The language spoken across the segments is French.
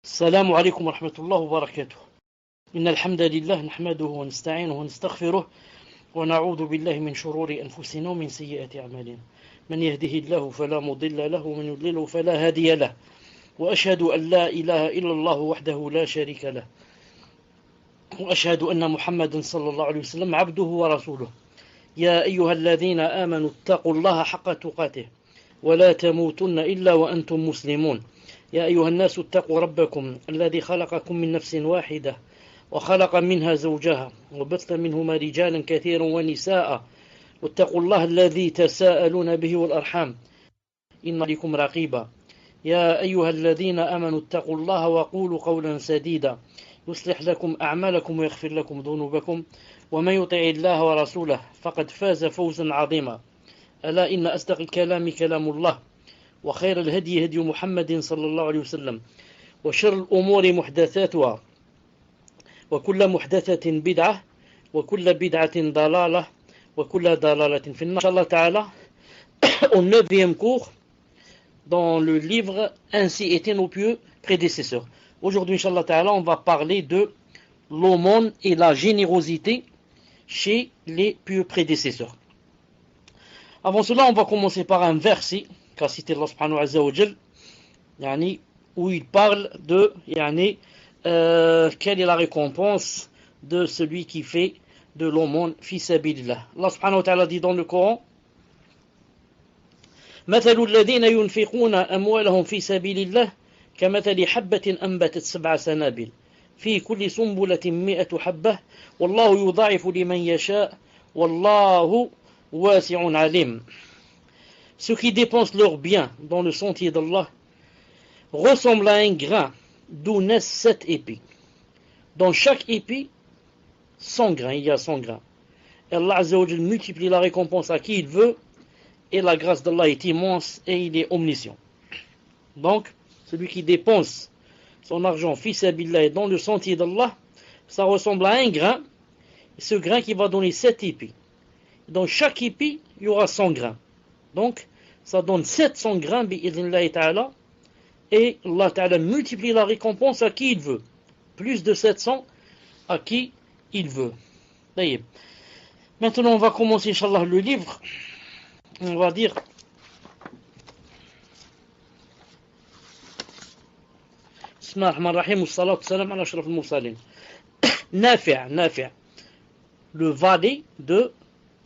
السلام عليكم ورحمة الله وبركاته. إن الحمد لله نحمده ونستعينه ونستغفره ونعوذ بالله من شرور أنفسنا ومن سيئات أعمالنا. من يهده الله فلا مضل له ومن يضلله فلا هادي له، وأشهد أن لا إله إلا الله وحده لا شريك له، وأشهد أن محمدا صلى الله عليه وسلم عبده ورسوله. يا أيها الذين آمنوا اتقوا الله حق تقاته ولا تموتن إلا وأنتم مسلمون. يا أيها الناس اتقوا ربكم الذي خلقكم من نفس واحدة وخلق منها زوجها وبث منهما رجالا كثيرا ونساء، واتقوا الله الذي تساءلون به والأرحام إن عليكم رقيبا. يا أيها الذين آمنوا اتقوا الله وقولوا قولا سديدا يصلح لكم أعمالكم ويغفر لكم ذنوبكم، ومن يطع الله ورسوله فقد فاز فوزا عظيما. ألا إن أصدق الكلام كلام الله، وخير الهدي هدي محمد صلى الله عليه وسلم، وشر الأمور محدثاتها، وكل محدثة بدعة، وكل بدعة ضلالة، وكل ضلالة في النار. Inch'Allah Ta'ala, au 9e cours dans le livre Ainsi étaient nos pieux prédécesseurs. Aujourd'hui, Inch'Allah Ta'ala, on va parler de l'aumône et la générosité chez les pieux prédécesseurs. Avant cela, on va commencer par un verset qu'a cité Allah subhanahu wa ta'ala, où il parle de quelle est la récompense de celui qui fait de l'aumône fi sabilillah. Allah subhanahu wa ta'ala dit dans le Coran: مثل الذين ينفقون أموالهم في سبيل الله كمثل حبة أنبتت 7 سنابل في كل سنبلة 100 حبة والله يضاعف لمن يشاء والله واسع عليم. Ceux qui dépensent leurs biens dans le sentier d'Allah ressemblent à un grain d'où naissent 7 épis. Dans chaque épi, 100 grains, il y a 100 grains. Et Allah Azza wa Jal multiplie la récompense à qui il veut, et la grâce d'Allah est immense et il est omniscient. Donc, celui qui dépense son argent fi sabilillah dans le sentier d'Allah, ça ressemble à un grain, ce grain qui va donner 7 épis. Dans chaque épi, il y aura 100 grains. Donc, ça donne 700 grains, bi'idhnillahi ta'ala, et Allah ta'ala multiplie la récompense à qui il veut. Plus de 700 à qui il veut. D'ailleurs. Maintenant, on va commencer, Inch'Allah, le livre. On va dire Bismillahirrahmanirrahim, wassalatu wassalam ala ashrafil mursalin. Nafi', le valet de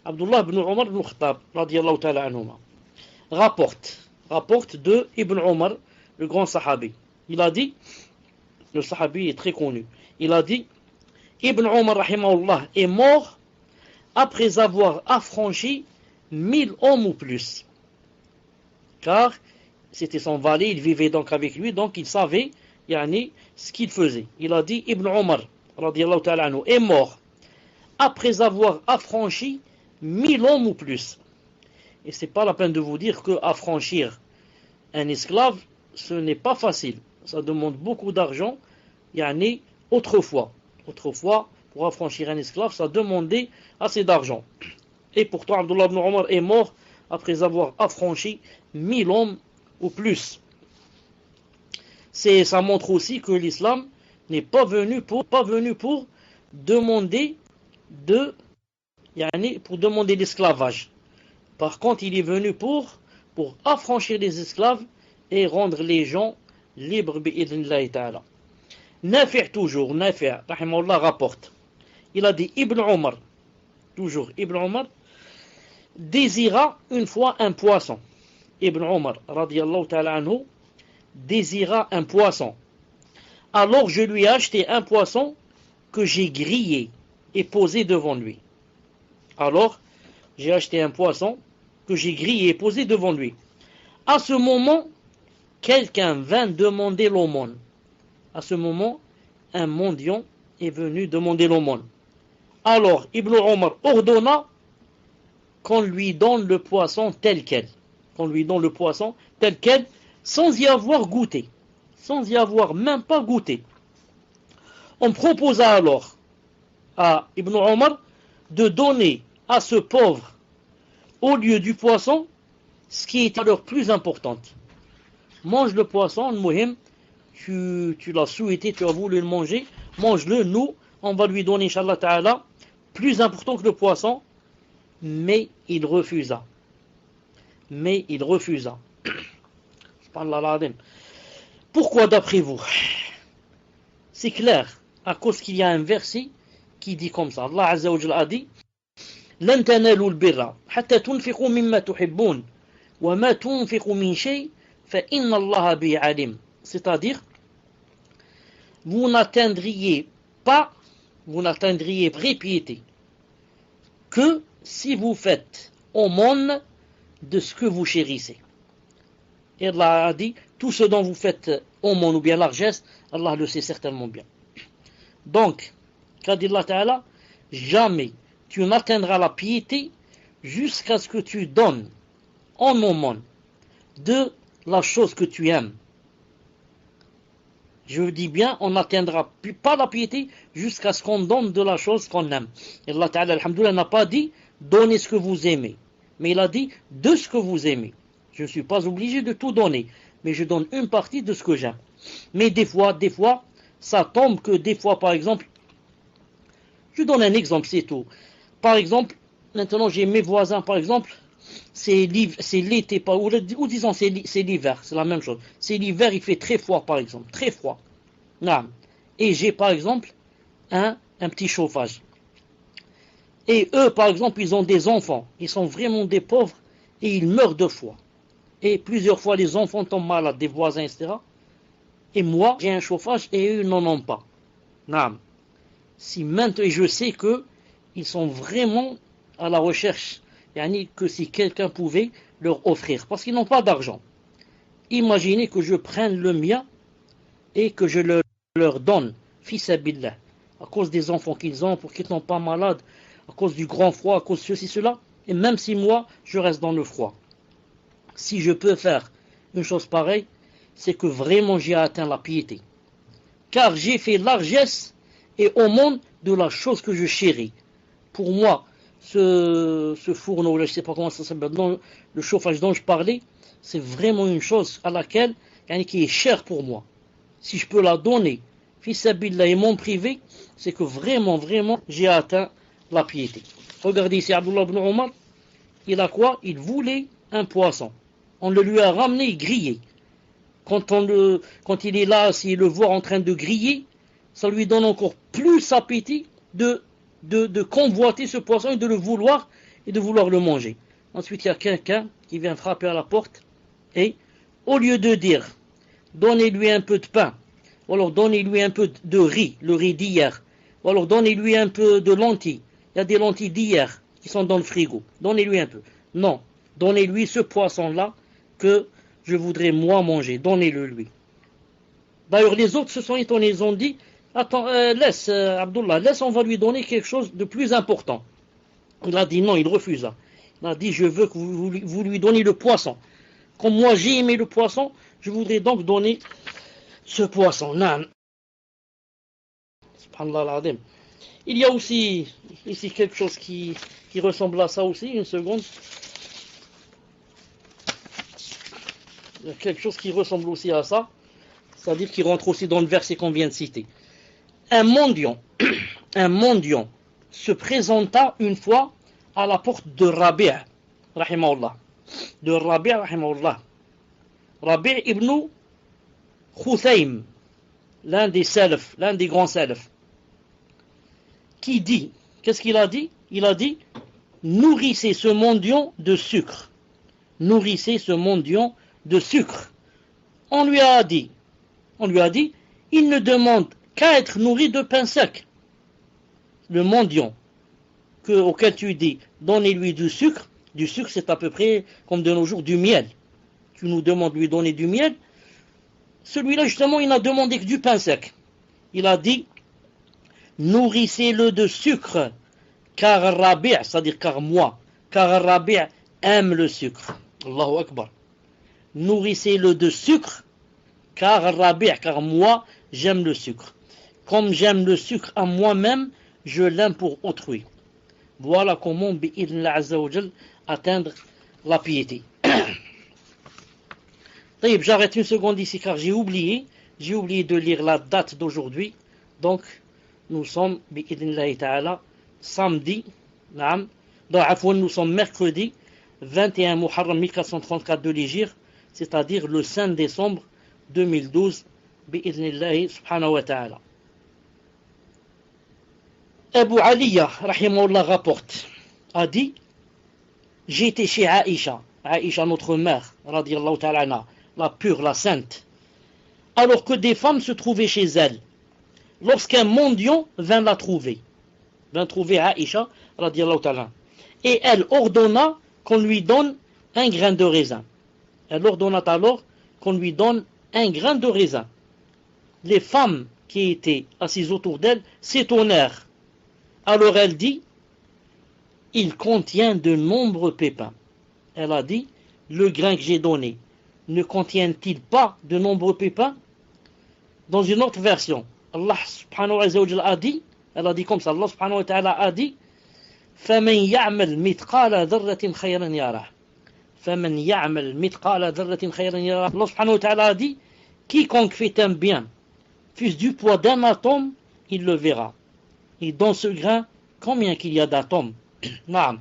Abdullah ibn Omar ibn Khattab, radiyallahu ta'ala anhuma, rapporte de Ibn Omar, le grand sahabi. Il a dit, le sahabi est très connu, il a dit: Ibn Omar rahimahullah est mort après avoir affranchi 1000 hommes ou plus. Car c'était son valet, il vivait donc avec lui, donc il savait ce qu'il faisait. Il a dit: Ibn Omar radiyallahu ta'ala anhu est mort après avoir affranchi 1000 hommes ou plus. Et c'est pas la peine de vous dire que affranchir un esclave, ce n'est pas facile. Ça demande beaucoup d'argent. Autrefois, pour affranchir un esclave, ça demandait assez d'argent. Et pourtant, Abdullah ibn Omar est mort après avoir affranchi 1000 hommes ou plus. Ça montre aussi que l'islam n'est pas venu pour demander l'esclavage. Par contre, il est venu pour affranchir les esclaves et rendre les gens libres bi'idhnillahi ta'ala. Nafi' rahimahullah rapporte. Il a dit: Ibn Omar désira une fois un poisson. Ibn Omar radiyallahu ta'ala anhu désira un poisson. Alors je lui ai acheté un poisson que j'ai grillé et posé devant lui. Alors, j'ai acheté un poisson que j'ai grillé et posé devant lui. À ce moment, quelqu'un vint demander l'aumône. À ce moment, un mendiant est venu demander l'aumône. Alors, Ibn Omar ordonna qu'on lui donne le poisson tel quel. Sans y avoir goûté. Sans y avoir même pas goûté. On proposa alors à Ibn Omar de donner à ce pauvre, au lieu du poisson, ce qui est alors plus importante. Mange le poisson, tu l'as souhaité, tu as voulu le manger, mange-le. Nous, on va lui donner, Inch'Allah Ta'ala, plus important que le poisson, mais il refusa. Mais il refusa. Pourquoi d'après vous? C'est clair, à cause qu'il y a un verset qui dit comme ça. Allah Azza wa Jalla a dit لن تنالوا البر حتى تنفقوا مما تحبون وما تنفقوا من شيء فإن الله به عليم. C'est-à-dire, vous n'atteindriez vraie piété que si vous faites aumône de ce que vous chérissez. Et Allah a dit, tout ce dont vous faites aumône ou bien largesse, Allah le sait certainement bien. Donc, qu'a dit Allah Ta'ala, jamais tu n'atteindras la piété jusqu'à ce que tu donnes en aumône de la chose que tu aimes. Je dis bien, on n'atteindra pas la piété jusqu'à ce qu'on donne de la chose qu'on aime. Et Allah Ta'ala, alhamdoulilah, n'a pas dit donnez ce que vous aimez, mais il a dit de ce que vous aimez. Je ne suis pas obligé de tout donner, mais je donne une partie de ce que j'aime. Mais des fois, ça tombe que des fois, par exemple, je donne un exemple, c'est tout. Par exemple, maintenant j'ai mes voisins, par exemple, c'est l'été, ou disons c'est l'hiver, c'est la même chose. C'est l'hiver, il fait très froid, par exemple, très froid. Et j'ai, par exemple, un petit chauffage. Et eux, par exemple, ils ont des enfants, ils sont vraiment des pauvres, et ils meurent de froid. Et plusieurs fois, les enfants tombent malades, des voisins, etc. Et moi, j'ai un chauffage, et eux n'en ont pas. Si maintenant, et je sais que ils sont vraiment à la recherche, que si quelqu'un pouvait leur offrir, parce qu'ils n'ont pas d'argent. Imaginez que je prenne le mien et que je leur donne, fils abillah, à cause des enfants qu'ils ont, pour qu'ils ne soient pas malades, à cause du grand froid, à cause de ceci, cela, et même si moi, je reste dans le froid. Si je peux faire une chose pareille, c'est que vraiment j'ai atteint la piété. Car j'ai fait largesse et au monde de la chose que je chéris. Pour moi, ce fourneau, je ne sais pas comment ça s'appelle, le chauffage dont je parlais, c'est vraiment une chose à laquelle, qui est chère pour moi. Si je peux la donner, fils abillah et mon privé, c'est que vraiment, j'ai atteint la piété. Regardez ici, Abdullah ibn Omar, il a quoi? Il voulait un poisson. On le lui a ramené grillé. Quand il est là, s'il le voit en train de griller, ça lui donne encore plus appétit de convoiter ce poisson et de le vouloir et de vouloir le manger. Ensuite, il y a quelqu'un qui vient frapper à la porte et au lieu de dire donnez-lui un peu de pain, ou alors donnez-lui un peu de riz, le riz d'hier, ou alors donnez-lui un peu de lentilles, il y a des lentilles d'hier qui sont dans le frigo, donnez-lui un peu. Non, donnez-lui ce poisson-là que je voudrais moi manger, donnez-le lui. D'ailleurs, les autres se sont étonnés, ils ont dit attends, laisse Abdullah, on va lui donner quelque chose de plus important. Il a dit non, il refusa. Il a dit je veux que vous lui donniez le poisson. Comme moi j'ai aimé le poisson, je voudrais donc donner ce poisson. Subhanallah al-Azim. Il y a aussi ici quelque chose qui ressemble à ça aussi, une seconde. Il y a quelque chose qui ressemble aussi à ça, c'est-à-dire qui rentre aussi dans le verset qu'on vient de citer. Un mendiant se présenta une fois à la porte de Rabi' rahimahullah. Rabi' ibn Khuthaym, l'un des salaf, l'un des grands salaf, qui dit, qu'est-ce qu'il a dit? Il a dit, nourrissez ce mendiant de sucre. Nourrissez ce mendiant de sucre. On lui a dit, il ne demande qu'à être nourri de pain sec. Le mendiant auquel tu dis, donnez-lui du sucre c'est à peu près comme de nos jours du miel. Tu nous demandes de lui donner du miel, celui-là justement il n'a demandé que du pain sec. Il a dit, nourrissez-le de sucre, car Rabi', c'est-à-dire car Rabi' aime le sucre. Allahu Akbar. Nourrissez-le de sucre, car Rabi', car moi j'aime le sucre. Comme j'aime le sucre à moi-même, je l'aime pour autrui. Voilà comment, bi'idhnillah azza wa jal, atteindre la piété. J'arrête une seconde ici car j'ai oublié J'ai oublié de lire la date d'aujourd'hui. Donc, nous sommes, bi'idnillahi ta'ala, samedi, naam. Donc, nous sommes mercredi, 21 Muharram 1434 de l'Hégire, c'est-à-dire le 5 décembre 2012, bi'idnillahi subhanahu wa ta'ala. Abu Aliya, rahimahullah, rapporte, a dit, j'étais chez Aïcha, Aïcha notre mère, radiyallahu ta'ala anha, la pure, la sainte, alors que des femmes se trouvaient chez elle, lorsqu'un mendiant vint la trouver, Aïcha, radiyallahu ta'ala, et elle ordonna qu'on lui donne un grain de raisin. Elle ordonna alors qu'on lui donne un grain de raisin. Les femmes qui étaient assises autour d'elle s'étonnèrent. Alors elle dit, il contient de nombreux pépins. Elle a dit, le grain que j'ai donné, ne contient-il pas de nombreux pépins? Dans une autre version, Allah subhanahu wa ta'ala a dit, elle a dit comme ça, Allah subhanahu wa ta'ala a dit, فَمَنْ يَعْمَلْ مِثْقَالَ ذَرَّةٍ خَيْرًا يَرَهُ فَمَنْ يَعْمَلْ مِثْقَالَ ذَرَّةٍ خَيْرًا يَرَهُ. Allah subhanahu wa ta'ala a dit, quiconque fait un bien, fût-ce du poids d'un atome, il le verra. Et dans ce grain, combien qu'il y a d'atomes? Naam.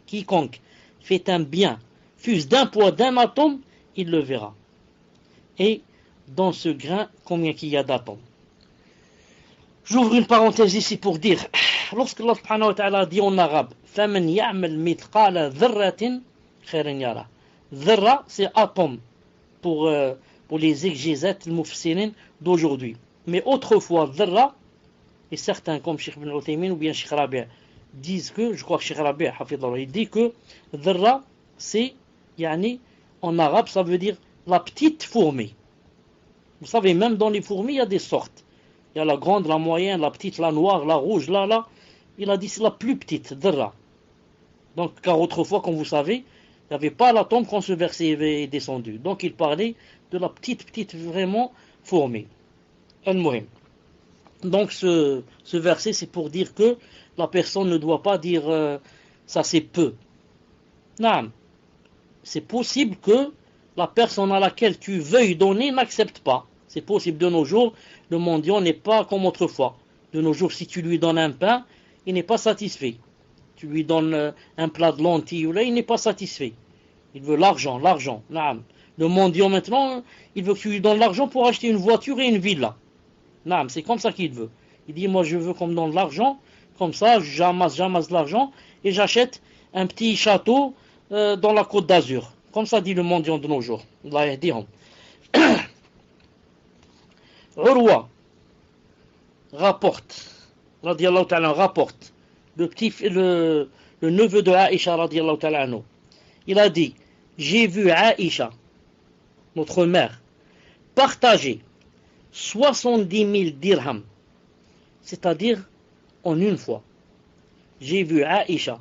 Quiconque fait un bien, fût-ce d'un poids d'un atome, il le verra. Et dans ce grain, combien qu'il y a d'atomes? J'ouvre une parenthèse ici pour dire, lorsque Allah subhanahu wa ta'ala dit en arabe, فَمَنْ يَعْمَلْ مِثْقَالَ ذَرَّةٍ خَيْرًا يَرَهُ. Dharra, c'est atome, pour les exégètes mufassirin d'aujourd'hui. Mais autrefois, dharra, et certains comme Cheikh Ibn Uthaymin ou bien Cheikh Rabi' disent que, je crois que Cheikh Rabi' il dit que dharra, c'est, en arabe, ça veut dire la petite fourmi. Vous savez, même dans les fourmis, il y a des sortes. Il y a la grande, la moyenne, la petite, la noire, la rouge, là. Il a dit c'est la plus petite, dharra. Donc, car autrefois, comme vous savez, il n'y avait pas l'atome quand ce verset est descendu. Donc, il parlait de la petite, vraiment, fourmi. Al-Muhim. Donc, ce verset, c'est pour dire que la personne ne doit pas dire ça c'est peu. Non. C'est possible que la personne à laquelle tu veuilles donner n'accepte pas. C'est possible de nos jours, le mendiant n'est pas comme autrefois. De nos jours, si tu lui donnes un pain, il n'est pas satisfait. Tu lui donnes un plat de lentilles, il n'est pas satisfait. Il veut l'argent. Naam. Le mendiant maintenant, il veut que tu lui donnes l'argent pour acheter une voiture et une villa. Naam, c'est comme ça qu'il veut. Il dit, moi je veux qu'on me donne l'argent, comme ça, j'amasse de l'argent et j'achète un petit château dans la Côte d'Azur. Comme ça dit le mendiant de nos jours. Allah yahdihum. Urwa rapporte, radiyallahu ta'ala, rapporte, le neveu de Aïcha, radiyallahu ta'ala anhu. Il a dit, j'ai vu Aïcha, notre mère, partager 70 000 dirhams, c'est-à-dire en une fois. J'ai vu Aïcha,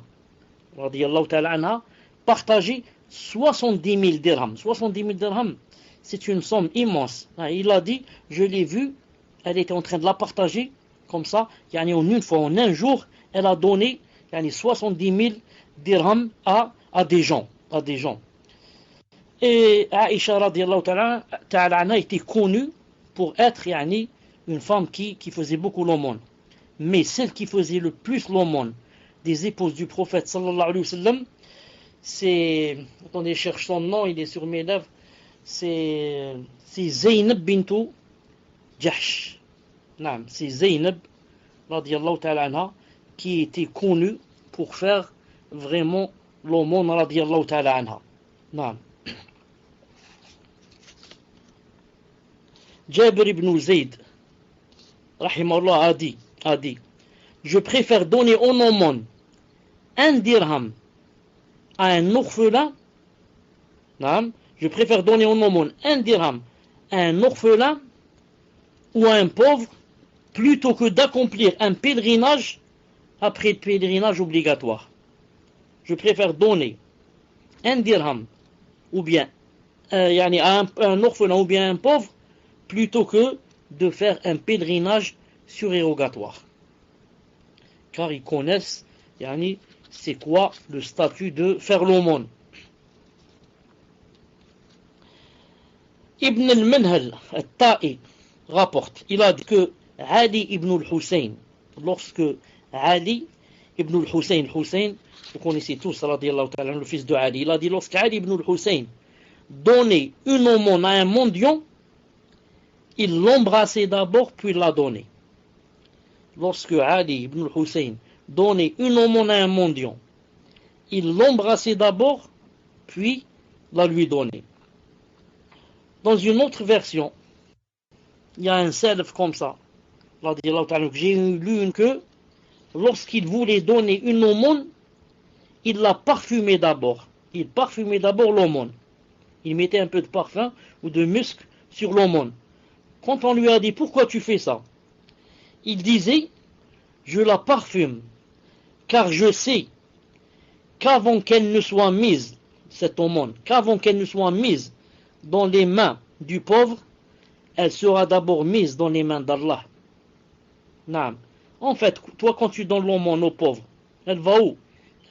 radiyallahu ta'ala anha, partager 70 000 dirhams. 70 000 dirhams, c'est une somme immense. Il a dit, je l'ai vue, elle était en train de la partager, comme ça, en une fois, en un jour, elle a donné 70 000 dirhams à des gens. Et Aïcha, radiyallahu ta'ala anha, était connue pour être une femme qui faisait beaucoup l'aumône. Mais celle qui faisait le plus l'aumône des épouses du prophète sallallahu alayhi wa sallam, c'est, attendez, je cherche son nom, il est sur mes lèvres, c'est Zaynab bintu Jahsh. Non, c'est Zaynab, radiyallahu ta'ala anha, qui était connue pour faire vraiment l'aumône, radiyallahu ta'ala anha. Non. Jabir ibn Zayd, rahimahullah, a dit, je préfère donner en aumône un dirham à un orphelin, je préfère donner en aumône un dirham à un orphelin ou à un pauvre, plutôt que d'accomplir un pèlerinage après le pèlerinage obligatoire. Je préfère donner un dirham ou bien à un orphelin ou bien à un pauvre, plutôt que de faire un pèlerinage surérogatoire. Car ils connaissent, c'est quoi le statut de faire l'aumône. Ibn al-Manhal al-Ta'i rapporte, il a dit que Ali ibn al-Hussein, lorsque Ali ibn al-Hussein, vous connaissez tous, radiyallahu ta'ala, le fils de Ali, il a dit lorsque Ali ibn al-Hussein donnait une aumône à un mendiant, il l'embrassait d'abord puis l'a donné. Lorsque Ali ibn al-Hussein donnait une aumône à un mendiant, il l'embrassait d'abord puis la lui donnait. Dans une autre version, il y a un salaf comme ça, j'ai lu une que lorsqu'il voulait donner une aumône, il la parfumait d'abord. Il parfumait d'abord l'aumône. Il mettait un peu de parfum ou de musc sur l'aumône. Quand on lui a dit pourquoi tu fais ça, il disait je la parfume car je sais qu'avant qu'elle ne soit mise, cette aumône, qu'avant qu'elle ne soit mise dans les mains du pauvre, elle sera d'abord mise dans les mains d'Allah. En fait, toi quand tu donnes l'aumône au pauvre, elle va où?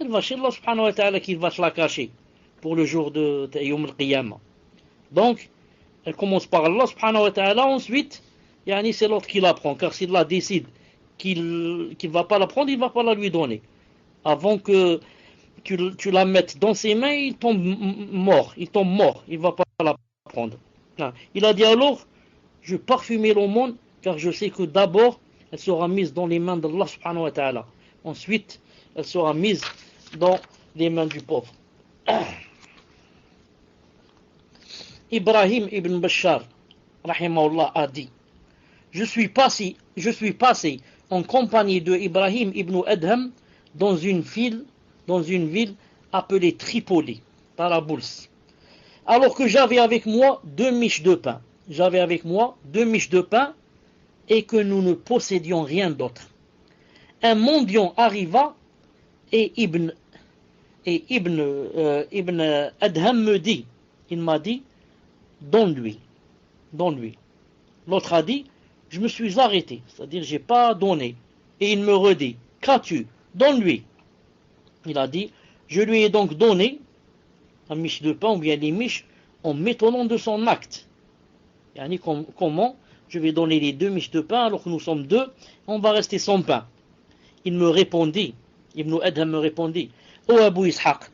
Elle va chez Allah subhanahu wa ta'ala qui va te la cacher pour le jour de Yawm al-Qiyamah. Donc, elle commence par Allah subhanahu wa ta'ala, ensuite, c'est l'autre qui la prend, car s'il la décide qu'il ne va pas la prendre, il ne va pas la lui donner. Avant que tu la mettes dans ses mains, il tombe mort, il ne va pas la prendre. Il a dit alors, je parfumerai l'aumône, car je sais que d'abord, elle sera mise dans les mains d'Allah subhanahu wa ta'ala. Ensuite, elle sera mise dans les mains du pauvre. Ibrahim ibn Bashar, rahimahullah, a dit, je suis passé en compagnie de Ibrahim ibn Adham dans une ville appelée Tripoli, Tarabulus. Alors que j'avais avec moi 2 miches de pain. Et que nous ne possédions rien d'autre. Un mendiant arriva et Ibn Adham me dit, il m'a dit, donne-lui. L'autre a dit, je me suis arrêté, c'est-à-dire j'ai pas donné. Et il me redit, qu'as-tu? Donne-lui. Il a dit, je lui ai donc donné la miche de pain ou bien les miches en m'étonnant de son acte. Comment je vais donner les 2 miches de pain alors que nous sommes 2, on va rester sans pain. Il me répondit, Ibn Adham me répondit, ô Abu Ishaq,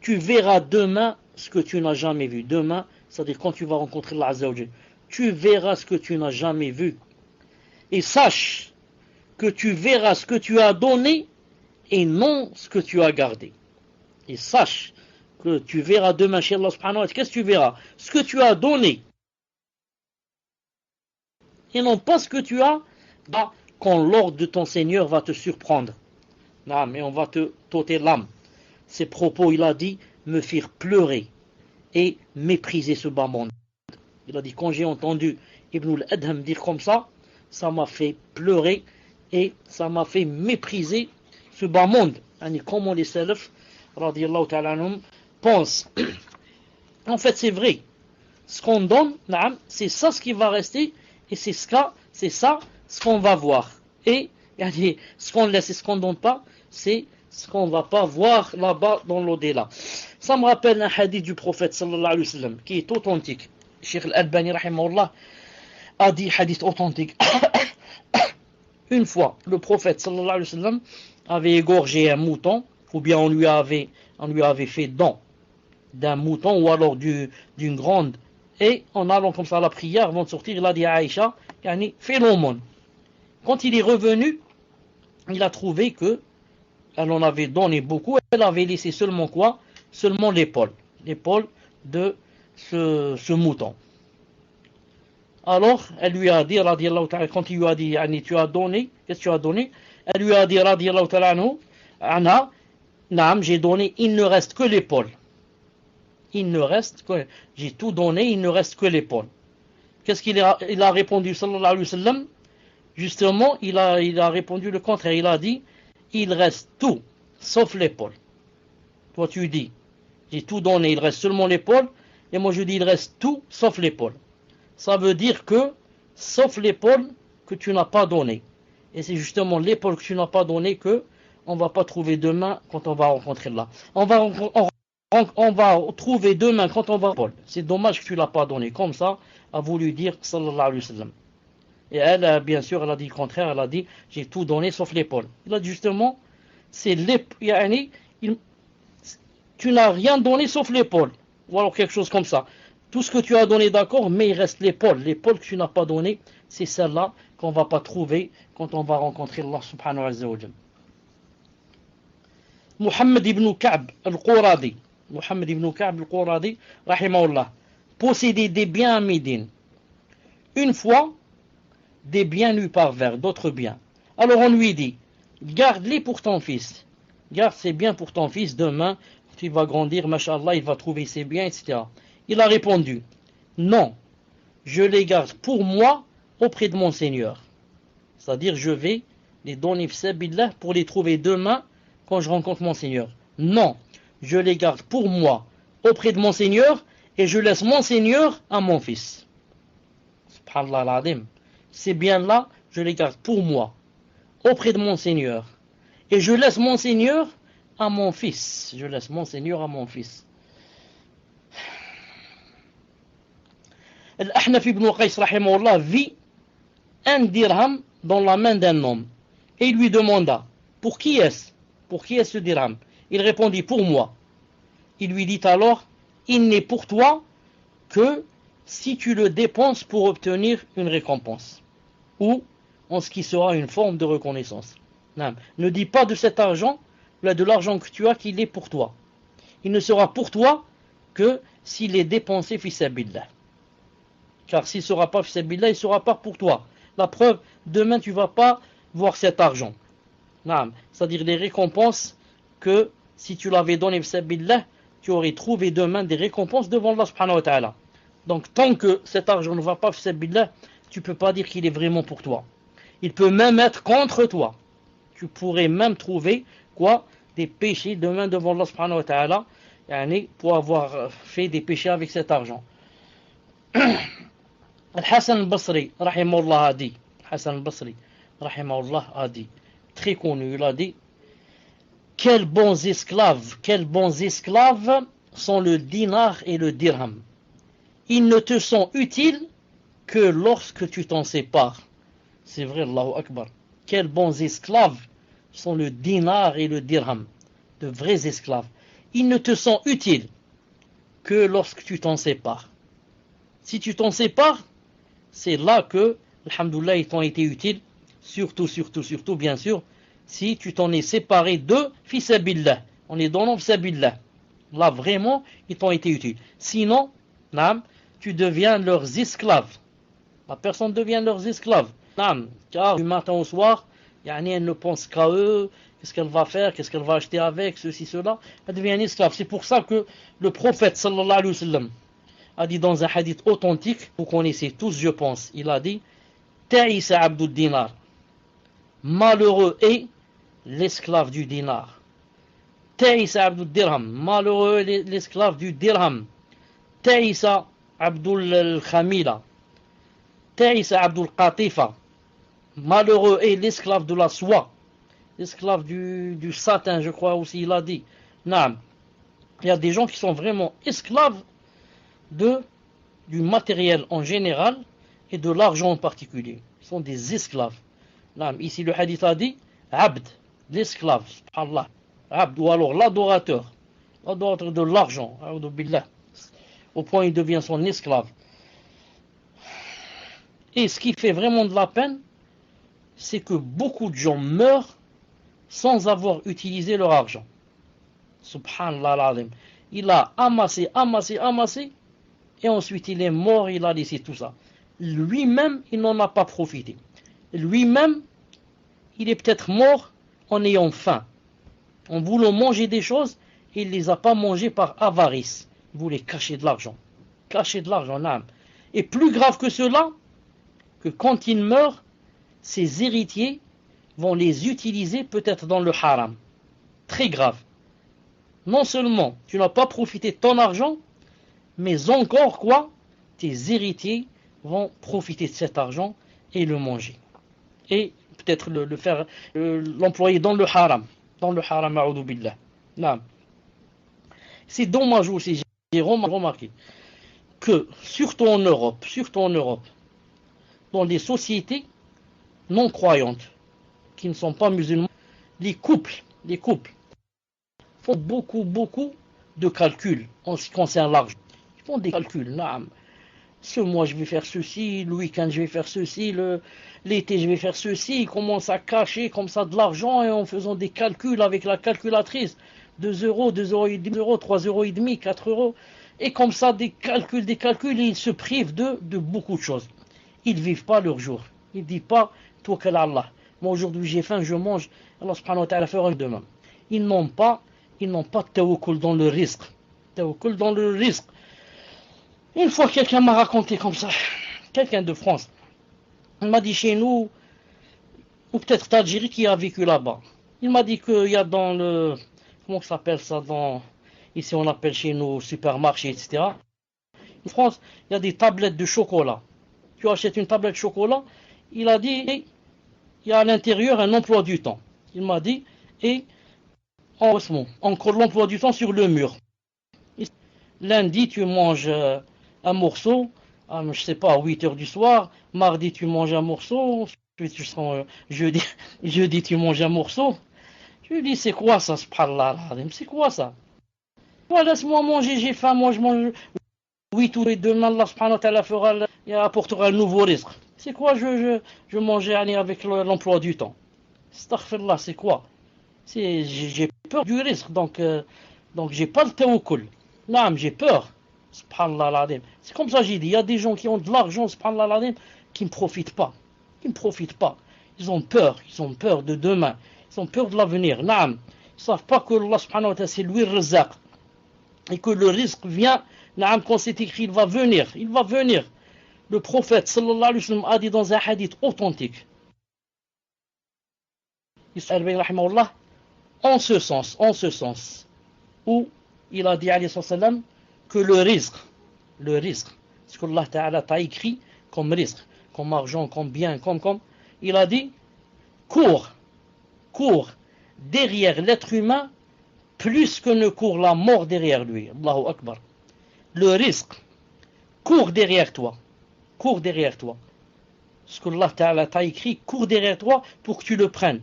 tu verras demain ce que tu n'as jamais vu. Demain, c'est-à-dire quand tu vas rencontrer Allah Azza wa Jalla, tu verras ce que tu n'as jamais vu. Et sache que tu verras ce que tu as donné et non ce que tu as gardé. Et sache que tu verras demain chez Allah subhanahu wa ta'ala, qu'est-ce que tu verras? Ce que tu as donné et non pas ce que tu as quand l'ordre de ton Seigneur va te surprendre. Non, mais on va te t'ôter l'âme. Ces propos, il a dit, me firent pleurer et mépriser ce bas monde. Il a dit, quand j'ai entendu Ibn al-Adham dire comme ça m'a fait pleurer et ça m'a fait mépriser ce bas monde. Comment les salafs, radiyallahu ta'ala anhum, pensent. En fait, c'est vrai. Ce qu'on donne, c'est ça ce qui va rester et c'est ça ce qu'on va voir. Et ce qu'on laisse et ce qu'on ne donne pas, c'est ce qu'on ne va pas voir là-bas dans l'au-delà. Ça me rappelle un hadith du prophète sallallahu alayhi wa sallam qui est authentique. Cheikh Al-Albani rahimahullah a dit hadith authentique. Une fois, le prophète sallallahu alayhi wa sallam avait égorgé un mouton, ou bien on lui avait fait don d'un mouton ou alors d'une grande. Et en allant comme ça à la prière, avant de sortir, il a dit à Aïcha, fais l'aumône. Quand il est revenu, il a trouvé que elle en avait donné beaucoup, elle avait laissé seulement quoi? Seulement l'épaule de ce mouton. Alors, elle lui a dit, radiyallahu ta'ala, quand il lui a dit, tu as donné, qu'est-ce que tu as donné? Elle lui a dit, radiyallahu ta'ala anha, naam, j'ai donné, il ne reste que l'épaule. J'ai tout donné, il ne reste que l'épaule. Qu'est-ce qu'il a répondu, sallallahu alayhi wa sallam? Justement, il a répondu le contraire. Il a dit, il reste tout, sauf l'épaule. Toi, tu dis, j'ai tout donné, il reste seulement l'épaule. Et moi, je dis, il reste tout, sauf l'épaule. Ça veut dire que, sauf l'épaule que tu n'as pas donné. Et c'est justement l'épaule que tu n'as pas donné que on ne va pas trouver demain quand on va rencontrer Allah. On va on va trouver demain quand on va Paul. C'est dommage que tu l'as pas donné. Comme ça, a voulu dire sallallahu alayhi wa sallam. Et elle, bien sûr, elle a dit le contraire. Elle a dit j'ai tout donné sauf l'épaule. Il a dit justement, c'est l'épaule. Tu n'as rien donné sauf l'épaule. Ou alors quelque chose comme ça. Tout ce que tu as donné, d'accord, mais il reste l'épaule. L'épaule que tu n'as pas donnée, c'est celle-là qu'on ne va pas trouver quand on va rencontrer Allah subhanahu wa ta'ala. Muhammad ibn Ka'b al-Quradi. Muhammad ibn Ka'b al-Quradi, rahimahullah, possédait des biens à Médine. Une fois, des biens lui parvinrent, d'autres biens. Alors on lui dit, garde-les pour ton fils. Garde ces biens pour ton fils, demain, quand il va grandir, mashallah, il va trouver ses biens, etc. Il a répondu, non, je les garde pour moi auprès de mon Seigneur. C'est-à-dire, je vais les donner pour les trouver demain quand je rencontre mon Seigneur. Non, je les garde pour moi auprès de mon Seigneur et je laisse mon Seigneur à mon fils. Subhanallah al-Azim. Ces biens-là, je les garde pour moi auprès de mon Seigneur et je laisse mon Seigneur à mon fils. Je laisse mon Seigneur à mon fils. Al-Ahnaf ibn Qais rahimahullah vit un dirham dans la main d'un homme et il lui demanda, pour qui est-ce? Pour qui est ce dirham? Il répondit, pour moi. Il lui dit alors, il n'est pour toi que si tu le dépenses pour obtenir une récompense ou en ce qui sera une forme de reconnaissance. Non. Ne dis pas de cet argent, de l'argent que tu as, qu'il est pour toi. Il ne sera pour toi que s'il est dépensé fi sabilillah. Car s'il ne sera pas fi sabilillah, il ne sera pas pour toi. La preuve, demain tu ne vas pas voir cet argent. C'est-à-dire les récompenses que si tu l'avais donné fi sabilillah, tu aurais trouvé demain des récompenses devant Allah subhanahu wa ta'ala. Donc tant que cet argent ne va pas fi sabilillah, tu ne peux pas dire qu'il est vraiment pour toi. Il peut même être contre toi. Tu pourrais même trouver quoi? Des péchés demain devant Allah subhanahu wa ta'ala, pour avoir fait des péchés avec cet argent. Al-Hassan al-Basri, rahimahullah, a dit, Hassan al-Basri, rahimahullah, a dit, très connu, il a dit, quels bons esclaves sont le dinar et le dirham. Ils ne te sont utiles que lorsque tu t'en sépares. C'est vrai, Allahu Akbar. Quels bons esclaves sont le dinar et le dirham. De vrais esclaves. Ils ne te sont utiles que lorsque tu t'en sépares. Si tu t'en sépares, c'est là que, alhamdoulilah, ils t'ont été utiles. Surtout, bien sûr, si tu t'en es séparé de fissabillah. On est dans fissabillah. Là, vraiment, ils t'ont été utiles. Sinon, tu deviens leurs esclaves. La personne devient leurs esclaves. Car du matin au soir, elle ne pense qu'à eux, qu'est-ce qu'elle va faire, qu'est-ce qu'elle va acheter avec, ceci, cela. Elle devient un esclave. C'est pour ça que le prophète, sallallahu alayhi wa sallam, a dit dans un hadith authentique, vous connaissez tous, je pense, il a dit, Ta'isa abdul dinar. Malheureux est l'esclave du dinar. Ta'isa abdul dirham. Malheureux est l'esclave du dirham. Ta'isa abdul khamila. Ta'isa abdul qatifa. Malheureux est l'esclave de la soie. L'esclave du satin, je crois aussi, il a dit. Naam. Il y a des gens qui sont vraiment esclaves du matériel en général et de l'argent en particulier. Ils sont des esclaves. Naam. Ici, le hadith a dit abd, l'esclave, subhanallah. Abd, ou alors l'adorateur de l'argent, au point où il devient son esclave. Et ce qui fait vraiment de la peine, c'est que beaucoup de gens meurent sans avoir utilisé leur argent. Subhanallah al-Azim. Il a amassé, et ensuite il est mort, il a laissé tout ça. Lui-même, il n'en a pas profité. Lui-même, il est peut-être mort en ayant faim, en voulant manger des choses, et il ne les a pas mangées par avarice. Il voulait cacher de l'argent. Non. Et plus grave que cela, que quand il meurt, ses héritiers vont les utiliser peut-être dans le haram. Très grave. Non seulement tu n'as pas profité de ton argent, mais encore quoi? Tes héritiers vont profiter de cet argent et le manger. Et peut-être l'employer dans le haram. Dans le haram, a'udhu billah. Non. C'est dommage aussi, j'ai remarqué que, surtout en Europe, dans les sociétés non croyantes, qui ne sont pas musulmans, les couples font beaucoup de calculs en ce qui concerne l'argent. Ils font des calculs, naam. Ce mois je vais faire ceci, le week-end je vais faire ceci, l'été je vais faire ceci. Ils commencent à cacher comme ça de l'argent et en faisant des calculs avec la calculatrice. 2 euros, 2 euros et demi, 3 euros et demi, 4 euros. Et comme ça des calculs, et ils se privent de beaucoup de choses. Ils ne vivent pas leur jour. Ils ne disent pas, toi qu'à Allah. Moi aujourd'hui j'ai faim, je mange, Allah subhanahu wa ta'ala fera demain. Ils n'ont pas de tawakkul dans le risque. Tawakkul dans le risque. Une fois quelqu'un m'a raconté comme ça, quelqu'un de France, il m'a dit chez nous, ou peut-être d'Algérie qui a vécu là-bas. Il m'a dit qu'il y a dans le, comment ça s'appelle ça, ici on appelle chez nous supermarché, etc. En France, il y a des tablettes de chocolat. Tu achètes une tablette de chocolat, il a dit, il y a à l'intérieur un emploi du temps. Il m'a dit, et encore l'emploi du temps sur le mur. Lundi, tu manges un morceau, je sais pas, à 8 heures du soir. Mardi, tu manges un morceau. Jeudi, tu manges un morceau. Je lui dis, c'est quoi ça, subhanallah, c'est quoi ça? Moi, laisse-moi manger, j'ai faim, moi je mange. Oui, tous les demain, Allah subhanahu wa ta'ala apportera un nouveau risque. C'est quoi, je mangeais avec l'emploi du temps? Astaghfirullah, c'est quoi? J'ai peur du risque, donc j'ai pas le tawakkul. Non, j'ai peur. Subhanallah l'adim. C'est comme ça j'ai dit, il y a des gens qui ont de l'argent, subhanallah l'adim, qui ne profitent pas. Ils ont peur de demain. Ils ont peur de l'avenir. Naam. Ils ne savent pas que Allah subhanahu wa ta'ala c'est lui le razaq. Et que le risque vient, naam, quand c'est écrit, il va venir. Le prophète sallallahu alayhi wa sallam a dit dans un hadith authentique. En ce sens, où il a dit alayhi sallam que le risque, ce que Allah Ta'ala t'a écrit comme risque, comme argent, comme bien, comme, il a dit, court derrière l'être humain plus que ne court la mort derrière lui. Allahu Akbar. Le risque court derrière toi. Ce que Allah Ta'ala t'a écrit court derrière toi pour que tu le prennes.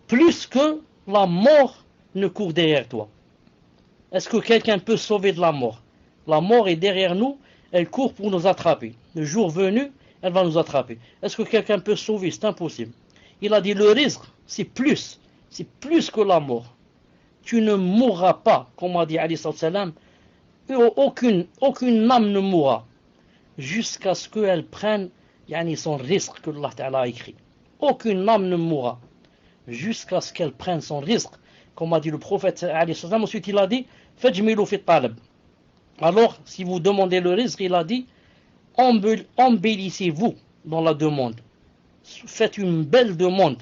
Plus que la mort ne court derrière toi. Est-ce que quelqu'un peut sauver de la mort? La mort est derrière nous, elle court pour nous attraper. Le jour venu, elle va nous attraper. Est-ce que quelqu'un peut sauver? C'est impossible. Il a dit le risque, c'est plus que la mort. Tu ne mourras pas, comme a dit alayhi salam, aucune âme ne mourra jusqu'à ce qu'elle prenne son risque que Allah Ta'ala a écrit. Aucune âme ne mourra jusqu'à ce qu'elle prenne son risque, comme a dit le prophète alayhi salam. Ensuite il a dit fajmilu fi talab. Alors si vous demandez le risque, il a dit embellissez-vous dans la demande, faites une belle demande.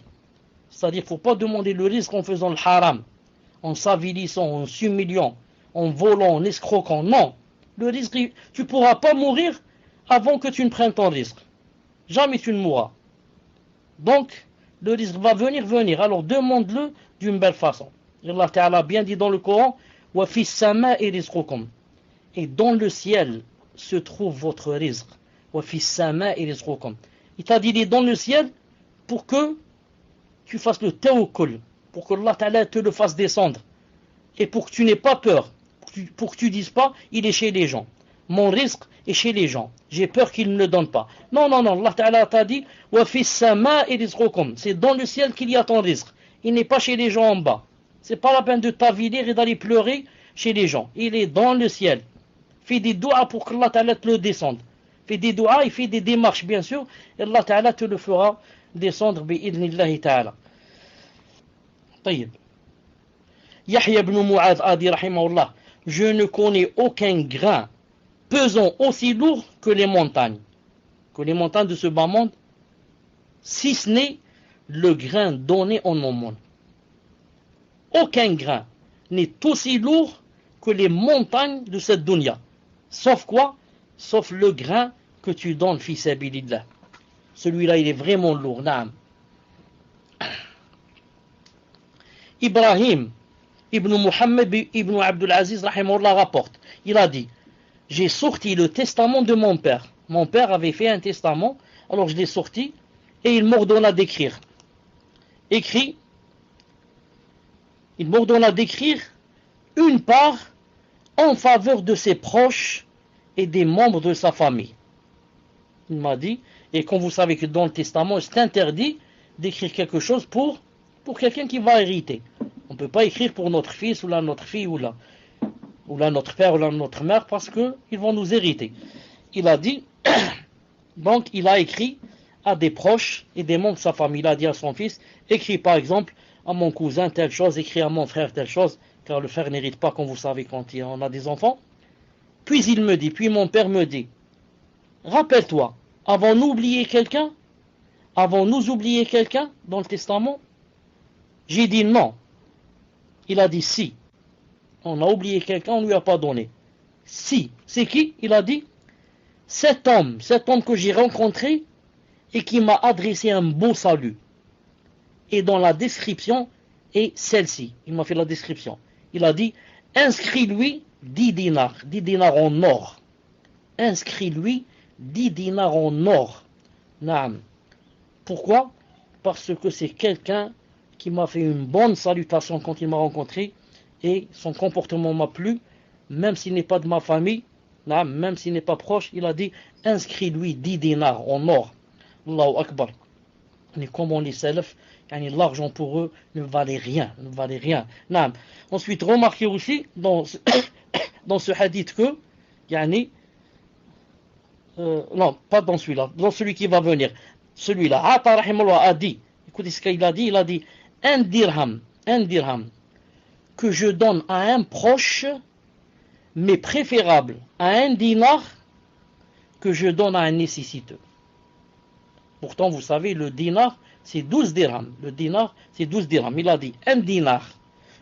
C'est-à-dire qu'il ne faut pas demander le risque en faisant le haram, en s'avilissant, en s'humiliant, en volant, en escroquant. Non, le risque, tu ne pourras pas mourir avant que tu ne prennes ton risque. Jamais tu ne mourras. Donc le risque va venir. Alors demande-le d'une belle façon. Allah Ta'ala a bien dit dans le Coran, wa fi sama'i rizqukum. Et dans le ciel se trouve votre risque. Wa fi sama'i rizqukum. Il t'a dit, il est dans le ciel pour que tu fasses le tawakkul, pour que Allah Ta'ala te le fasse descendre. Et pour que tu n'aies pas peur, pour que tu dises pas, il est chez les gens. Mon risque est chez les gens. J'ai peur qu'ils ne me le donnent pas. Non, Allah Ta'ala t'a dit, wa fi sama'i rizqukum. C'est dans le ciel qu'il y a ton risque. Il n'est pas chez les gens en bas. C'est pas la peine de t'aviler et d'aller pleurer chez les gens. Il est dans le ciel. Fais des doigts pour que Allah Ta'ala te le descende. Fais des doigts et fais des démarches, bien sûr. Et Allah Ta'ala te le fera descendre, bi'idnillahi ta'ala. Taïb. Yahya ibn Mu'adh a dit, rahimahullah, je ne connais aucun grain pesant aussi lourd que les montagnes de ce bas monde, si ce n'est le grain donné en aumône. Aucun grain n'est aussi lourd que les montagnes de cette dunya. Sauf quoi? Sauf le grain que tu donnes, fi sabilillah. Celui-là, il est vraiment lourd. Naam. Ibrahim Ibn Muhammad Ibn Abdul Aziz rahimahullah rapporte. Il a dit, j'ai sorti le testament de mon père. Mon père avait fait un testament, alors je l'ai sorti et il m'ordonna d'écrire. Il m'ordonna d'écrire une part en faveur de ses proches et des membres de sa famille. Il m'a dit, et comme vous savez que dans le testament, c'est interdit d'écrire quelque chose pour quelqu'un qui va hériter. On ne peut pas écrire pour notre fils ou là notre fille ou là notre père ou là notre mère parce qu'ils vont nous hériter. Il a dit, donc il a écrit à des proches et des membres de sa famille. Il a dit à son fils, écris par exemple à mon cousin telle chose, écris à mon frère telle chose, car le frère n'hérite pas comme vous savez quand on a des enfants. Puis mon père me dit, rappelle-toi, avons-nous oublié quelqu'un? Avons-nous oublié quelqu'un dans le testament? J'ai dit non. Il a dit si. On a oublié quelqu'un, on ne lui a pas donné. Si. C'est qui? Il a dit cet homme que j'ai rencontré et qui m'a adressé un beau salut. Et dans la description est celle-ci. Il m'a fait la description. Il a dit, inscris-lui 10 dinars en or. Inscris-lui 10 dinars en or. Naam. Pourquoi? Parce que c'est quelqu'un qui m'a fait une bonne salutation quand il m'a rencontré et son comportement m'a plu, même s'il n'est pas de ma famille, même s'il n'est pas proche. Il a dit, inscris-lui 10 dinars en or. Allahu Akbar. Et comme on les salaf, l'argent pour eux ne valait rien. Ensuite, remarquez aussi dans ce hadith que, non, pas dans celui-là, dans celui qui va venir. Celui-là, Ata rahimahullah a dit, écoutez ce qu'il a dit, il a dit, un dirham que je donne à un proche, mais préférable à un dinar que je donne à un nécessiteux. Pourtant, vous savez, le dinar, c'est 12 dirhams. Le dinar, c'est 12 dirhams. Il a dit, un dinar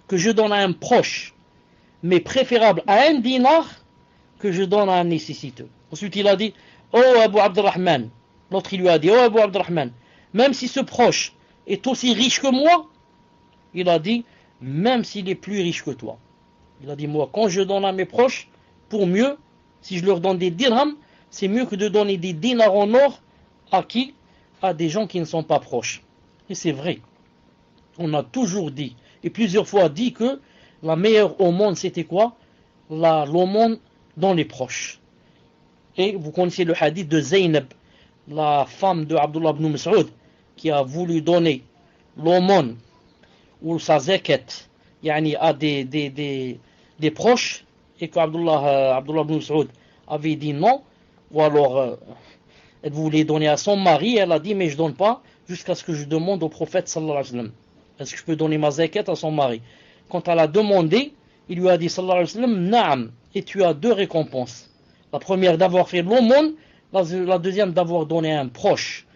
que je donne à un proche, mais préférable à un dinar que je donne à un nécessiteux. Ensuite, il a dit, oh Abu Abdurrahman. L'autre, il lui a dit, oh Abu Abdurrahman, même si ce proche est aussi riche que moi, il a dit, même s'il est plus riche que toi. Il a dit, moi, quand je donne à mes proches, pour mieux, si je leur donne des dirhams, c'est mieux que de donner des dinars en or à qui? À des gens qui ne sont pas proches. Et c'est vrai. On a toujours dit, et plusieurs fois dit que la meilleure aumône, c'était quoi? L'aumône dans les proches. Et vous connaissez le hadith de Zaynab, la femme de Abdullah ibn Mas'ud, qui a voulu donner l'aumône ou sa zakat à des proches, et que Abdullah ibn Mas'ud avait dit non, ou alors elle voulait donner à son mari, elle a dit mais je donne pas jusqu'à ce que je demande au prophète sallallahu alayhi wa sallam, est-ce que je peux donner ma zakat à son mari? Quand elle a demandé, il lui a dit sallallahu alayhi wa sallam, naam, et tu as 2 récompenses. La première d'avoir fait l'aumône, la deuxième d'avoir donné à un proche.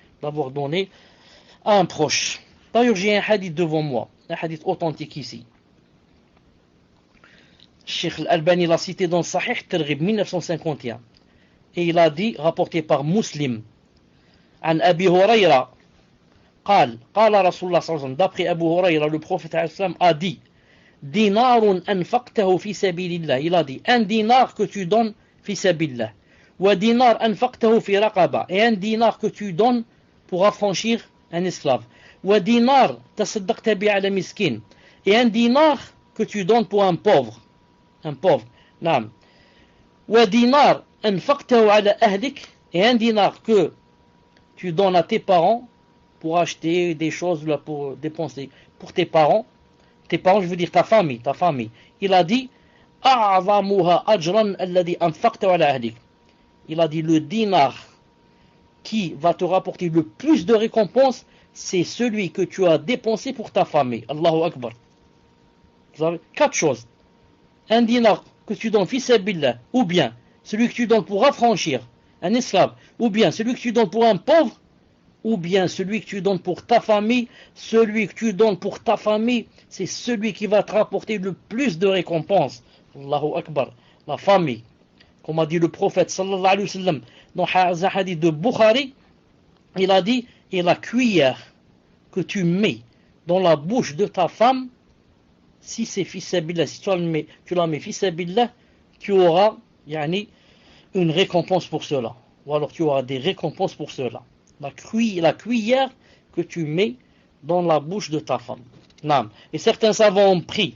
D'ailleurs, j'ai un hadith devant moi, un hadith authentique ici. Cheikh Al-Albani l'a cité dans Sahih Targhib 1951. Et il a dit, rapporté par Muslim, عن أبي هريرة قال رسول الله صلى الله عليه وسلم, d'après Abu Huraira, le prophète a dit, دينار أنفقته في سبيل الله, il a dit, un dinar que tu donnes في سبيل الله, ودينار أنفقته في رقبة, et un dinar que tu donnes pour affranchir un esclave, ودينار تصدقت به على مسكين, et un dinar que tu donnes pour un pauvre, نعم, ودينار أنفقته على أهلك, et un dinar que tu donnes à tes parents pour acheter des choses là, pour dépenser pour tes parents, je veux dire ta famille. Il a dit أعظمها أجرا الذي أنفقته على أهلك. Il a dit le dinar qui va te rapporter le plus de récompenses, c'est celui que tu as dépensé pour ta famille. Allahu Akbar. Vous avez 4 choses. Un dinar que tu donnes fi sabilillah, ou bien celui que tu donnes pour affranchir un esclave, ou bien celui que tu donnes pour un pauvre, ou bien celui que tu donnes pour ta famille. Celui que tu donnes pour ta famille, c'est celui qui va te rapporter le plus de récompenses. Allahu Akbar. La famille, comme a dit le prophète sallallahu alayhi wa sallam dans un hadith de Bukhari, il a dit, et la cuillère que tu mets dans la bouche de ta femme, si c'est fissabillah, si tu la mets fissabillah, tu auras yani, une récompense pour cela. Ou alors tu auras des récompenses pour cela. La cuillère que tu mets dans la bouche de ta femme. Naam. Et certains savants ont pris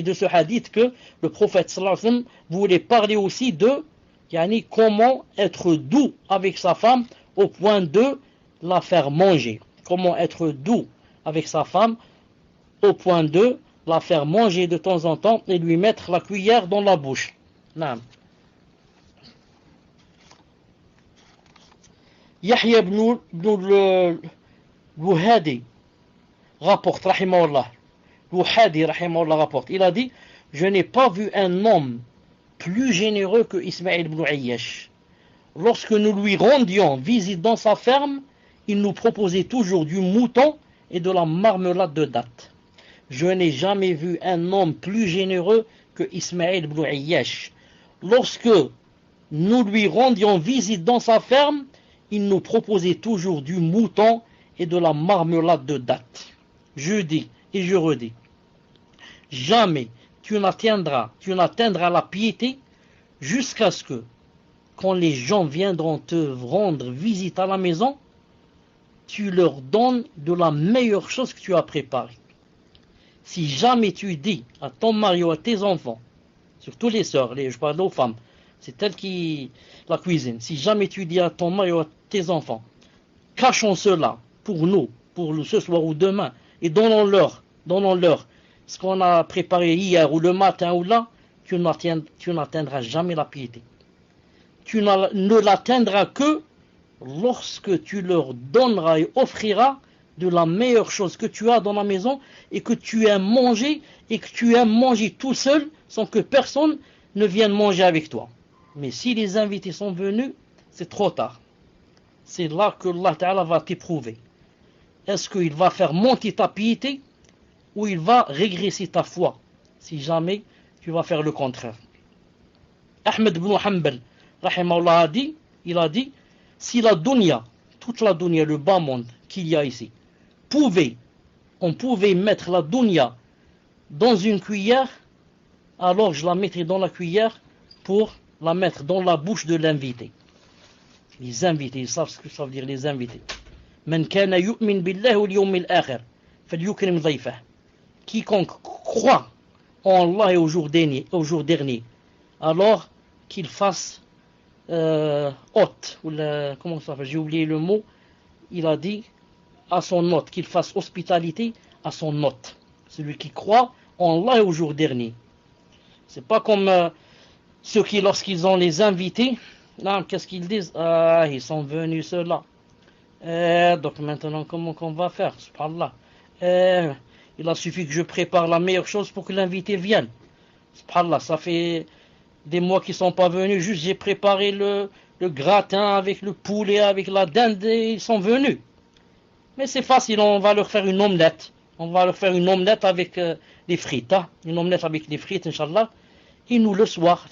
de ce hadith que le prophète sallallahu alayhi wa sallam voulait parler aussi de yani, comment être doux avec sa femme au point de la faire manger. Comment être doux avec sa femme au point de la faire manger de temps en temps et lui mettre la cuillère dans la bouche. Naam. Yahya ibn al-Wuhadi rapporte, rahimahullah, Wuhadi, rahimahullah, rapporte, il a dit, je n'ai pas vu un homme plus généreux que Ismaïl ibn Ayyash. Lorsque nous lui rendions visite dans sa ferme, il nous proposait toujours du mouton et de la marmelade de date. Je n'ai jamais vu un homme plus généreux que Ismaïl ibn Ayyash. Lorsque nous lui rendions visite dans sa ferme, il nous proposait toujours du mouton et de la marmelade de date. Je dis et je redis, jamais tu n'atteindras la piété jusqu'à ce que, quand les gens viendront te rendre visite à la maison, tu leur donnes de la meilleure chose que tu as préparée. Si jamais tu dis à ton mari ou à tes enfants, surtout les sœurs, je parle aux femmes, c'est elles qui la cuisinent. Si jamais tu dis à ton mari ou à tes enfants, cachons cela pour nous ce soir ou demain, et donnons-leur ce qu'on a préparé hier ou le matin ou là, tu n'atteindras jamais la piété. Tu ne l'atteindras que lorsque tu leur donneras et offriras de la meilleure chose que tu as dans la maison et que tu aimes manger tout seul sans que personne ne vienne manger avec toi. Mais si les invités sont venus, c'est trop tard. C'est là que Allah Ta'ala va t'éprouver. Est-ce qu'il va faire monter ta piété ou il va régresser ta foi si jamais tu vas faire le contraire? Ahmed ibn Hanbal, rahimahullah, il a dit, si la dunya, toute la dunya, le bas monde qu'il y a ici, on pouvait mettre la dunya dans une cuillère, alors je la mettrais dans la cuillère pour la mettre dans la bouche de l'invité. Les invités, ils savent ce que ça veut dire, les invités. Man kana yu'min billahi wal yawmil akhir falyukrim dhayfah. Quiconque croit en Allah et au jour dernier, alors qu'il fasse hôte, comment ça fait, j'ai oublié le mot, il a dit à son hôte, qu'il fasse hospitalité à son hôte, celui qui croit en Allah et au jour dernier. C'est pas comme ceux qui, lorsqu'ils ont les invités, là, qu'est-ce qu'ils disent? Ah, ils sont venus ceux-là. Donc maintenant, comment qu'on va faire? Subhanallah. Il a suffi que je prépare la meilleure chose pour que l'invité vienne. Subhanallah, ça fait des mois qu'ils ne sont pas venus, juste j'ai préparé le gratin avec le poulet, avec la dinde, et ils sont venus. Mais c'est facile, on va leur faire une omelette. On va leur faire une omelette avec des frites. Hein? Une omelette avec des frites, Inch'Allah. Et nous, le soir,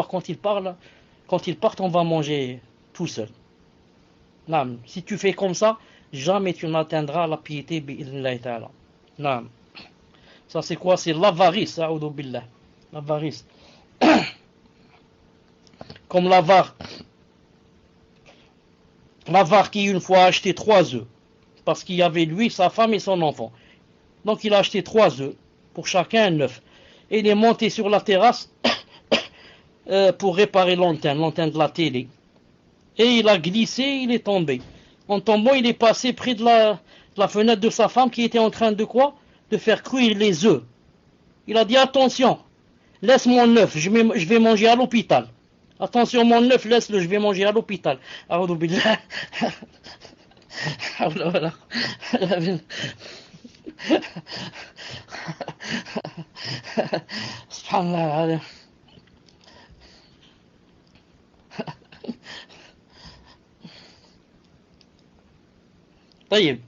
quand ils partent, on va manger tout seul. Naam. Si tu fais comme ça, jamais tu n'atteindras la piété, bi'idhnillahi ta'ala. Naam. Ça c'est quoi? C'est l'avarice, a'udhu billah. L'avarice. Comme l'avare. L'avare qui une fois a acheté 3 œufs. Parce qu'il y avait lui, sa femme et son enfant. Donc il a acheté 3 œufs. Pour chacun un œuf. Et il est monté sur la terrasse pour réparer l'antenne de la télé. Et il a glissé, il est tombé. En tombant, il est passé près de la fenêtre de sa femme qui était en train de quoi? De faire cuire les œufs. Il a dit, attention, laisse mon œuf, je vais manger à l'hôpital. Attention, mon œuf, laisse-le, je vais manger à l'hôpital. A'udhu billah. Subhanallah. طيب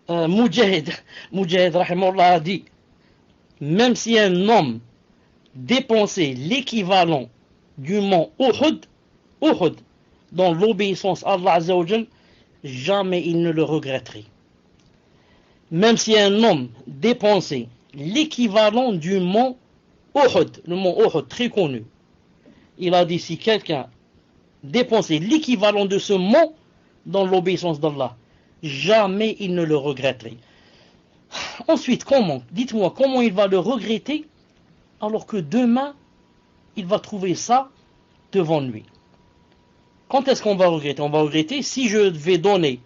Moujahid rahimahullah a dit, même si un homme dépensait l'équivalent du mont Uhud dans l'obéissance à Allah Azza wa Jal, jamais il ne le regretterait. Même si un homme dépensait l'équivalent du mont Uhud, le mont Uhud très connu. Il a dit si quelqu'un dépensait l'équivalent de ce mont dans l'obéissance d'Allah, jamais il ne le regretterait. Ensuite, comment? Dites-moi, comment il va le regretter alors que demain, il va trouver ça devant lui. Quand est-ce qu'on va regretter? On va regretter si je vais donner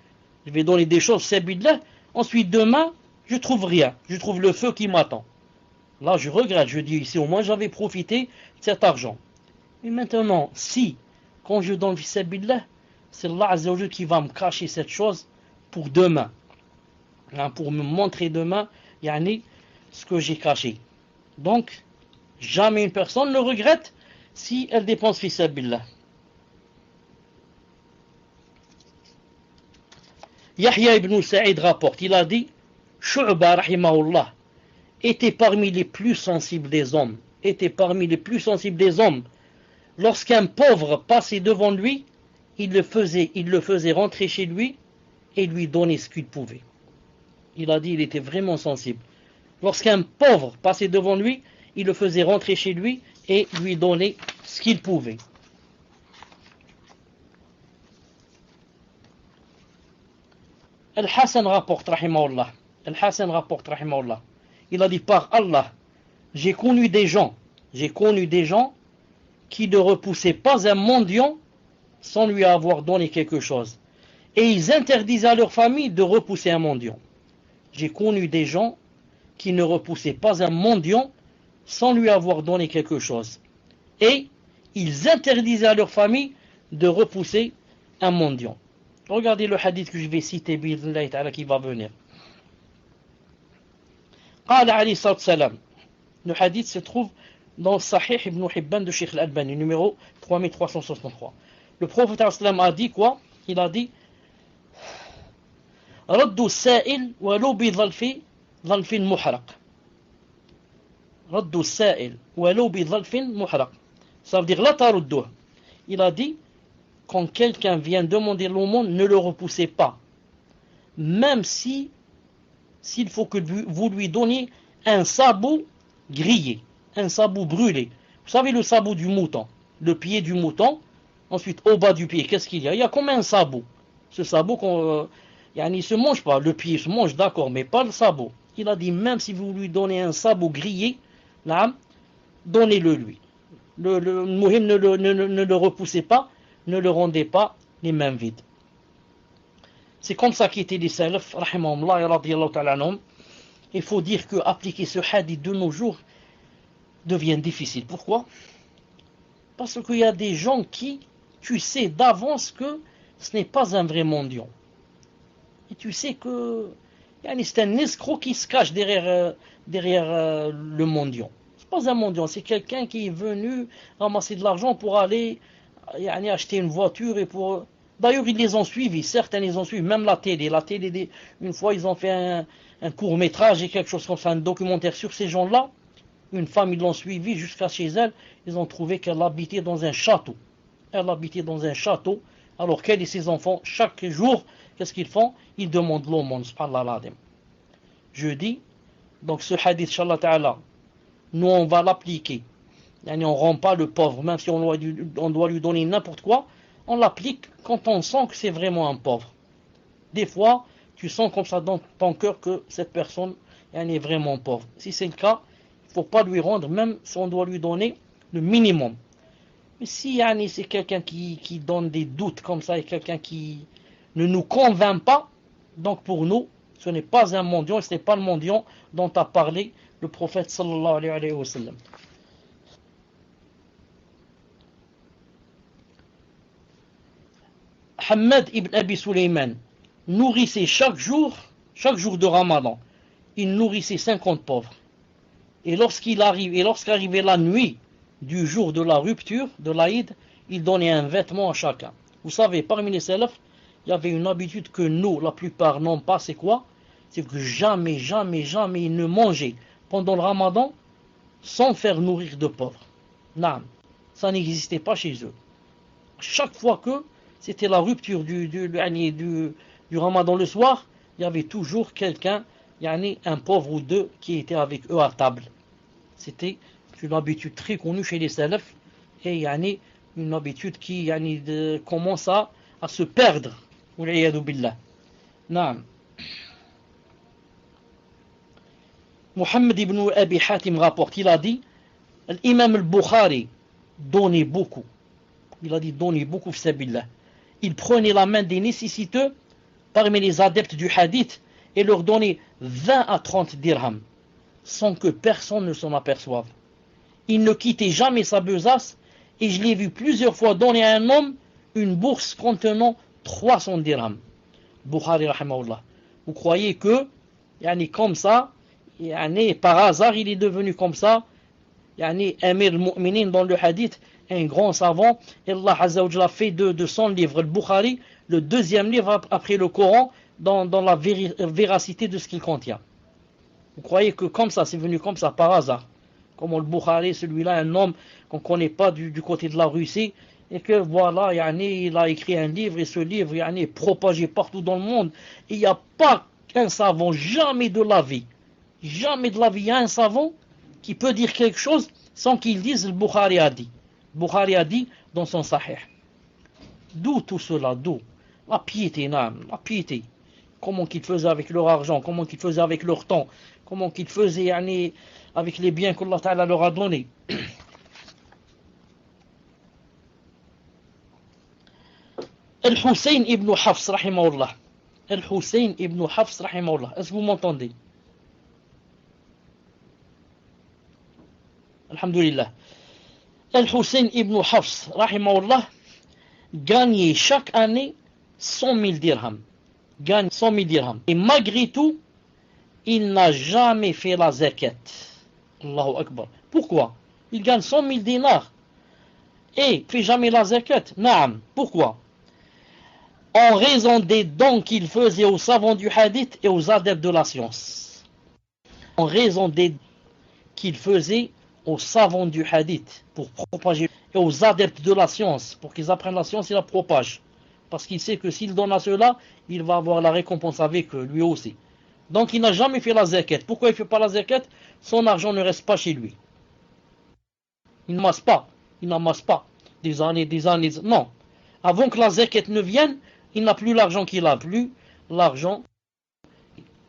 des choses, sabilillah, ensuite demain, je trouve rien, je trouve le feu qui m'attend. Là, je regrette, je dis ici, au moins j'avais profité de cet argent. Mais maintenant, si, quand je donne sabilillah, c'est Allah Azza wa Jalla qui va me cacher cette chose pour demain, pour me montrer demain, ce que j'ai caché. Donc, jamais une personne ne regrette si elle dépense fi sabilillah. Yahya ibn Sa'id rapporte, il a dit, Shu'ba rahimahullah était parmi les plus sensibles des hommes, Lorsqu'un pauvre passait devant lui, il le faisait rentrer chez lui et lui donnait ce qu'il pouvait. Il a dit, il était vraiment sensible. Lorsqu'un pauvre passait devant lui, il le faisait rentrer chez lui et lui donnait ce qu'il pouvait. Al-Hassan rapporte, rahimahullah. Il a dit, par Allah, j'ai connu des gens qui ne repoussaient pas un mendiant sans lui avoir donné quelque chose. Et ils interdisaient à leur famille de repousser un mendiant. J'ai connu des gens qui ne repoussaient pas un mendiant sans lui avoir donné quelque chose. Et ils interdisaient à leur famille de repousser un mendiant. Regardez le hadith que je vais citer, qui va venir. قال عليه الصلاة والسلام. Le hadith se trouve dans Sahih ibn Hibban de Sheikh al-Albani, numéro 3363. Le prophète a dit quoi? Il a dit رد السائل ولو بظلف محرق. رد السائل ولو بظلف محرق. Ça veut dire la tarudduh. Il a dit, quand quelqu'un vient demander l'aumône, ne le repoussez pas. Même s'il faut que vous lui donniez un sabot grillé, un sabot brûlé. Vous savez le sabot du mouton, le pied du mouton, ensuite au bas du pied, qu'est-ce qu'il y a? Il y a comme un sabot. Ce sabot, il ne se mange pas, le pied se mange, d'accord, mais pas le sabot. Il a dit, même si vous lui donnez un sabot grillé, là, donnez-le lui. Le muhim, ne le repoussez pas, ne le rendez pas les mains vides. C'est comme ça qu'étaient les salaf, rahimahumullah et radiyallahu ta'ala anhum. Il faut dire que appliquer ce hadith de nos jours devient difficile. Pourquoi? Parce qu'il y a des gens qui, tu sais d'avance que ce n'est pas un vrai mendiant. Et tu sais que c'est un escroc qui se cache derrière le mendiant. C'est pas un mendiant, c'est quelqu'un qui est venu ramasser de l'argent pour aller acheter une voiture et pour... D'ailleurs, ils les ont suivis, certains les ont suivis, même la télé. Une fois, ils ont fait un court-métrage et quelque chose comme ça, un documentaire sur ces gens-là. Une femme, ils l'ont suivi jusqu'à chez elle. Ils ont trouvé qu'elle habitait dans un château. Alors qu'elle et ses enfants, chaque jour, qu'est-ce qu'ils font? Ils demandent l'aumône, subhanallah. Je dis, donc ce hadith, inshallah ta'ala, nous on va l'appliquer. On ne rend pas le pauvre, même si on doit lui donner n'importe quoi, on l'applique quand on sent que c'est vraiment un pauvre. Des fois, tu sens comme ça dans ton cœur que cette personne est vraiment pauvre. Si c'est le cas, il ne faut pas lui rendre, même si on doit lui donner le minimum. Mais si c'est quelqu'un qui donne des doutes comme ça, et quelqu'un qui ne nous convainc pas, donc pour nous, ce n'est pas un mendiant, ce n'est pas le mendiant dont a parlé le prophète sallallahu alayhi wa sallam. Hamad ibn Abi Sulaiman nourrissait chaque jour de Ramadan, il nourrissait 50 pauvres. Et lorsqu'arrivait la nuit du jour de la rupture de l'Aïd, il donnait un vêtement à chacun. Vous savez, parmi les salafs, il y avait une habitude que nous, la plupart, n'ont pas, c'est quoi? C'est que jamais ils ne mangeaient pendant le Ramadan sans faire nourrir de pauvres. Non, ça n'existait pas chez eux. Chaque fois que c'était la rupture du Ramadan le soir, il y avait toujours quelqu'un yani, un pauvre ou deux qui étaient avec eux à table. C'était une habitude très connue chez les salafs et yani, une habitude qui yani, commence à se perdre. Wal'iyadu billah. Naam. Muhammad ibn Abi Hatim rapporte, il a dit, l'imam al-Bukhari donnait beaucoup. Il a dit donnait beaucoup, fissabillah. Il prenait la main des nécessiteux parmi les adeptes du hadith et leur donnait 20 à 30 dirhams sans que personne ne s'en aperçoive. Il ne quittait jamais sa besace et je l'ai vu plusieurs fois donner à un homme une bourse contenant 300 dirhams. Bukhari rahimahullah. Vous croyez que yani, comme ça, yani, par hasard il est devenu comme ça, yani, Amir al-Mu'minin dans le hadith, un grand savant, et Allah Azza wa Jalla fait de son livre, le Bukhari, le deuxième livre après le Coran, dans la véracité de ce qu'il contient. Vous croyez que comme ça, c'est venu comme ça, par hasard? Comme le Bukhari, celui-là, un homme qu'on ne connaît pas du côté de la Russie, et que voilà, yani, il a écrit un livre, et ce livre yani, est propagé partout dans le monde. Il n'y a pas un savant, jamais de la vie, il y a un savant qui peut dire quelque chose sans qu'il dise le Bukhari a dit. Le Bukhari a dit dans son Sahih. D'où tout cela? D'où? La piété, la piété. Comment qu'ils faisaient avec leur argent, comment qu'ils faisaient avec leur temps, comment qu'ils faisaient yani, avec les biens qu'Allah Ta'ala leur a donnés. Al-Hussein ibn Hafs, rahimahullah. Al-Hussein ibn Hafs, rahimahullah. Est-ce que vous m'entendez? Alhamdulillah. Al-Hussein ibn Hafs, rahimahullah, gagnait chaque année 100 000 dirhams. Gagne 100 000 dirhams. Et malgré tout, il n'a jamais fait la zakat. Allahu Akbar. Pourquoi? Il gagne 100 000 dinars et ne fait jamais la zakat. Naam. Pourquoi? En raison des dons qu'il faisait aux savants du hadith et aux adeptes de la science. En raison des dons qu'il faisait aux savants du hadith pour propager et aux adeptes de la science pour qu'ils apprennent la science et la propagent. Parce qu'il sait que s'il donne à cela, il va avoir la récompense avec eux, lui aussi. Donc il n'a jamais fait la zakat. Pourquoi il ne fait pas la zakat? Son argent ne reste pas chez lui. Il n'amasse pas. Il n'amasse pas. Des années. Non. Avant que la zakat ne vienne, il n'a plus l'argent qu'il a. Plus l'argent.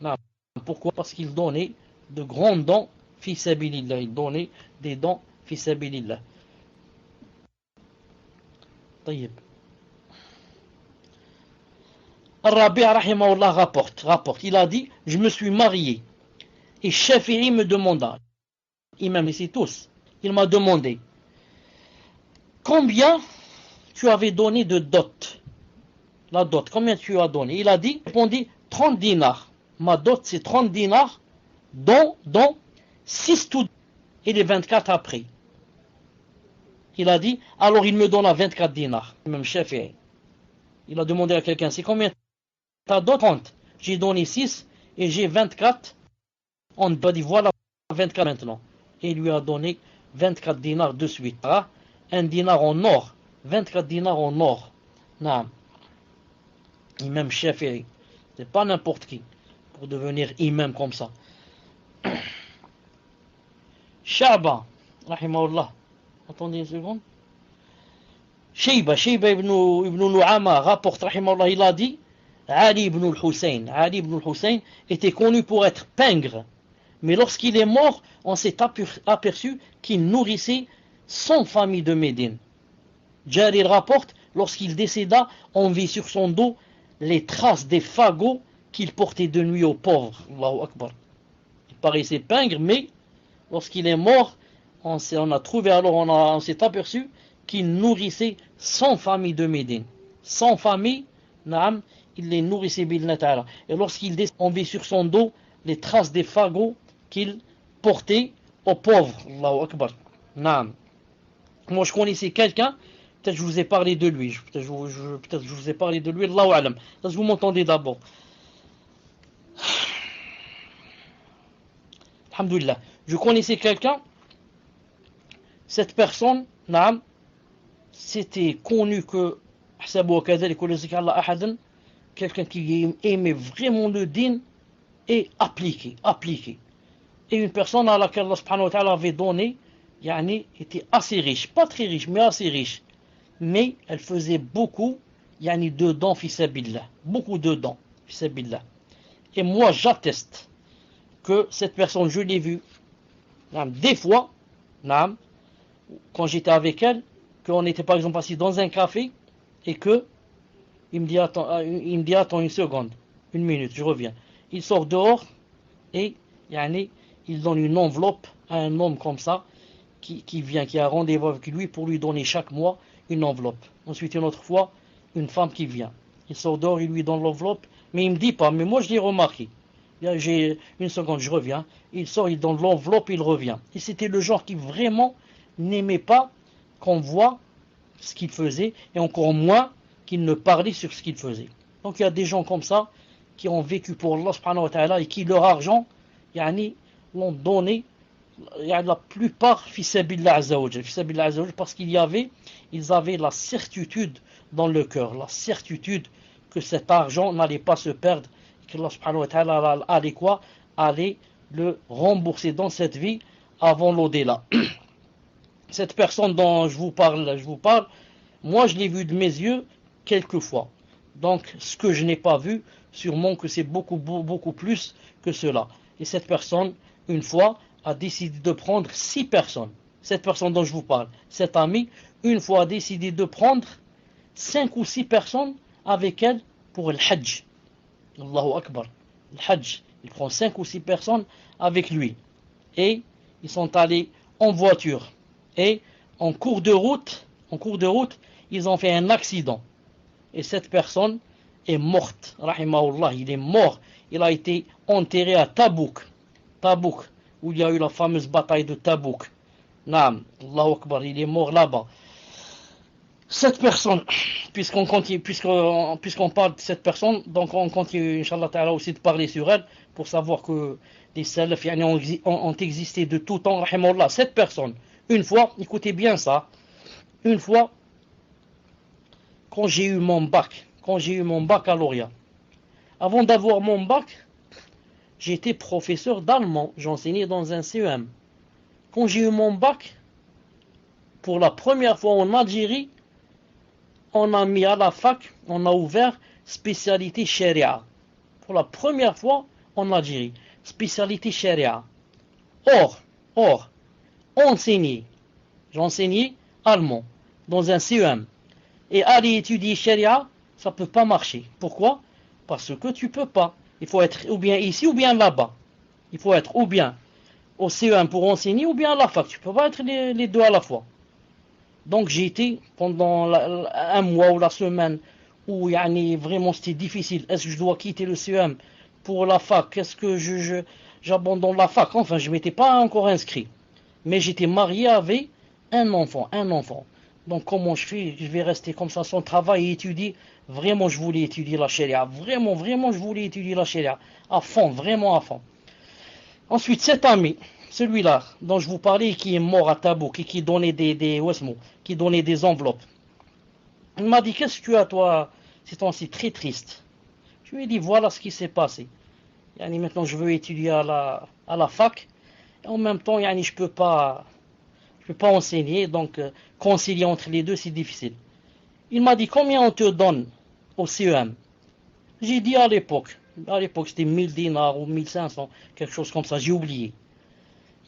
Non. Pourquoi? Parce qu'il donnait de grands dons fi sabilillah. Il donnait des dons fi sabilillah. طيب. Rabi' rahimahullah rapporte. Il a dit, je me suis marié. Et Shafi'i me demanda, imam ici tous, il m'a demandé, combien tu avais donné de dot? La dot, combien tu as donné? Il a dit, répondit, 30 dinars. Ma dot c'est 30 dinars, dont 6 tout et les 24 après. Il a dit, alors il me donna 24 dinars. Même Shafi'i. Il a demandé à quelqu'un, c'est combien t'as dot? 30. J'ai donné 6 et j'ai 24. On va dire, voilà 24 maintenant. Et il lui a donné 24 dinars de suite. Ah, un dinar en or. 24 dinars en or. Non. Imam Shafi'i. C'est pas n'importe qui pour devenir imam comme ça. Sha'ba, rahimahullah. Attendez une seconde. Shayba ibn Nu'ama rapporte, rahimahullah, il a dit, Ali ibn al-Hussein était connu pour être pingre. Mais lorsqu'il est mort, on s'est aperçu qu'il nourrissait 100 familles de Médine. Jarir rapporte, lorsqu'il décéda, on vit sur son dos les traces des fagots qu'il portait de nuit aux pauvres. Allahu Akbar. Il paraissait pingre, mais lorsqu'il est mort, on a trouvé, alors on s'est aperçu qu'il nourrissait 100 familles de Médine. 100 familles, naam, il les nourrissait billah ta'ala. Et lorsqu'il descend, on vit sur son dos les traces des fagots qu'il portait aux pauvres. Allahu Akbar. Naam. Moi je connaissais quelqu'un, peut-être je vous ai parlé de lui, peut-être je vous ai parlé de lui, Allahu alam. Est-ce que vous m'entendez d'abord? Alhamdulillah. Je connaissais quelqu'un, cette personne, naam, c'était connu que quelqu'un qui aimait vraiment le din, et appliquer. Et une personne à laquelle Allah subhanahu wa ta'ala avait donné, était assez riche, pas très riche, mais assez riche. Mais elle faisait beaucoup, de dons fissabillah, beaucoup de dons fissabillah. Et moi j'atteste que cette personne, je l'ai vue, des fois, quand j'étais avec elle, qu'on était par exemple assis dans un café, et que il me dit attends une seconde, une minute, je reviens. Il sort dehors et il donne une enveloppe à un homme comme ça qui vient, qui a rendez-vous avec lui pour lui donner chaque mois une enveloppe. Ensuite une autre fois, une femme qui vient. Il sort dehors, il lui donne l'enveloppe, mais il me dit pas, mais moi je l'ai remarqué. J'ai une seconde, je reviens. Il sort, il donne l'enveloppe, il revient. Et c'était le genre qui vraiment n'aimait pas qu'on voit ce qu'il faisait, et encore moins qu'il ne parlait sur ce qu'il faisait. Donc il y a des gens comme ça qui ont vécu pour Allah subhanahu wa ta'ala et qui leur argent l'ont donné la plupart fissabillah azawajal, parce qu'ils avaient la certitude dans le cœur, la certitude que cet argent n'allait pas se perdre, que Allah subhanahu wa ta'ala allait le rembourser dans cette vie avant l'au-delà. Cette personne dont je vous parle, moi je l'ai vu de mes yeux quelques fois. Donc ce que je n'ai pas vu, sûrement que c'est beaucoup plus que cela. Et cette personne, une fois, a décidé de prendre 6 personnes. Cette personne dont je vous parle, cet ami, une fois a décidé de prendre 5 ou 6 personnes avec elle pour le Hajj. Allahu Akbar. Le Hajj, il prend 5 ou 6 personnes avec lui. Et ils sont allés en voiture. Et en cours de route, ils ont fait un accident. Et cette personne est morte. Rahimahullah, il est mort. Il a été enterré à Tabouk, où il y a eu la fameuse bataille de Tabouk. Naam, Allahu Akbar, il est mort là-bas. Cette personne, puisqu'on parle de cette personne, donc on continue, Inch'Allah Ta'ala, aussi de parler sur elle, pour savoir que les salafs ont existé de tout temps, rahimahullah. Cette personne, une fois, écoutez bien ça, une fois, quand j'ai eu mon baccalauréat, avant d'avoir mon bac, j'étais professeur d'allemand, j'enseignais dans un CEM. Quand j'ai eu mon bac, pour la première fois en Algérie, on a mis à la fac, on a ouvert spécialité Sharia. Pour la première fois en Algérie, spécialité Sharia. Or, j'enseignais allemand dans un CEM. Et aller étudier Sharia, ça peut pas marcher. Pourquoi? Parce que tu peux pas. Il faut être ou bien ici ou bien là-bas. Il faut être ou bien au CEM pour enseigner ou bien à la fac. Tu peux pas être les deux à la fois. Donc j'ai été pendant un mois ou la semaine où vraiment c'était difficile. Est-ce que je dois quitter le CEM pour la fac? Est-ce que j'abandonne la fac? Enfin, je ne m'étais pas encore inscrit. Mais j'étais marié avec un enfant. Donc comment je fais? Je vais rester comme ça sans travail et étudier. Vraiment, je voulais étudier la Sharia. Vraiment, je voulais étudier la Sharia. À fond, vraiment à fond. Ensuite, cet ami, celui-là dont je vous parlais, qui est mort à Tabouk et qui donnait des enveloppes. Il m'a dit, qu'est-ce que tu as toi ces temps-ci? Très triste. Je lui ai dit, voilà ce qui s'est passé. Maintenant, je veux étudier à la fac. Et en même temps, je peux pas enseigner. Donc, concilier entre les deux, c'est difficile. Il m'a dit, combien on te donne au CEM? J'ai dit à l'époque c'était 1000 dinars ou 1500, quelque chose comme ça, j'ai oublié.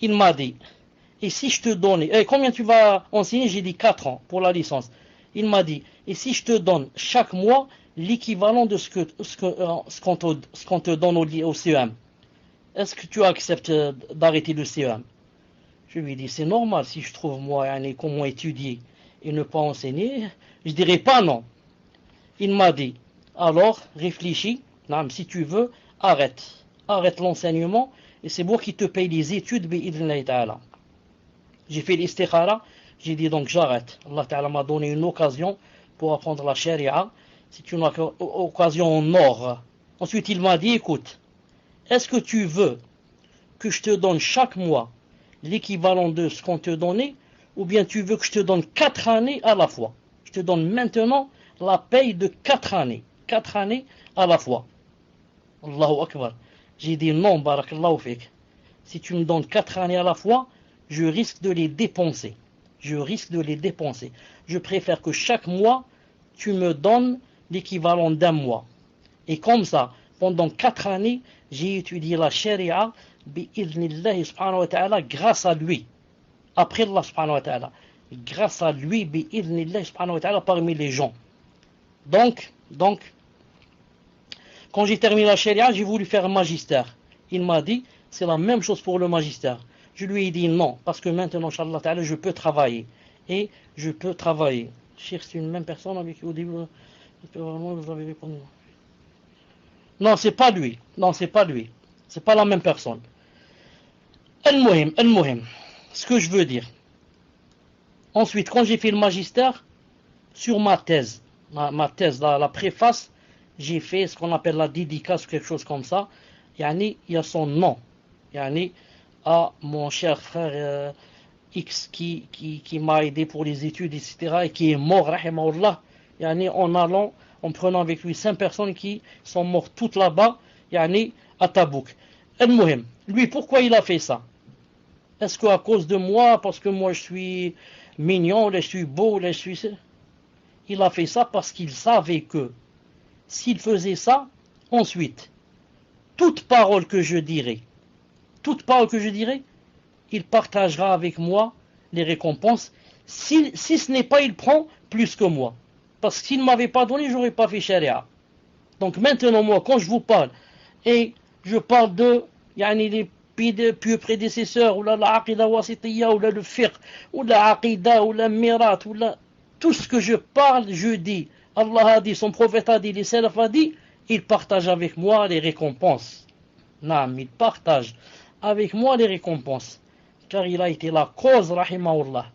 Il m'a dit, et si je te donne, combien tu vas enseigner? J'ai dit 4 ans pour la licence. Il m'a dit, et si je te donne chaque mois l'équivalent de ce qu'on te donne au CEM, est-ce que tu acceptes d'arrêter le CEM? Je lui ai dit, c'est normal, si je trouve moi comment étudier et ne pas enseigner, je dirais pas non. Il m'a dit, alors réfléchis, si tu veux, arrête l'enseignement, et c'est moi qui te paye les études, bi'idhnillahi ta'ala. J'ai fait l'istikhara, j'ai dit donc j'arrête. Allah Ta'ala m'a donné une occasion pour apprendre la Sharia, c'est une occasion en or. Ensuite il m'a dit, écoute, est-ce que tu veux que je te donne chaque mois l'équivalent de ce qu'on te donnait, ou bien tu veux que je te donne 4 années à la fois? Je te donne maintenant la paye de 4 années à la fois. Allahu Akbar. J'ai dit non, barakallahu fik. Si tu me donnes 4 années à la fois, je risque de les dépenser. Je risque de les dépenser. Je préfère que chaque mois, tu me donnes l'équivalent d'un mois. Et comme ça, pendant 4 années, j'ai étudié la sharia, bi'idhnillahi subhanahu wa ta'ala, grâce à lui. Après Allah subhanahu wa ta'ala. Grâce à lui, bi'idhnillahi subhanahu wa ta'ala, parmi les gens. Donc, quand j'ai terminé la sharia, j'ai voulu faire un magistère. Il m'a dit, c'est la même chose pour le magistère. Je lui ai dit non, parce que maintenant, Inch'Allah ta'ala, je peux travailler. Et je peux travailler. Cheikh, c'est une même personne avec qui au début, vraiment, vous avez répondu. Non, c'est pas lui. Non, c'est pas lui. C'est pas la même personne. Al-Muhim. Ce que je veux dire. Ensuite, quand j'ai fait le magistère, sur ma thèse, la préface, j'ai fait ce qu'on appelle la dédicace, quelque chose comme ça. Il y a son nom. À mon cher frère X qui m'a aidé pour les études, etc. et qui est mort, rahimahullah, en prenant avec lui 5 personnes qui sont mortes toutes là-bas, à Tabouk. Al-Muhim, lui, pourquoi il a fait ça? Est-ce qu'à cause de moi, parce que moi je suis mignon, je suis beau, je suis... Il a fait ça parce qu'il savait que s'il faisait ça, ensuite, toute parole que je dirai, il partagera avec moi les récompenses. Si ce n'est pas, il prend plus que moi. Parce que s'il ne m'avait pas donné, je n'aurais pas fait sharia. Donc maintenant, moi, quand je vous parle, et je parle de les pieux prédécesseurs, ou la aqida wasitiyya, ou le fiqh, ou la aqida, ou la mirat, ou tout ce que je parle, je dis, Allah a dit, son prophète a dit, les salaf a dit, il partage avec moi les récompenses. Non, il partage avec moi les récompenses. Car il a été la cause, rahimahullah.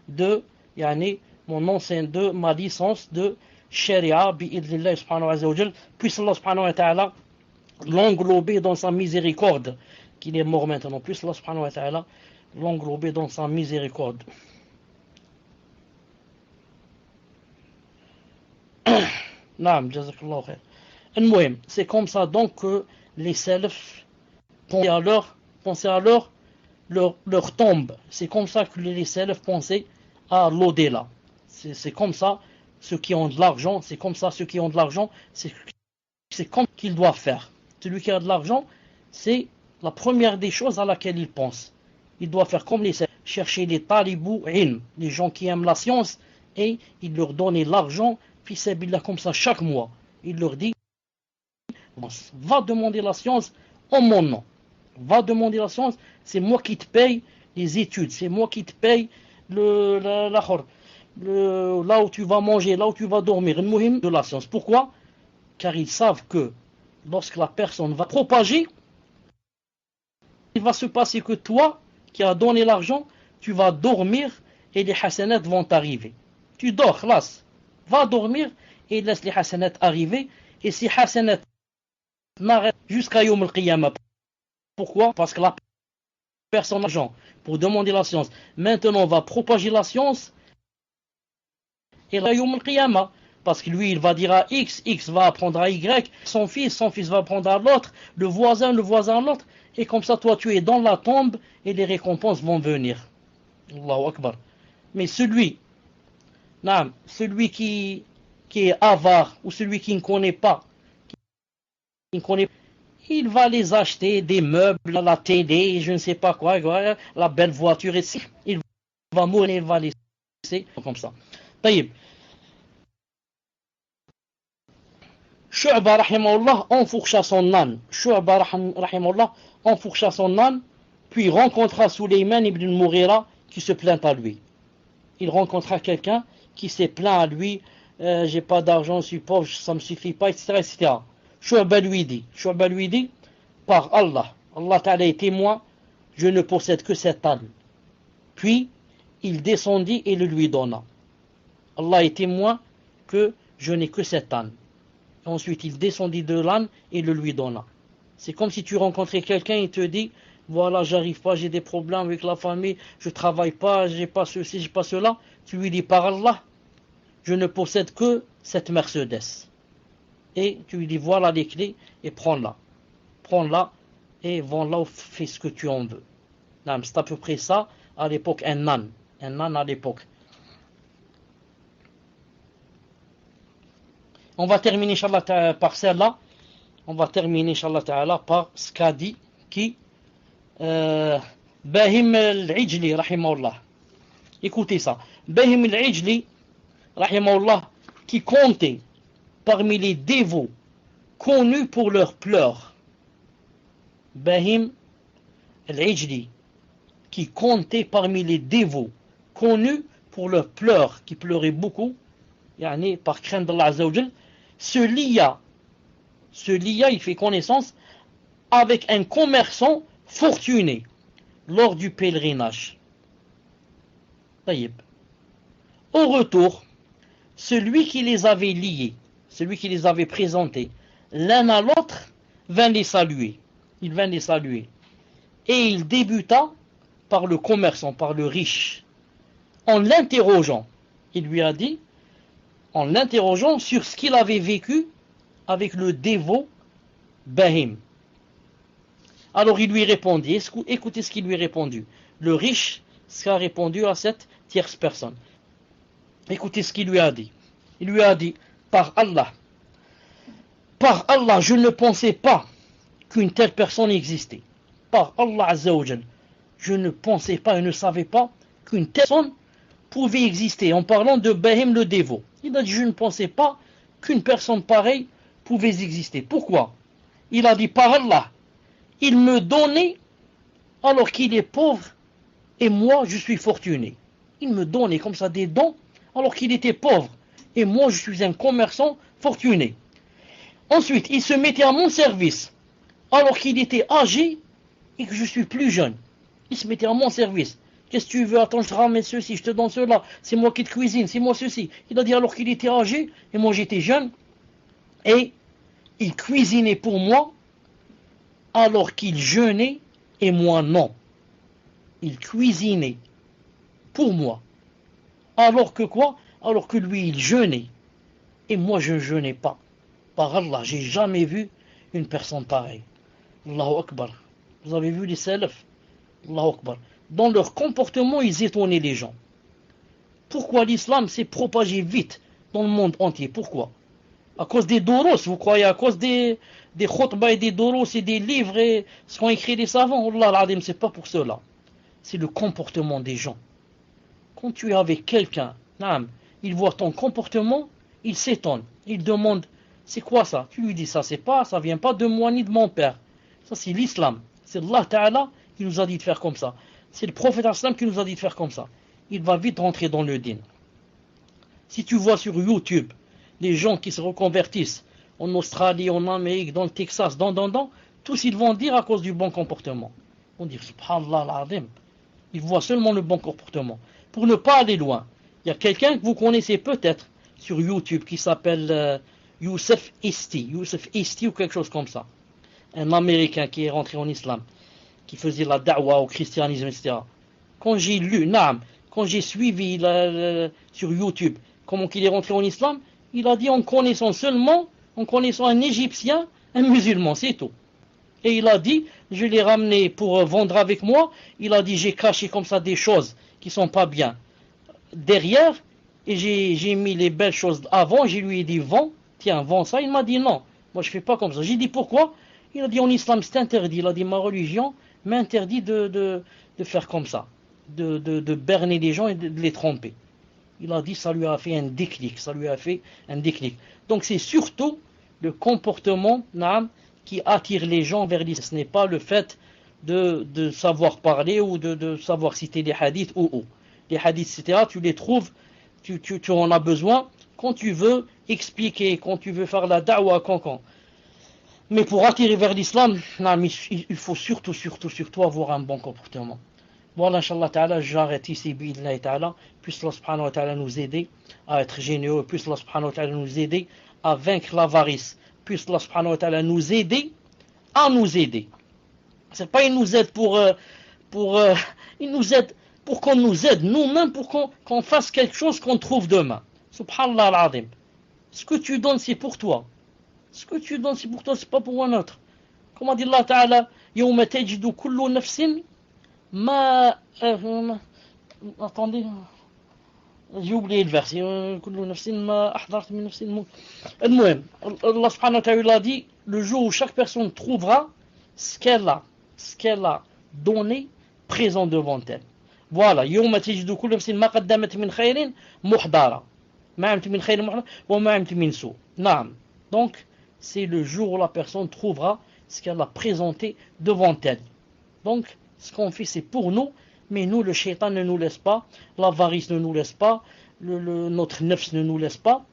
De, de ma licence de sharia, bi'idhnillah subhanahu wa ta'ala. Puisse Allah subhanahu wa ta'ala l'englober dans sa miséricorde. Qu'il est mort maintenant. Puisse Allah subhanahu wa ta'ala l'englober dans sa miséricorde. Naam, jazakallahu khair. Al-Muhim, c'est comme ça donc que les salafs pensaient alors leur tombe. C'est comme ça que les salafs pensaient à l'au-delà. C'est comme ça ceux qui ont de l'argent, c'est comme qu'ils doivent faire. Celui qui a de l'argent, c'est la première des choses à laquelle il pense. Il doit faire comme les salafs, chercher les talibou ilm, les gens qui aiment la science, et il leur donne l'argent, puis c'est comme ça chaque mois. Il leur dit, va demander la science en mon nom. Va demander la science, c'est moi qui te paye les études, c'est moi qui te paye là où tu vas manger, là où tu vas dormir, de la science. Pourquoi? Car ils savent que lorsque la personne va propager, il va se passer que toi, qui as donné l'argent, tu vas dormir et les hasanats vont t'arriver. Tu dors, khlas. Va dormir et laisse les hasanats arriver. Et ces hasanats n'arrêtent jusqu'à Yawm al-Qiyamah. Pourquoi? Parce que la personne a l'argent pour demander la science. Maintenant, on va propager la science. Et là, Yawm al-Qiyamah. Parce que lui, il va dire à X, X va apprendre à Y, son fils va apprendre à l'autre, le voisin à l'autre. Et comme ça, toi, tu es dans la tombe et les récompenses vont venir. Allahu Akbar. Mais celui qui est avare ou celui qui ne connaît pas, il va les acheter, des meubles, la télé, je ne sais pas quoi, la belle voiture ici. Il va mourir, il va laisser comme ça. Taïb. Shu'ba rahimahullah enfourcha son âne. Puis rencontra Sulayman ibn al-Mughira qui se plaint à lui. Il rencontra quelqu'un qui s'est plaint à lui, j'ai pas d'argent, je suis pauvre, ça me suffit pas, etc. Shu'ba lui dit, par Allah Ta'ala est témoin, je ne possède que cet âne. Puis il descendit et le lui donna. Allah est témoin que je n'ai que cet âne. Ensuite, il descendit de l'âne et le lui donna. C'est comme si tu rencontrais quelqu'un et te dit, voilà, j'arrive pas, j'ai des problèmes avec la famille, je travaille pas, j'ai pas ceci, j'ai pas cela. Tu lui dis, par Allah, je ne possède que cette Mercedes. et tu lui dis voilà les clés et prends-la. Prends-la et vends-la ou fais ce que tu en veux. C'est à peu près ça à l'époque, un nan à l'époque. On va terminer, Inch'Allah, par celle-là. On va terminer, Inch'Allah ta'ala, par ce qu'a dit qui Bahim al-Ijli, rahimahullah. Écoutez ça. Bahim al-Ijli, rahimahullah, qui comptait parmi les dévots connus pour leurs pleurs. Bahim al-Ijli, qui comptait parmi les dévots connus pour leurs pleurs, qui pleuraient beaucoup, yani, par crainte d'Allah Azza wa Jal, se lia, il fait connaissance avec un commerçant fortuné lors du pèlerinage. Taïb. Au retour, celui qui les avait liés, celui qui les avait présentés, l'un à l'autre, vint les saluer. Il vint les saluer. Et il débuta par le commerçant, par le riche, en l'interrogeant. Il lui a dit, en l'interrogeant sur ce qu'il avait vécu avec le dévot Bahim. Alors il lui répondit, écoutez ce qu'il lui a répondu. Le riche, ce qu'a répondu à cette tierce personne. Écoutez ce qu'il lui a dit. Il lui a dit, par Allah, je ne pensais pas qu'une telle personne existait. Par Allah Azza wa Jal, je ne pensais pas et ne savais pas qu'une telle personne pouvait exister. En parlant de Bahim le dévot. Il a dit, je ne pensais pas qu'une personne pareille pouvait exister. Pourquoi? Il a dit, par Allah, il me donnait alors qu'il est pauvre et moi je suis fortuné. Il me donnait comme ça des dons alors qu'il était pauvre et moi je suis un commerçant fortuné. Ensuite, il se mettait à mon service alors qu'il était âgé et que je suis plus jeune. Il se mettait à mon service. Qu'est-ce que tu veux? Attends, je te ramène ceci, je te donne cela. C'est moi qui te cuisine, c'est moi ceci. Il a dit alors qu'il était âgé et moi j'étais jeune. Et il cuisinait pour moi alors qu'il jeûnait et moi non. Il cuisinait pour moi. Alors que quoi? Alors que lui il jeûnait et moi je ne jeûnais pas. Par Allah, j'ai jamais vu une personne pareille. Allahu Akbar. Vous avez vu les salafs? Allahu Akbar. Dans leur comportement, ils étonnaient les gens. Pourquoi l'islam s'est propagé vite dans le monde entier? Pourquoi? À cause des doros, vous croyez? À cause des khutbah et des doros et des livres et ce qu'ont écrit les savants? Allah l'Adim, c'est pas pour cela. C'est le comportement des gens. Quand tu es avec quelqu'un, il voit ton comportement, il s'étonne. Il demande, c'est quoi ça? Tu lui dis, ça vient pas de moi ni de mon père. Ça c'est l'islam. C'est Allah Ta'ala qui nous a dit de faire comme ça. C'est le prophète Islam qui nous a dit de faire comme ça. Il va vite rentrer dans le din. Si tu vois sur YouTube les gens qui se reconvertissent en Australie, en Amérique, dans le Texas, tous ils vont dire à cause du bon comportement. Ils vont dire Subhanallah al-Azim. Ils voient seulement le bon comportement. Pour ne pas aller loin, il y a quelqu'un que vous connaissez peut-être sur YouTube qui s'appelle Youssef Isti ou quelque chose comme ça. Un Américain qui est rentré en islam, qui faisait la da'wa au christianisme, etc. Quand j'ai lu, quand j'ai suivi sur YouTube comment il est rentré en islam, il a dit en connaissant un Égyptien, un musulman, c'est tout. Et il a dit, je l'ai ramené pour vendre avec moi, il a dit j'ai caché comme ça des choses qui sont pas bien derrière, et j'ai mis les belles choses avant, je lui ai dit vends ça, il m'a dit non, moi je fais pas comme ça. J'ai dit pourquoi? Il a dit en islam c'est interdit, il a dit ma religion m'interdit de faire comme ça, de berner les gens et de les tromper. Il a dit ça lui a fait un déclic, Donc c'est surtout le comportement qui attire les gens vers l'islam. Ce n'est pas le fait de savoir parler ou de savoir citer les hadiths ou. Les hadiths, etc., tu les trouves, tu en as besoin quand tu veux expliquer, quand tu veux faire la da'wa, quand. Mais pour attirer vers l'islam, il faut surtout avoir un bon comportement. Voilà, Inch'Allah Ta'ala, j'arrête ici, bi'idhnillahi Ta'ala. Puisse Allah subhanahu wa ta'ala nous aider à être généreux, puisse Allah subhanahu wa ta'ala nous aider à vaincre l'avarice, puisse Allah subhanahu wa ta'ala nous aider à nous aider. C'est pas il nous aide il nous aide pour qu'on nous aide nous-mêmes, pour qu'on fasse quelque chose qu'on trouve demain. Subhanallah al-Azim. Ce que tu donnes, c'est pour toi. Ce que tu donnes, c'est pour toi, c'est pas pour un autre. Comme a dit Allah Ta'ala, يَوْمَ تَجِدُ كُلُّ نَفْسٍ مَا... Attendez, j'ai oublié le verset. كُلُّ نَفْسٍ مَا أَحْضَرْتَ مِنْ نَفْسٍ المهم, Allah subhanahu wa ta'ala dit, le jour où chaque personne trouvera ce qu'elle a donné présent devant elle. Voilà, يوم تجد كل نفس ما قدمت من خير محضرة ما عملت من خير محضرة وما عملت من سوء. نعم. Donc, c'est le jour où la personne trouvera ce qu'elle a présenté devant elle. Donc, ce qu'on fait, c'est pour nous, mais nous, le shaitan ne nous laisse pas, l'avarice ne nous laisse pas, notre nefs ne nous laisse pas.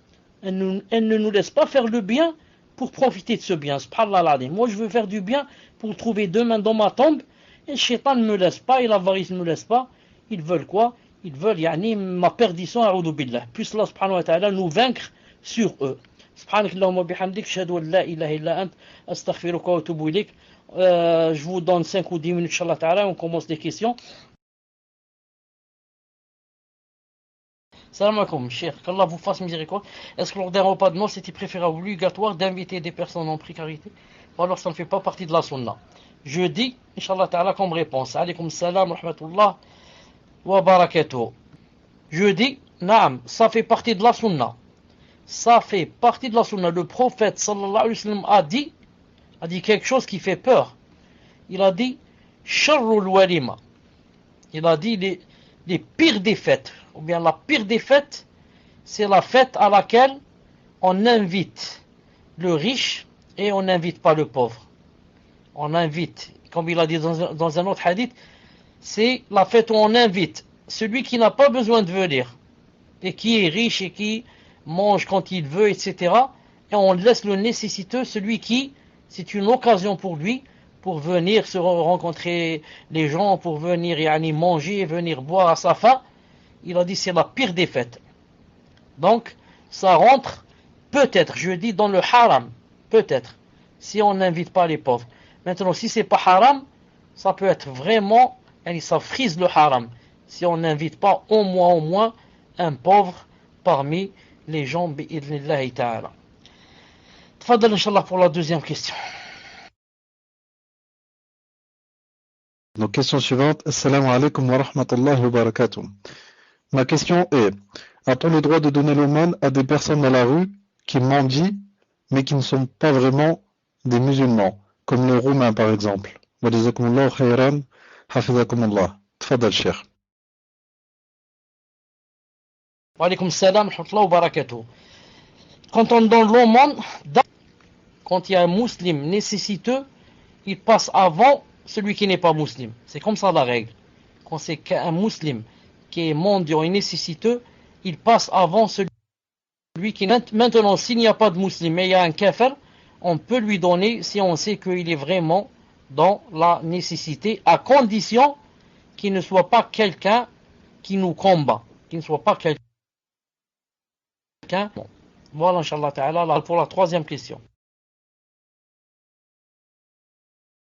Elle ne nous laisse pas faire le bien pour profiter de ce bien. Subhanallah. Moi, je veux faire du bien pour trouver demain dans ma tombe. Et le shaitan ne me laisse pas, et l'avarice ne me laisse pas. Ils veulent quoi? Ils veulent ma perdition, a'udhu billah. Puisse Allah subhanahu wa ta'ala nous vaincre sur eux. Subhanakallahumma bihamdik, ashhadu an la ilaha illa ant, astaghfiruka wa atubu ilayk. Je vous donne 5 ou 10 minutes, inshallah ta'ala, on commence les questions. Salam alaikum, cher, qu'Allah vous fasse miséricorde. Est-ce que lors d'un repas de noces, c'était préférable obligatoire d'inviter des personnes en précarité? Ou alors ça ne fait pas partie de la sunna? Je dis, inshallah ta'ala, comme réponse. Alaykoum salam, rahmatullah, wa barakatuh. Je dis, naam, ça fait partie de la sunna. Ça fait partie de la sunna. Le prophète, sallallahu alayhi wa sallam, a dit quelque chose qui fait peur. Il a dit, sharrul walima. Il a dit les pires des fêtes. Ou bien la pire des fêtes, c'est la fête à laquelle on invite le riche et on n'invite pas le pauvre. On invite, comme il a dit dans un autre hadith, c'est la fête où on invite celui qui n'a pas besoin de venir et qui est riche et qui mange quand il veut, etc. Et on laisse le nécessiteux, celui qui, c'est une occasion pour lui, pour venir se rencontrer les gens, pour venir manger, venir boire à sa faim. Il a dit c'est la pire des fêtes. Donc, ça rentre peut-être, je dis dans le haram, peut-être, si on n'invite pas les pauvres. Maintenant, si c'est pas haram, ça peut être vraiment, ça frise le haram. Si on n'invite pas au moins un pauvre parmi les gens, bi'idhnillahi ta'ala. Tfadal, inshallah, pour la deuxième question. Donc, question suivante. Assalamu alaikum wa rahmatullahi wa barakatuh. Ma question est, a-t-on le droit de donner l'aumône à des personnes dans la rue qui mendient, mais qui ne sont pas vraiment des musulmans, comme les Roumains par exemple? Wa jazakumullahu khayran, hafizakumullah. Tfadal, cher. Wa alaykum salam, wa barakatuh. Quand on donne l'aumône, quand il y a un musulman nécessiteux, il passe avant celui qui n'est pas musulman. C'est comme ça la règle. Quand c'est qu'un musulman qui est mendiant et nécessiteux, il passe avant celui qui... Maintenant, s'il n'y a pas de musulman, mais il y a un kafir, on peut lui donner si on sait qu'il est vraiment dans la nécessité, à condition qu'il ne soit pas quelqu'un qui nous combat, qu'il ne soit pas quelqu'un... Bon. Voilà, inshallah ta'ala, pour la troisième question.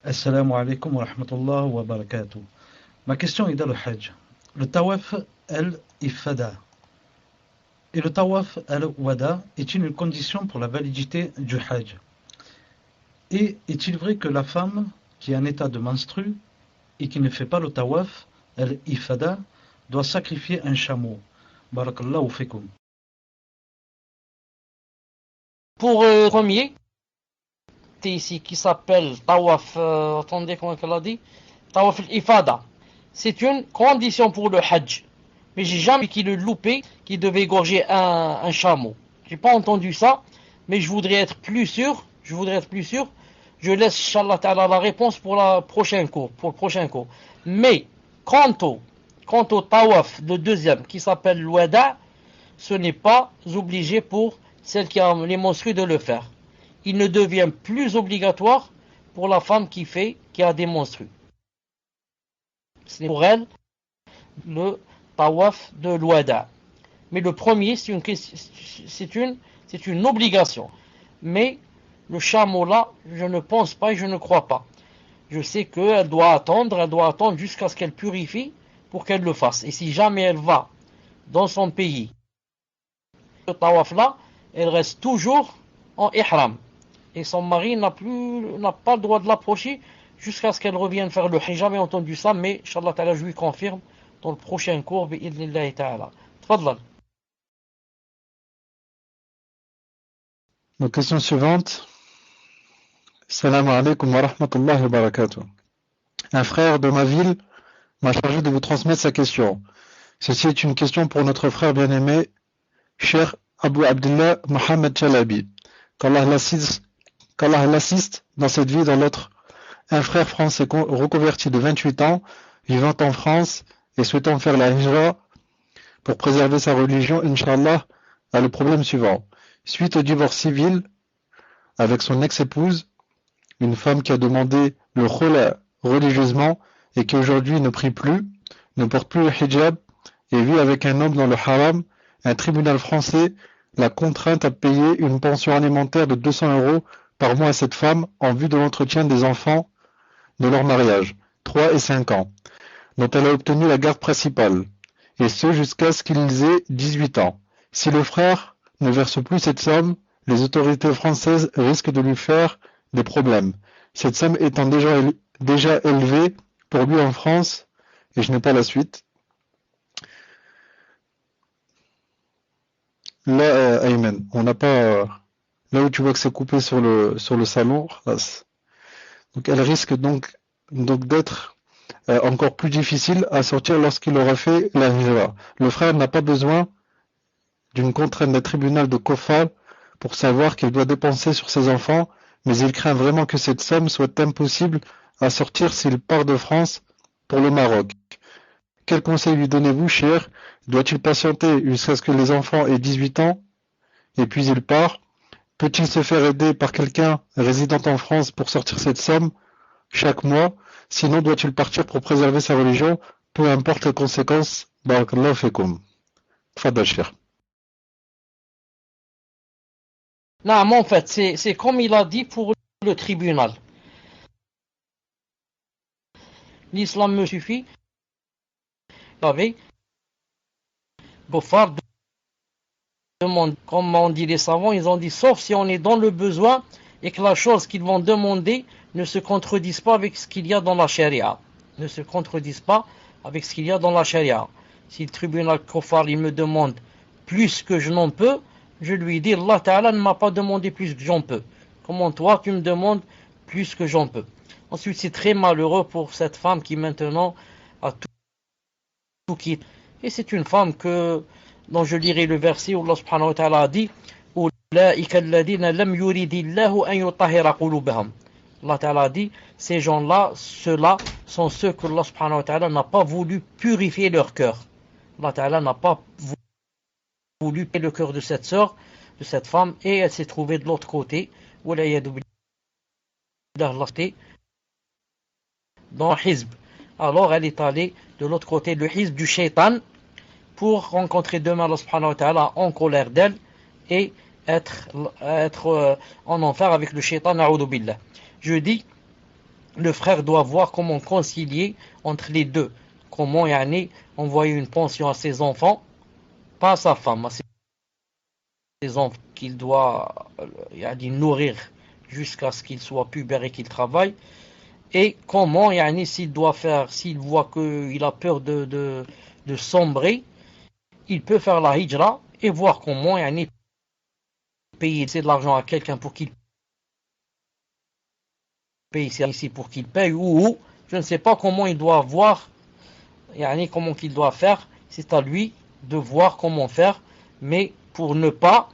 Assalamu alaikum wa rahmatullahi wa barakatuh. Ma question est dans le Hajj. Le tawaf al-ifada et le tawaf al-wada est-il une condition pour la validité du Hajj? Et est-il vrai que la femme qui est en état de menstru et qui ne fait pas le tawaf al-ifada doit sacrifier un chameau? Barakallahu fikum. Pour le premier, ici qui s'appelle tawaf, attendez comment elle a dit, tawaf al-ifada. C'est une condition pour le Hajj. Mais j'ai jamais vu qu'il le loupé, qui devait égorger un chameau. J'ai pas entendu ça, mais je voudrais être plus sûr. Je laisse, Inch'Allah ta'ala, la réponse pour le prochain cours. Mais, quant au tawaf, le deuxième, qui s'appelle l'wada, ce n'est pas obligé pour celle qui a les menstrues de le faire. Il ne devient plus obligatoire pour la femme qui a des menstrues. C'est pour elle le tawaf de l'wada. Mais le premier, c'est une obligation. Mais le chameau là, je ne pense pas et je ne crois pas. Je sais qu'elle doit attendre jusqu'à ce qu'elle purifie pour qu'elle le fasse. Et si jamais elle va dans son pays, le tawaf là, elle reste toujours en ihram. et son mari n'a pas le droit de l'approcher jusqu'à ce qu'elle revienne faire le hajj. J'ai jamais entendu ça, mais Inch'Allah Ta'ala, je lui confirme dans le prochain cours, bi'idhnillahi ta'ala. Tfadlal. Donc, question suivante. Salam alaikum wa rahmatullahi wa barakatuh. Un frère de ma ville m'a chargé de vous transmettre sa question. Ceci est une question pour notre frère bien-aimé, cher Abu Abdullah Mohamed Chalabi. Qu'Allah l'assiste dans cette vie et dans l'autre. Un frère français reconverti de 28 ans, vivant en France et souhaitant faire la hijra pour préserver sa religion, Inch'Allah, a le problème suivant. Suite au divorce civil avec son ex-épouse, une femme qui a demandé le khula religieusement et qui aujourd'hui ne prie plus, ne porte plus le hijab et vit avec un homme dans le haram, un tribunal français l'a contrainte à payer une pension alimentaire de 200 € par mois à cette femme en vue de l'entretien des enfants de leur mariage, 3 et 5 ans, dont elle a obtenu la garde principale, et ce jusqu'à ce qu'ils aient 18 ans. Si le frère ne verse plus cette somme, les autorités françaises risquent de lui faire des problèmes. Cette somme étant déjà élevée pour lui en France, et je n'ai pas la suite. Là, Ayman, on n'a pas là où tu vois que c'est coupé sur le salon. Donc elle risque donc d'être encore plus difficile à sortir lorsqu'il aura fait la hijra. Le frère n'a pas besoin d'une contrainte d'un tribunal de kofar pour savoir qu'il doit dépenser sur ses enfants, mais il craint vraiment que cette somme soit impossible à sortir s'il part de France pour le Maroc. Quel conseil lui donnez-vous, cher? Doit-il patienter jusqu'à ce que les enfants aient 18 ans et puis il part? Peut-il se faire aider par quelqu'un résidant en France pour sortir cette somme chaque mois? Sinon, doit-il partir pour préserver sa religion, peu importe les conséquences? Barakallahu fikum. Tfadal, cher. Non, mais en fait, c'est comme il a dit pour le tribunal. L'islam me suffit. Gofar demande, comme on dit les savants, ils ont dit sauf si on est dans le besoin et que la chose qu'ils vont demander ne se contredise pas avec ce qu'il y a dans la charia. Ne se contredise pas avec ce qu'il y a dans la charia. Si le tribunal Kofar il me demande plus que je n'en peux, je lui dis Allah Ta'ala ne m'a pas demandé plus que j'en peux. Comment toi tu me demandes plus que j'en peux? Ensuite c'est très malheureux pour cette femme qui maintenant a tout quitté. Et c'est une femme dont je lirai le verset où Allah subhanahu wa ta'ala a dit Ulaika alladhina lam yuridillahu an yutahhira qulubahum. Allah ta'ala a dit ces gens-là, ceux-là sont ceux que Allah subhanahu wa ta'ala n'a pas voulu purifier leur cœur. Allah ta'ala n'a pas voulu purifier le cœur de cette sœur, de cette femme, et elle s'est trouvée de l'autre côté dans le hizb. Alors elle est allée de l'autre côté, le hizb du shaitan, pour rencontrer demain Allah subhanahu wa ta'ala en colère d'elle et être en enfer avec le shaitan, a'udhu billah. Je dis, le frère doit voir comment concilier entre les deux. Comment envoyer une pension à ses enfants, pas à sa femme, à ses enfants qu'il doit nourrir jusqu'à ce qu'il soit pubère et qu'il travaille. Et comment, s'il voit qu'il a peur de sombrer, il peut faire la hijra et voir comment payer de l'argent à quelqu'un pour qu'il paye ici pour qu'il paye ou je ne sais pas comment il doit voir, comment qu'il doit faire. C'est à lui de voir comment faire, mais pour ne pas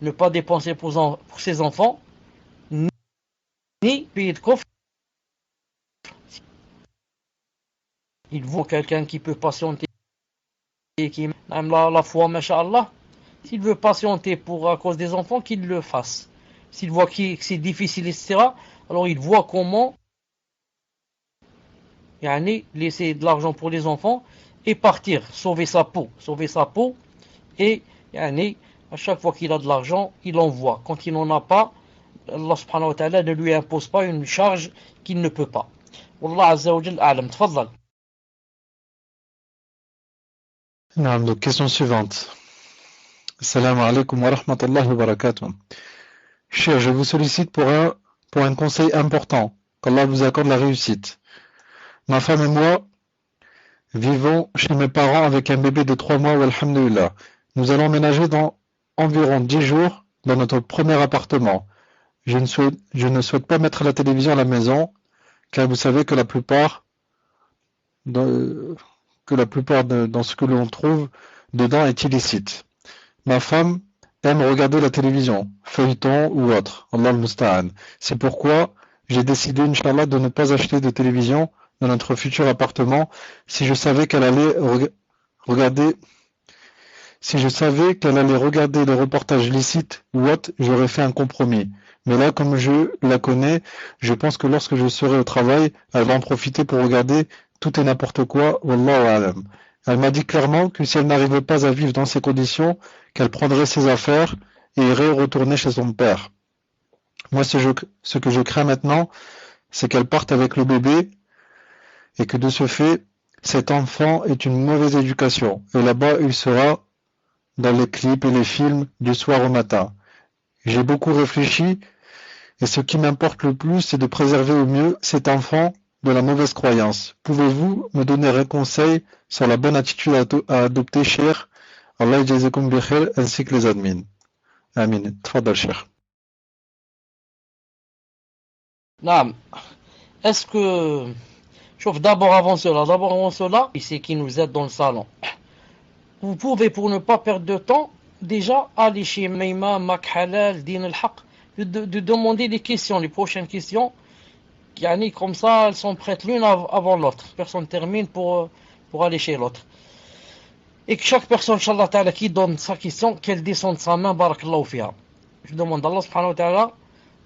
ne pas dépenser pour ses enfants, ni payer de coffre. Il vaut quelqu'un qui peut patienter, qui aime la foi, masha'Allah. S'il veut patienter à cause des enfants, qu'il le fasse. S'il voit que c'est difficile, etc., alors il voit comment laisser de l'argent pour les enfants et partir, sauver sa peau, et à chaque fois qu'il a de l'argent, il envoie. Quand il n'en a pas, Allah subhanahu wa ta'ala ne lui impose pas une charge qu'il ne peut pas. Wallah azza wa jal a'lam. Tfaddal. Donc, question suivante. Assalamu alaikum wa rahmatullahi wa barakatuh. Cher, je vous sollicite pour un conseil important. Qu'Allah vous accorde la réussite. Ma femme et moi vivons chez mes parents avec un bébé de 3 mois, walhamdulillah. Nous allons emménager dans environ 10 jours dans notre premier appartement. Je ne souhaite pas mettre la télévision à la maison, car vous savez que la plupart dans ce que l'on trouve dedans est illicite. Ma femme aime regarder la télévision, feuilleton ou autre, Allah al-Musta'an. C'est pourquoi j'ai décidé, Inch'Allah, de ne pas acheter de télévision dans notre futur appartement si je savais qu'elle allait regarder des reportages licites ou autres, j'aurais fait un compromis. Mais là, comme je la connais, je pense que lorsque je serai au travail, elle va en profiter pour regarder tout et n'importe quoi, Wallahu a'lam. Elle m'a dit clairement que si elle n'arrivait pas à vivre dans ces conditions, qu'elle prendrait ses affaires et irait retourner chez son père. Moi, ce que je crains maintenant, c'est qu'elle parte avec le bébé et que de ce fait, cet enfant ait une mauvaise éducation. Et là-bas, il sera dans les clips et les films du soir au matin. J'ai beaucoup réfléchi et ce qui m'importe le plus, c'est de préserver au mieux cet enfant de la mauvaise croyance. Pouvez-vous me donner un conseil sur la bonne attitude à adopter, cher? Allah yajazakum bi khair, ainsi que les admins. Amin. Tfadal, cher. Naam. Est-ce que... Chauffe d'abord avant cela, et c'est qui nous aide dans le salon. Vous pouvez, pour ne pas perdre de temps, déjà aller chez Meima, Mak Halal, Din al-Haq, de demander les questions, les prochaines questions. Comme ça, elles sont prêtes l'une avant l'autre. Personne termine pour aller chez l'autre. Et que chaque personne, Inch'Allah Ta'ala, qui donne sa question, qu'elle descende sa main, barakallahu fiha. Je demande à Allah subhanahu wa ta'ala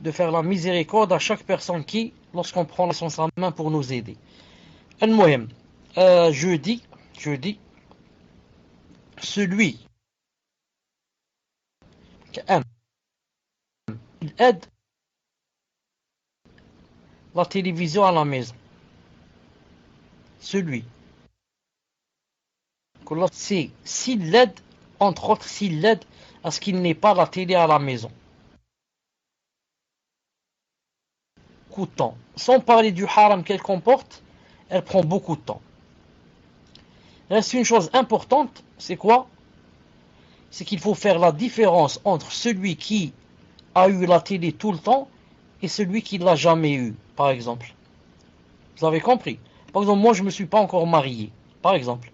de faire la miséricorde à chaque personne qui, lorsqu'on prend sa main pour nous aider. Al-Muhim, je dis, celui qui aime, il aide la télévision à la maison. Celui c'est s'il l'aide, entre autres, s'il l'aide à ce qu'il n'ait pas la télé à la maison. Beaucoup de temps. Sans parler du haram qu'elle comporte, elle prend beaucoup de temps. Reste une chose importante, c'est quoi? C'est qu'il faut faire la différence entre celui qui a eu la télé tout le temps et celui qui ne l'a jamais eu, par exemple. Vous avez compris? Par exemple, moi je ne me suis pas encore marié, par exemple.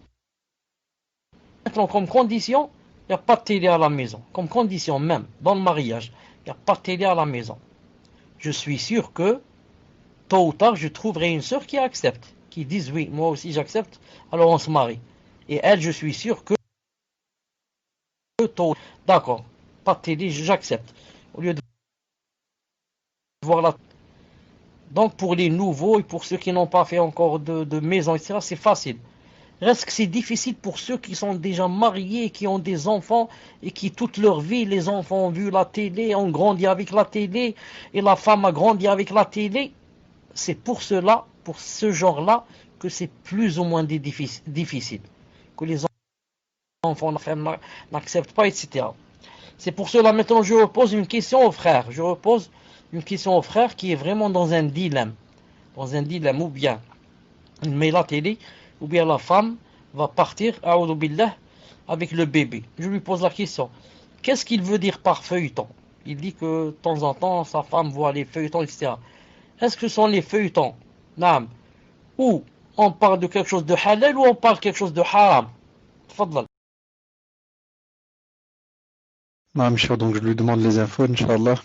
Maintenant, comme condition, il n'y a pas de télé à la maison. Comme condition même, dans le mariage, il n'y a pas de télé à la maison. Je suis sûr que, tôt ou tard, je trouverai une sœur qui accepte, qui dise oui, moi aussi j'accepte, alors on se marie. Et elle, je suis sûr que, tôt, d'accord, pas de télé, j'accepte. Au lieu de voir la... Donc pour les nouveaux et pour ceux qui n'ont pas fait encore de maison, etc., c'est facile. Reste que c'est difficile pour ceux qui sont déjà mariés, qui ont des enfants et qui toute leur vie, les enfants ont vu la télé, ont grandi avec la télé et la femme a grandi avec la télé. C'est pour cela, pour ce genre-là, que c'est plus ou moins difficile. Que les enfants n'acceptent pas, etc. C'est pour cela, maintenant, je repose une question aux frères. Qui est vraiment dans un dilemme. Ou bien il met la télé, ou bien la femme va partir, a'oudou billah, avec le bébé. Je lui pose la question. Qu'est-ce qu'il veut dire par feuilleton? Il dit que de temps en temps, sa femme voit les feuilletons, etc. Est-ce que ce sont les feuilletons, naam, ou on parle de quelque chose de halal ou on parle de quelque chose de haram? Tfadlal. Naam, cher, donc je lui demande les infos, Inch'Allah.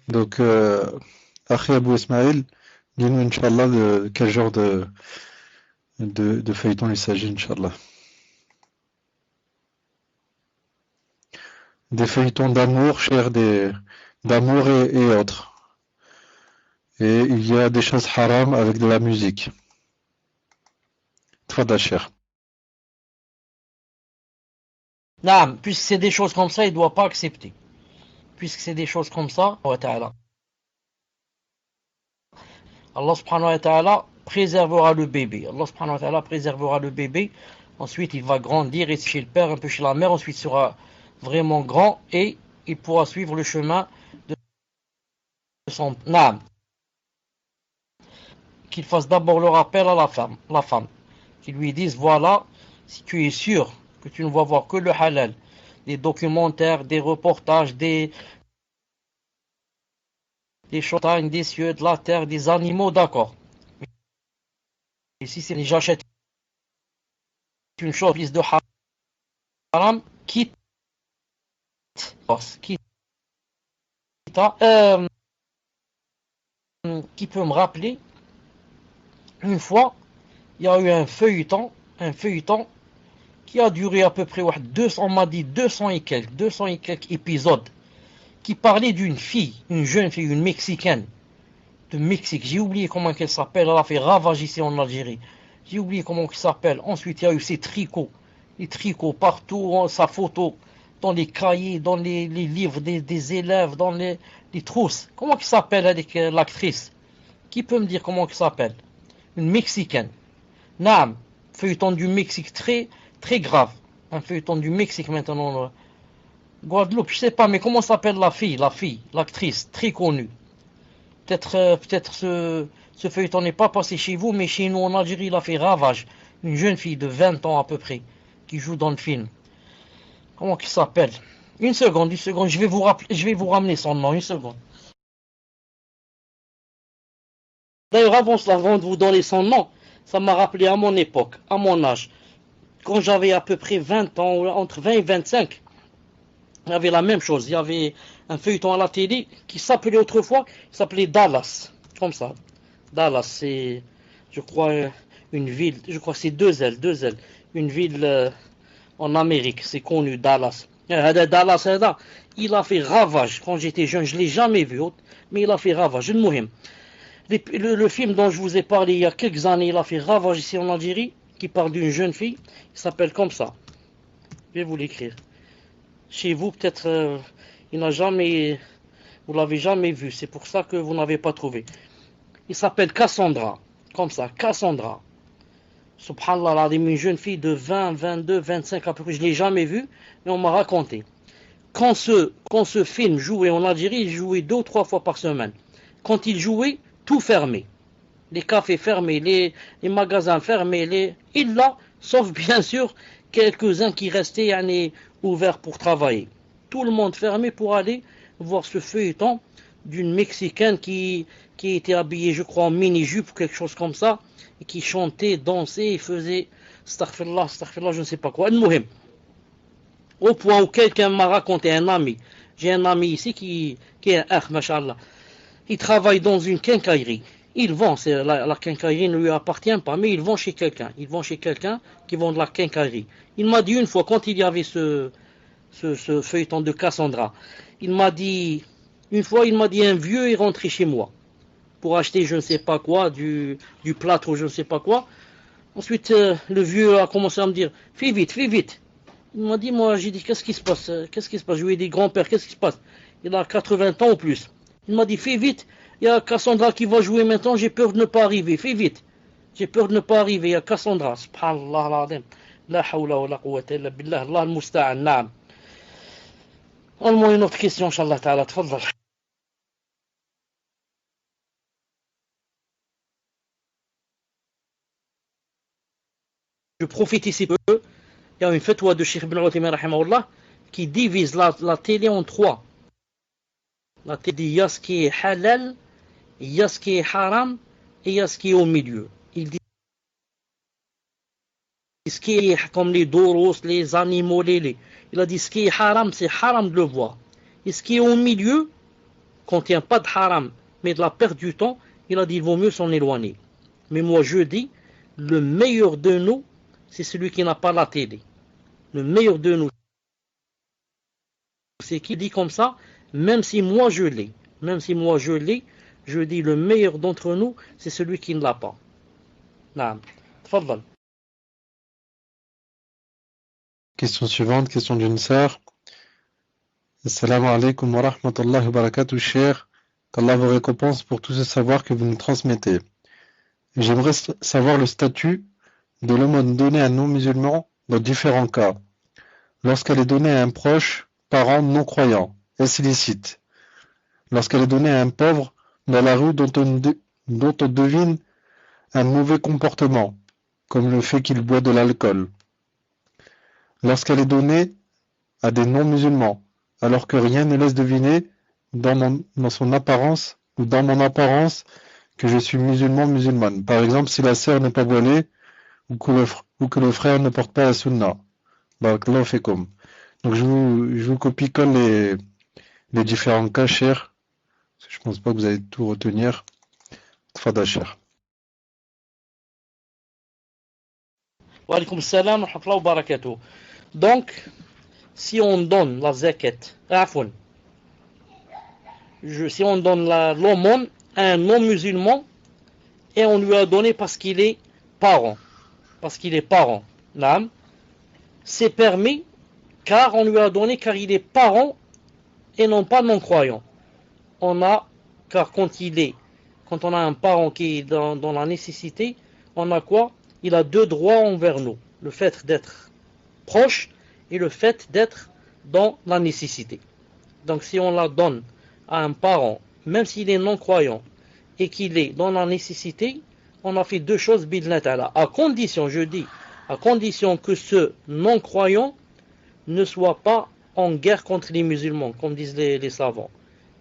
Donc, Akhi Abou Ismail, dis-nous, Inch'Allah, de quel genre de feuilleton il s'agit, Inch'Allah. Des feuilletons d'amour, cher, d'amour et autres. Et il y a des choses haram avec de la musique. Tfadal, cher. Non, puisque c'est des choses comme ça, il ne doit pas accepter. Puisque c'est des choses comme ça, Allah subhanahu wa ta'ala préservera le bébé. Allah subhanahu wa ta'ala préservera le bébé. Ensuite, il va grandir, et chez le père, un peu chez la mère. Ensuite, il sera vraiment grand et il pourra suivre le chemin de son âme. Qu'il fasse d'abord le rappel à la femme. Qu'il lui dise, voilà, si tu es sûr que tu ne vas voir que le halal, des documentaires, des reportages, des montagnes, des cieux, de la terre, des animaux, d'accord. Et si c'est j'achète une chose de haram, quitte qui peut me rappeler, une fois, il y a eu un feuilleton qui a duré à peu près 200, on m'a dit 200 et quelques épisodes, qui parlait d'une fille, une jeune fille, une Mexicaine, de Mexique, j'ai oublié comment elle s'appelle, elle a fait ravage ici en Algérie, j'ai oublié comment elle s'appelle. Ensuite il y a eu ses tricots, les tricots partout, sa photo, dans les cahiers, dans les livres des élèves, dans les trousses. Comment elle s'appelle avec l'actrice? Qui peut me dire comment elle s'appelle? Une Mexicaine. Naam, feuilleton du Mexique très, très grave. Un feuilleton du Mexique maintenant. Guadeloupe, je sais pas, mais comment s'appelle la fille, l'actrice, très connue. Peut-être ce feuilleton n'est pas passé chez vous, mais chez nous en Algérie, il a fait ravage. Une jeune fille de 20 ans à peu près, qui joue dans le film. Comment qu'il s'appelle? Une seconde, je vais vous ramener son nom, une seconde. D'ailleurs, avant de vous donner son nom, ça m'a rappelé à mon époque, à mon âge. Quand j'avais à peu près 20 ans, entre 20 et 25, il y avait la même chose. Il y avait un feuilleton à la télé qui s'appelait autrefois, il s'appelait Dallas. Comme ça. Dallas, c'est, je crois, une ville, je crois que c'est deux ailes. Une ville en Amérique, c'est connu, Dallas. Dallas, il a fait ravage. Quand j'étais jeune, je ne l'ai jamais vu, mais il a fait ravage. Le film dont je vous ai parlé il y a quelques années, il a fait ravage ici en Algérie, qui parle d'une jeune fille, qui s'appelle comme ça. Je vais vous l'écrire. Chez vous, peut-être, vous l'avez jamais vu, c'est pour ça que vous n'avez pas trouvé. Il s'appelle Cassandra, comme ça, Cassandra. Subhanallah, une jeune fille de 20, 22, 25 à peu près, je ne l'ai jamais vue, mais on m'a raconté. Quand ce film jouait en Algérie, il jouait 2 ou 3 fois par semaine. Quand il jouait, tout fermé. Les cafés fermés, les magasins fermés, sauf bien sûr quelques-uns qui restaient ouverts pour travailler. Tout le monde fermé pour aller voir ce feuilleton d'une Mexicaine qui était habillée, je crois, en mini-jupe ou quelque chose comme ça, et qui chantait, dansait et faisait astaghfirullah, je ne sais pas quoi. Au point où quelqu'un m'a raconté, un ami, j'ai un ami ici qui est un akh, mashallah, il travaille dans une quincaillerie. Il vend, la quincaillerie ne lui appartient pas, mais il vend chez quelqu'un. Il vend chez quelqu'un qui vend de la quincaillerie. Il m'a dit une fois, quand il y avait ce feuilleton de Cassandra, il m'a dit, un vieux est rentré chez moi pour acheter je ne sais pas quoi, du plâtre ou je ne sais pas quoi. Ensuite, le vieux a commencé à me dire, fais vite. Il m'a dit, j'ai dit, qu'est-ce qui se passe? Je lui ai dit, grand-père, qu'est-ce qui se passe? Il a 80 ans ou plus. Il m'a dit, fais vite, il y a Cassandra qui va jouer maintenant, j'ai peur de ne pas arriver, fais vite. J'ai peur de ne pas arriver, il y a Cassandra, subhanallah al-azim. La hawla wa la quwwata illa billah, Allah al-musta'an, naam. Donne-moi une autre question, Inch'Allah ta'ala, tfaddal. Je profite ici peu, il y a une fatwa de Cheikh Ibn Uthaymin rahimahullah qui divise la télé en 3. La télé dit, il y a ce qui est halal, il y a ce qui est haram, et il y a ce qui est au milieu. Il dit ce qui est comme les doros, les animaux, il a dit ce qui est haram, c'est haram de le voir. Et ce qui est au milieu, contient pas de haram, mais de la perte du temps, il a dit il vaut mieux s'en éloigner. Mais moi je dis, le meilleur de nous, c'est celui qui n'a pas la télé. Le meilleur de nous, c'est qui dit comme ça, même si moi je l'ai, je dis le meilleur d'entre nous, c'est celui qui ne l'a pas. Naam. Tfaddal. Question suivante, question d'une sœur. Assalamu alaikum wa rahmatullahi wa barakatuh, cher. Qu'Allah vous récompense pour tout ce savoir que vous nous transmettez. J'aimerais savoir le statut de l'aumône donnée à un non-musulman dans différents cas. Lorsqu'elle est donnée à un proche, parent non-croyant, est-ce licite? Lorsqu'elle est donnée à un pauvre dans la rue dont on devine un mauvais comportement, comme le fait qu'il boit de l'alcool. Lorsqu'elle est donnée à des non-musulmans, alors que rien ne laisse deviner dans son apparence ou dans mon apparence que je suis musulmane. Par exemple, si la sœur n'est pas voilée ou que le frère ne porte pas la sunna. Barakallahu fikum. Donc je vous copie-colle les différents cas, cher. Je pense pas que vous allez tout retenir. Tfadal, cher. Wa alaykoum salam wa rahmatullahi wa barakatuh. Donc, si on donne la zakat, si on donne l'aumône à un non-musulman et on lui a donné parce qu'il est parent, c'est permis car on lui a donné car il est parent et non pas non-croyant. Car quand on a un parent qui est dans la nécessité, on a quoi? Il a deux droits envers nous, le fait d'être proche et le fait d'être dans la nécessité. Donc si on la donne à un parent, même s'il est non-croyant et qu'il est dans la nécessité, on a fait deux choses bid'illah ta'ala. À condition que ce non-croyant ne soit pas en guerre contre les musulmans, comme disent les savants.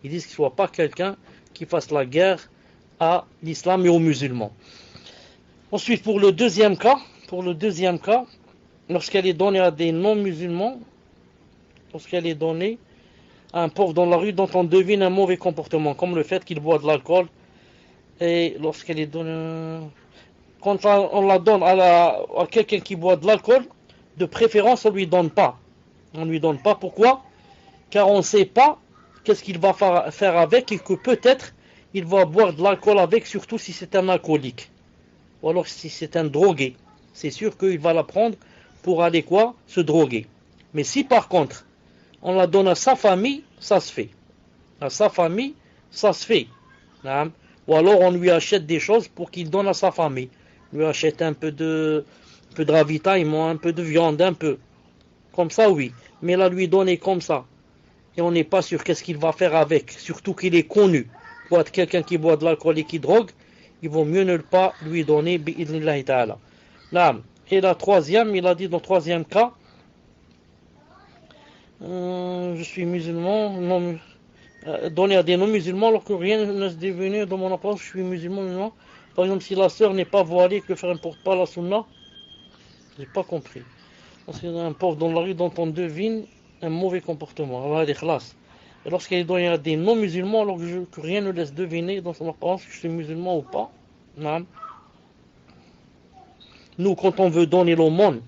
Ils disent qu'il ne soit pas quelqu'un qui fasse la guerre à l'islam et aux musulmans. Ensuite, pour le deuxième cas, lorsqu'elle est donnée à des non-musulmans, lorsqu'elle est donnée à un pauvre dans la rue dont on devine un mauvais comportement, comme le fait qu'il boit de l'alcool, et lorsqu'elle est donnée, quand on la donne à quelqu'un qui boit de l'alcool, de préférence on lui donne pas. Pourquoi? Car on ne sait pas qu'est-ce qu'il va faire avec et que peut-être il va boire de l'alcool avec, surtout si c'est un alcoolique. Ou alors si c'est un drogué. C'est sûr qu'il va la prendre pour aller quoi? Se droguer. Mais si par contre, on la donne à sa famille, ça se fait. Ou alors on lui achète des choses pour qu'il donne à sa famille. On lui achète un peu de ravitaillement, un peu de viande, un peu. Comme ça, oui. Mais la lui donner comme ça. Et on n'est pas sûr qu'est-ce qu'il va faire avec. Surtout qu'il est connu. Pour être quelqu'un qui boit de l'alcool et qui drogue, il vaut mieux ne pas lui donner bi'idnillahi ta'ala. Et la troisième, il a dit dans le troisième cas, je suis musulman, donné à des non-musulmans alors que rien ne se devenu dans mon apparence, je suis musulman. Par exemple, si la sœur n'est pas voilée, que le frère ne porte pas la sunna, je n'ai pas compris. Parce qu'il y a un pauvre dans la rue dont on devine un mauvais comportement. Allah est khlas. Et lorsqu'elle est donnée à des non-musulmans, alors que rien ne laisse deviner dans son apparence que je suis musulman ou pas. Nous, quand on veut donner l'aumône,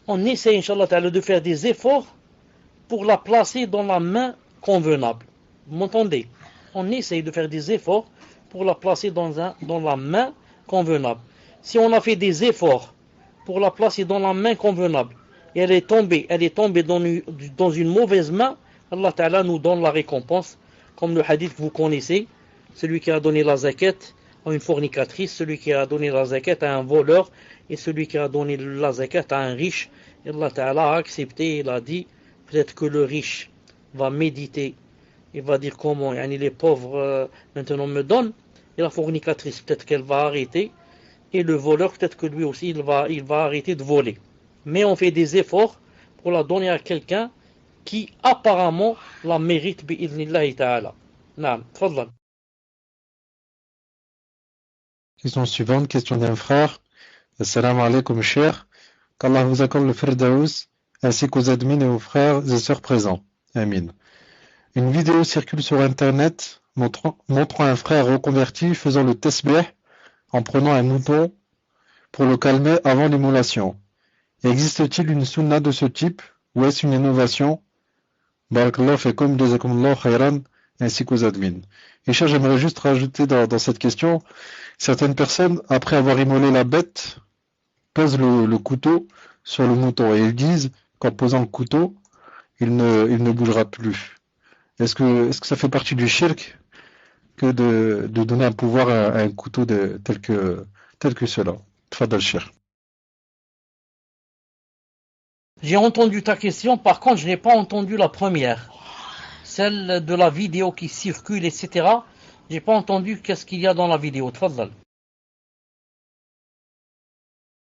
on essaie, Inch'Allah ta'ala, de faire des efforts pour la placer dans la main convenable. Vous m'entendez? On essaie de faire des efforts pour la placer dans la main convenable. Si on a fait des efforts pour la placer dans la main convenable, et elle est tombée dans une mauvaise main, Allah Ta'ala nous donne la récompense, comme le hadith que vous connaissez, celui qui a donné la zakat à une fornicatrice, celui qui a donné la zakat à un voleur, et celui qui a donné la zakat à un riche. Et Allah Ta'ala a accepté, il a dit, peut-être que le riche va méditer, il va dire comment, les pauvres maintenant me donnent, et la fornicatrice peut-être qu'elle va arrêter, et le voleur peut-être que lui aussi il va arrêter de voler. Mais on fait des efforts pour la donner à quelqu'un qui apparemment la mérite bi'idhnillahi ta'ala. Naam, tfadlan. Question suivante, question d'un frère. Assalamu alaikum, cher. Qu'Allah vous accorde le Firdaus, ainsi qu'aux admins et aux frères et sœurs présents. Amin. Une vidéo circule sur Internet montrant un frère reconverti faisant le tasbih en prenant un mouton pour le calmer avant l'immolation. Existe-t-il une sunna de ce type ou est-ce une innovation? Barakallahu fikum, jazakumullahu khairan, ainsi qu'aux admins. Et cher, j'aimerais juste rajouter dans cette question, certaines personnes, après avoir immolé la bête, posent le couteau sur le mouton et ils disent qu'en posant le couteau, il ne bougera plus. Est-ce que ça fait partie du shirk? que de donner un pouvoir à un couteau tel que cela. Tfadal Cheikh. J'ai entendu ta question, par contre, je n'ai pas entendu la première. Celle de la vidéo qui circule, etc. J'ai pas entendu qu'est-ce qu'il y a dans la vidéo. Tfadal.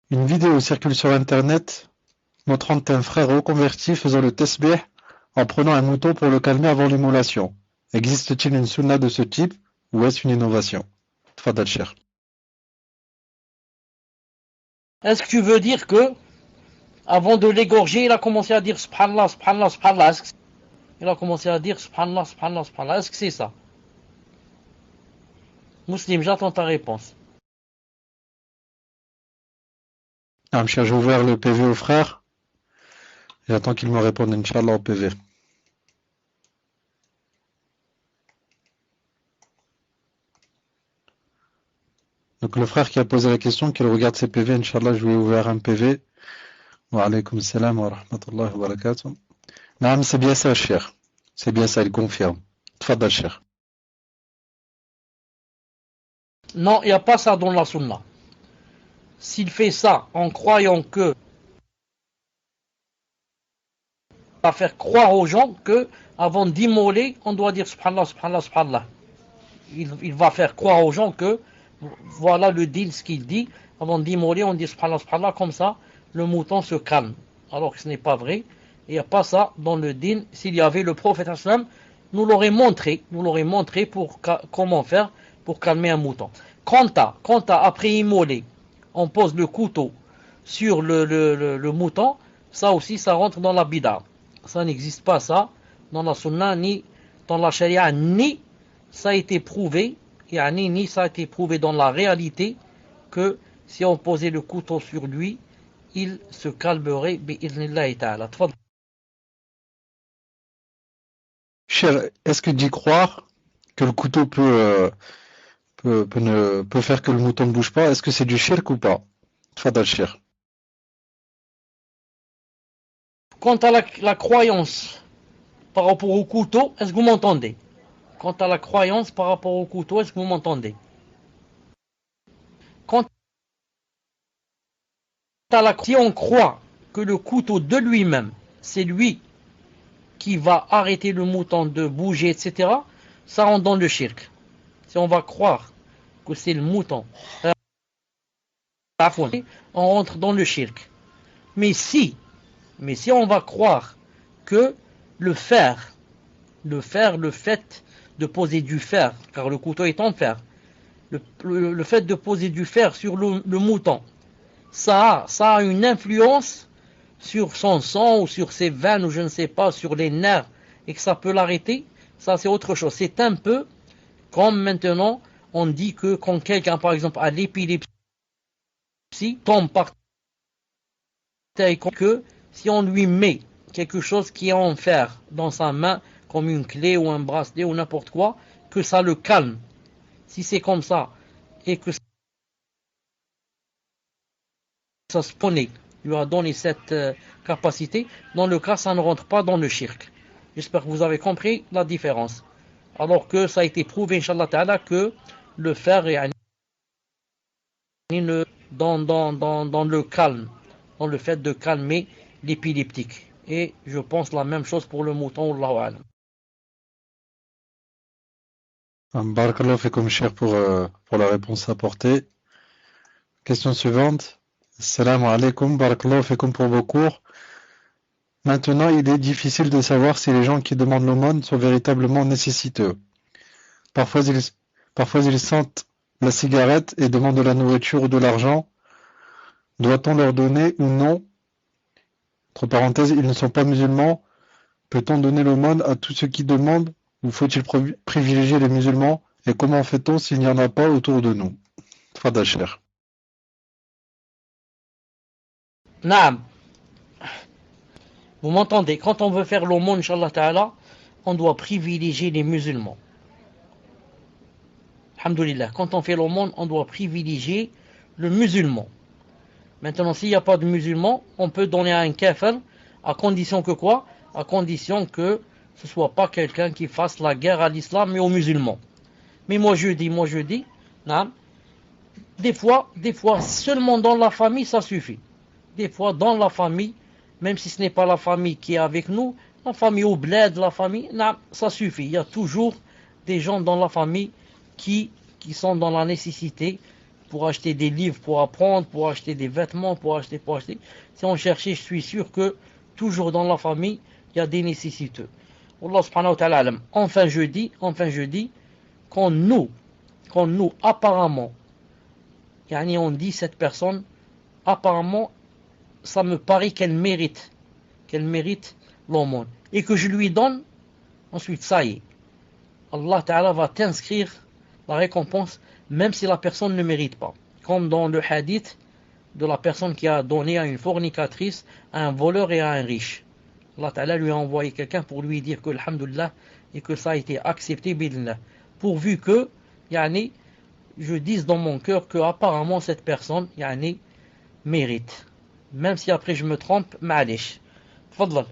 Une vidéo circule sur Internet montrant un frère reconverti faisant le tasbih en prenant un mouton pour le calmer avant l'immolation. Existe-t-il une sunna de ce type ou est-ce une innovation? Tfadal Cheikh. Est-ce que tu veux dire que, avant de l'égorger, il a commencé à dire Subhanallah, Subhanallah, Subhanallah? Il a commencé à dire Subhanallah, Subhanallah, Subhanallah. Est-ce que c'est ça? Muslim, j'attends ta réponse. Cheikh, j'ai ouvert le PV au frère. J'attends qu'il me réponde, Inch'Allah, au PV. Donc le frère qui a posé la question, qu'il regarde ses PV, Inch'Allah, je lui ai ouvert un PV. Wa alaykoum salam wa rahmatullahi wa barakatuh. Naam, c'est bien ça, Cheikh. C'est bien ça, il confirme. Tfadal Cheikh. Non, il n'y a pas ça dans la sunna. S'il fait ça en croyant que va faire croire aux gens que avant d'immoler, on doit dire Subhanallah, Subhanallah, Subhanallah. Il va faire croire aux gens que voilà le deal, ce qu'il dit. Avant d'immoler, on dit Subhanallah, Subhanallah, comme ça, le mouton se calme. Alors que ce n'est pas vrai. Il n'y a pas ça dans le din. S'il y avait le prophète islam, nous l'aurait montré pour comment faire pour calmer un mouton. Quant à après immoler, on pose le couteau sur le mouton, ça aussi, ça rentre dans la bid'a. Ça n'existe pas ça dans la sunna, ni dans la sharia, ni ça a été prouvé, ni ça a été prouvé dans la réalité que si on posait le couteau sur lui, il se calmerait bi'idhnillahi ta'ala. Cheikh, est-ce que d'y croire que le couteau peut faire que le mouton ne bouge pas, est-ce que c'est du shirk ou pas? Tfadal Cheikh. Quant à la croyance par rapport au couteau, est-ce que vous m'entendez? Quant à la croyance par rapport au couteau, est-ce que vous m'entendez? Si on croit que le couteau de lui-même, c'est lui qui va arrêter le mouton de bouger, etc., ça rentre dans le shirk. Si on va croire que c'est le mouton, on rentre dans le shirk. Mais si on va croire que le fait de poser du fer, car le couteau est en fer, le fait de poser du fer sur le mouton, ça a une influence sur son sang ou sur ses veines ou je ne sais pas, sur les nerfs, et que ça peut l'arrêter, ça c'est autre chose. C'est un peu comme maintenant on dit que quand quelqu'un par exemple a l'épilepsie, tombe par terre, que si on lui met quelque chose qui est en fer dans sa main, comme une clé ou un bracelet ou n'importe quoi, que ça le calme. Si c'est comme ça, et que ça se connaît, lui a donné cette capacité, dans le cas, ça ne rentre pas dans le shirk. J'espère que vous avez compris la différence. Alors que ça a été prouvé, Inch'Allah Ta'ala, que le fer est dans le calme, dans le fait de calmer l'épileptique. Et je pense la même chose pour le mouton, Allahu A'lam. Barakallahu fikum, Cheikh, pour la réponse apportée. Question suivante. Assalamu alaikum, barakallahu fikum pour vos cours. Maintenant, il est difficile de savoir si les gens qui demandent l'aumône sont véritablement nécessiteux. Parfois, ils sentent la cigarette et demandent de la nourriture ou de l'argent. Doit-on leur donner ou non? Entre parenthèses, ils ne sont pas musulmans. Peut-on donner l'aumône à tous ceux qui demandent ou faut-il privilégier les musulmans? Et comment fait-on s'il n'y en a pas autour de nous? Tfadal Cheikh. Naam. Vous m'entendez? Quand on veut faire l'aumône, Inch'Allah Ta'ala, on doit privilégier les musulmans. Alhamdulillah. Quand on fait l'aumône, on doit privilégier le musulman. Maintenant, s'il n'y a pas de musulman, on peut donner à un kafir, à condition que quoi? À condition que ce ne soit pas quelqu'un qui fasse la guerre à l'islam et aux musulmans. mais moi je dis, naam. Des fois, seulement dans la famille, ça suffit. Des fois, dans la famille, même si ce n'est pas la famille qui est avec nous, la famille au bled, la famille, naam, ça suffit. Il y a toujours des gens dans la famille qui sont dans la nécessité pour acheter des livres, pour apprendre, pour acheter des vêtements, pour acheter. Si on cherchait, je suis sûr que toujours dans la famille, il y a des nécessiteux. Allah subhanahu wa ta'ala alam. Enfin je dis, quand nous, apparemment, on dit cette personne, apparemment, ça me paraît qu'elle mérite l'aumône. Et que je lui donne, ensuite ça y est. Allah ta'ala va t'inscrire la récompense, même si la personne ne mérite pas. Comme dans le hadith de la personne qui a donné à une fornicatrice, à un voleur et à un riche. Allah ta'ala lui a envoyé quelqu'un pour lui dire que alhamdulillah et que ça a été accepté bid'illah. Pourvu que, je dise dans mon cœur que apparemment cette personne, mérite. Même si après je me trompe, ma'alish. Fadlal.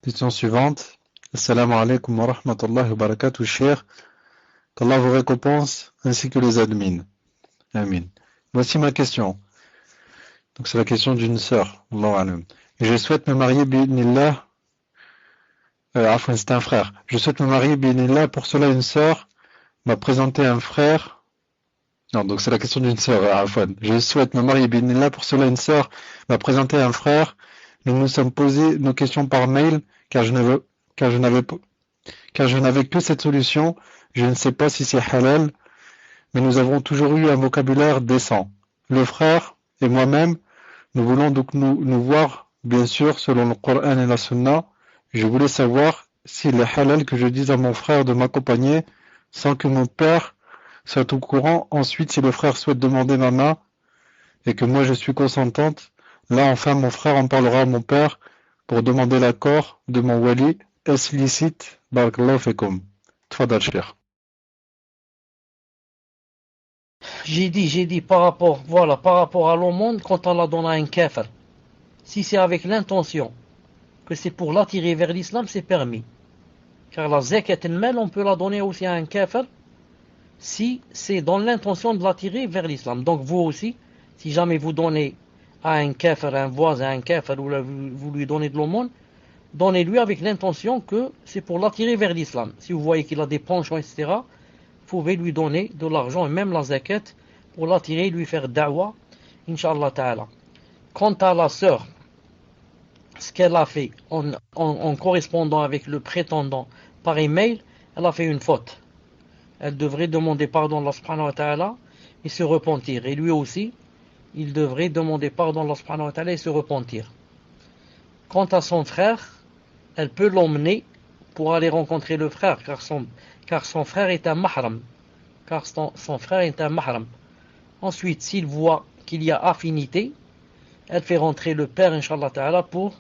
Question suivante. Assalamu alaikum wa rahmatullahi wa barakatuh, cher. Qu'Allah vous récompense ainsi que les admins. Amin. Voici ma question. Donc c'est la question d'une sœur. Et je souhaite me marier bi'idhnillah. Enfin, c'est un frère. Je souhaite me marier bi'idhnillah. Pour cela, une sœur m'a présenté un frère. Non, donc c'est la question d'une sœur. Je souhaite me marier bi'idhnillah. Pour cela, une sœur m'a présenté un frère. Nous nous sommes posé nos questions par mail, car je n'avais que cette solution. Je ne sais pas si c'est halal, mais nous avons toujours eu un vocabulaire décent. Le frère et moi-même, nous voulons donc nous voir, bien sûr, selon le Coran et la Sunna. Je voulais savoir s'il est halal que je dise à mon frère de m'accompagner sans que mon père soit au courant. Ensuite, si le frère souhaite demander ma main et que moi je suis consentante, là enfin mon frère en parlera à mon père pour demander l'accord de mon wali. Est-ce licite? Barakallahu fikum. Tfadal cher. J'ai dit par rapport à l'aumône, quand on la donne à un kafir, si c'est avec l'intention que c'est pour l'attirer vers l'islam, c'est permis. Car la zakat al-mal, on peut la donner aussi à un kafir si c'est dans l'intention de l'attirer vers l'islam. Donc vous aussi, si jamais vous donnez à un kafir, un voisin, un kafir, ou vous lui donnez de l'aumône, donnez-lui avec l'intention que c'est pour l'attirer vers l'islam. Si vous voyez qu'il a des penchants, etc., vous pouvez lui donner de l'argent et même la zakat pour l'attirer, lui faire da'wa, Inch'Allah ta'ala. Quant à la sœur, ce qu'elle a fait en correspondant avec le prétendant par email, elle a fait une faute. Elle devrait demander pardon à Allah subhanahu wa ta'ala et se repentir. Et lui aussi, il devrait demander pardon à Allah subhanahu wa ta'ala et se repentir. Quant à son frère, elle peut l'emmener pour aller rencontrer le frère, car son frère est un mahram. Son frère est un mahram. Ensuite, s'il voit qu'il y a affinité, elle fait rentrer le père, Inch'Allah ta'ala, pour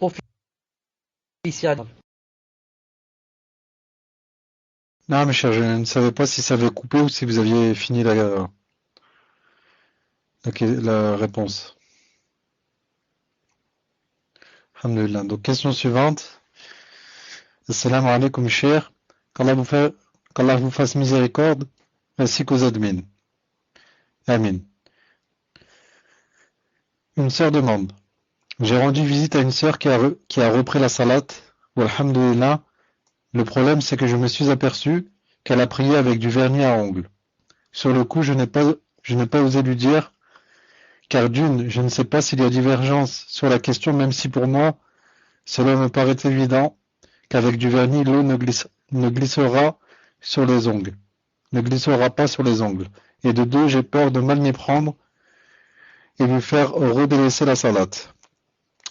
officialiser. Non, mes chers, je ne savais pas si ça avait coupé ou si vous aviez fini la réponse. Alhamdulillah. Donc, question suivante. Assalamu alaikum, cher. Qu'Allah vous fasse miséricorde, ainsi qu'aux admins. Amin. Une sœur demande. J'ai rendu visite à une sœur qui a repris la salat. Alhamdulillah. Le problème, c'est que je me suis aperçu qu'elle a prié avec du vernis à ongles. Sur le coup, je n'ai pas osé lui dire, car d'une, je ne sais pas s'il y a divergence sur la question, même si pour moi, cela me paraît évident qu'avec du vernis, l'eau ne glissera sur les ongles, ne glissera pas sur les ongles. Et de deux, j'ai peur de mal m'y prendre et lui faire redélaisser la salate.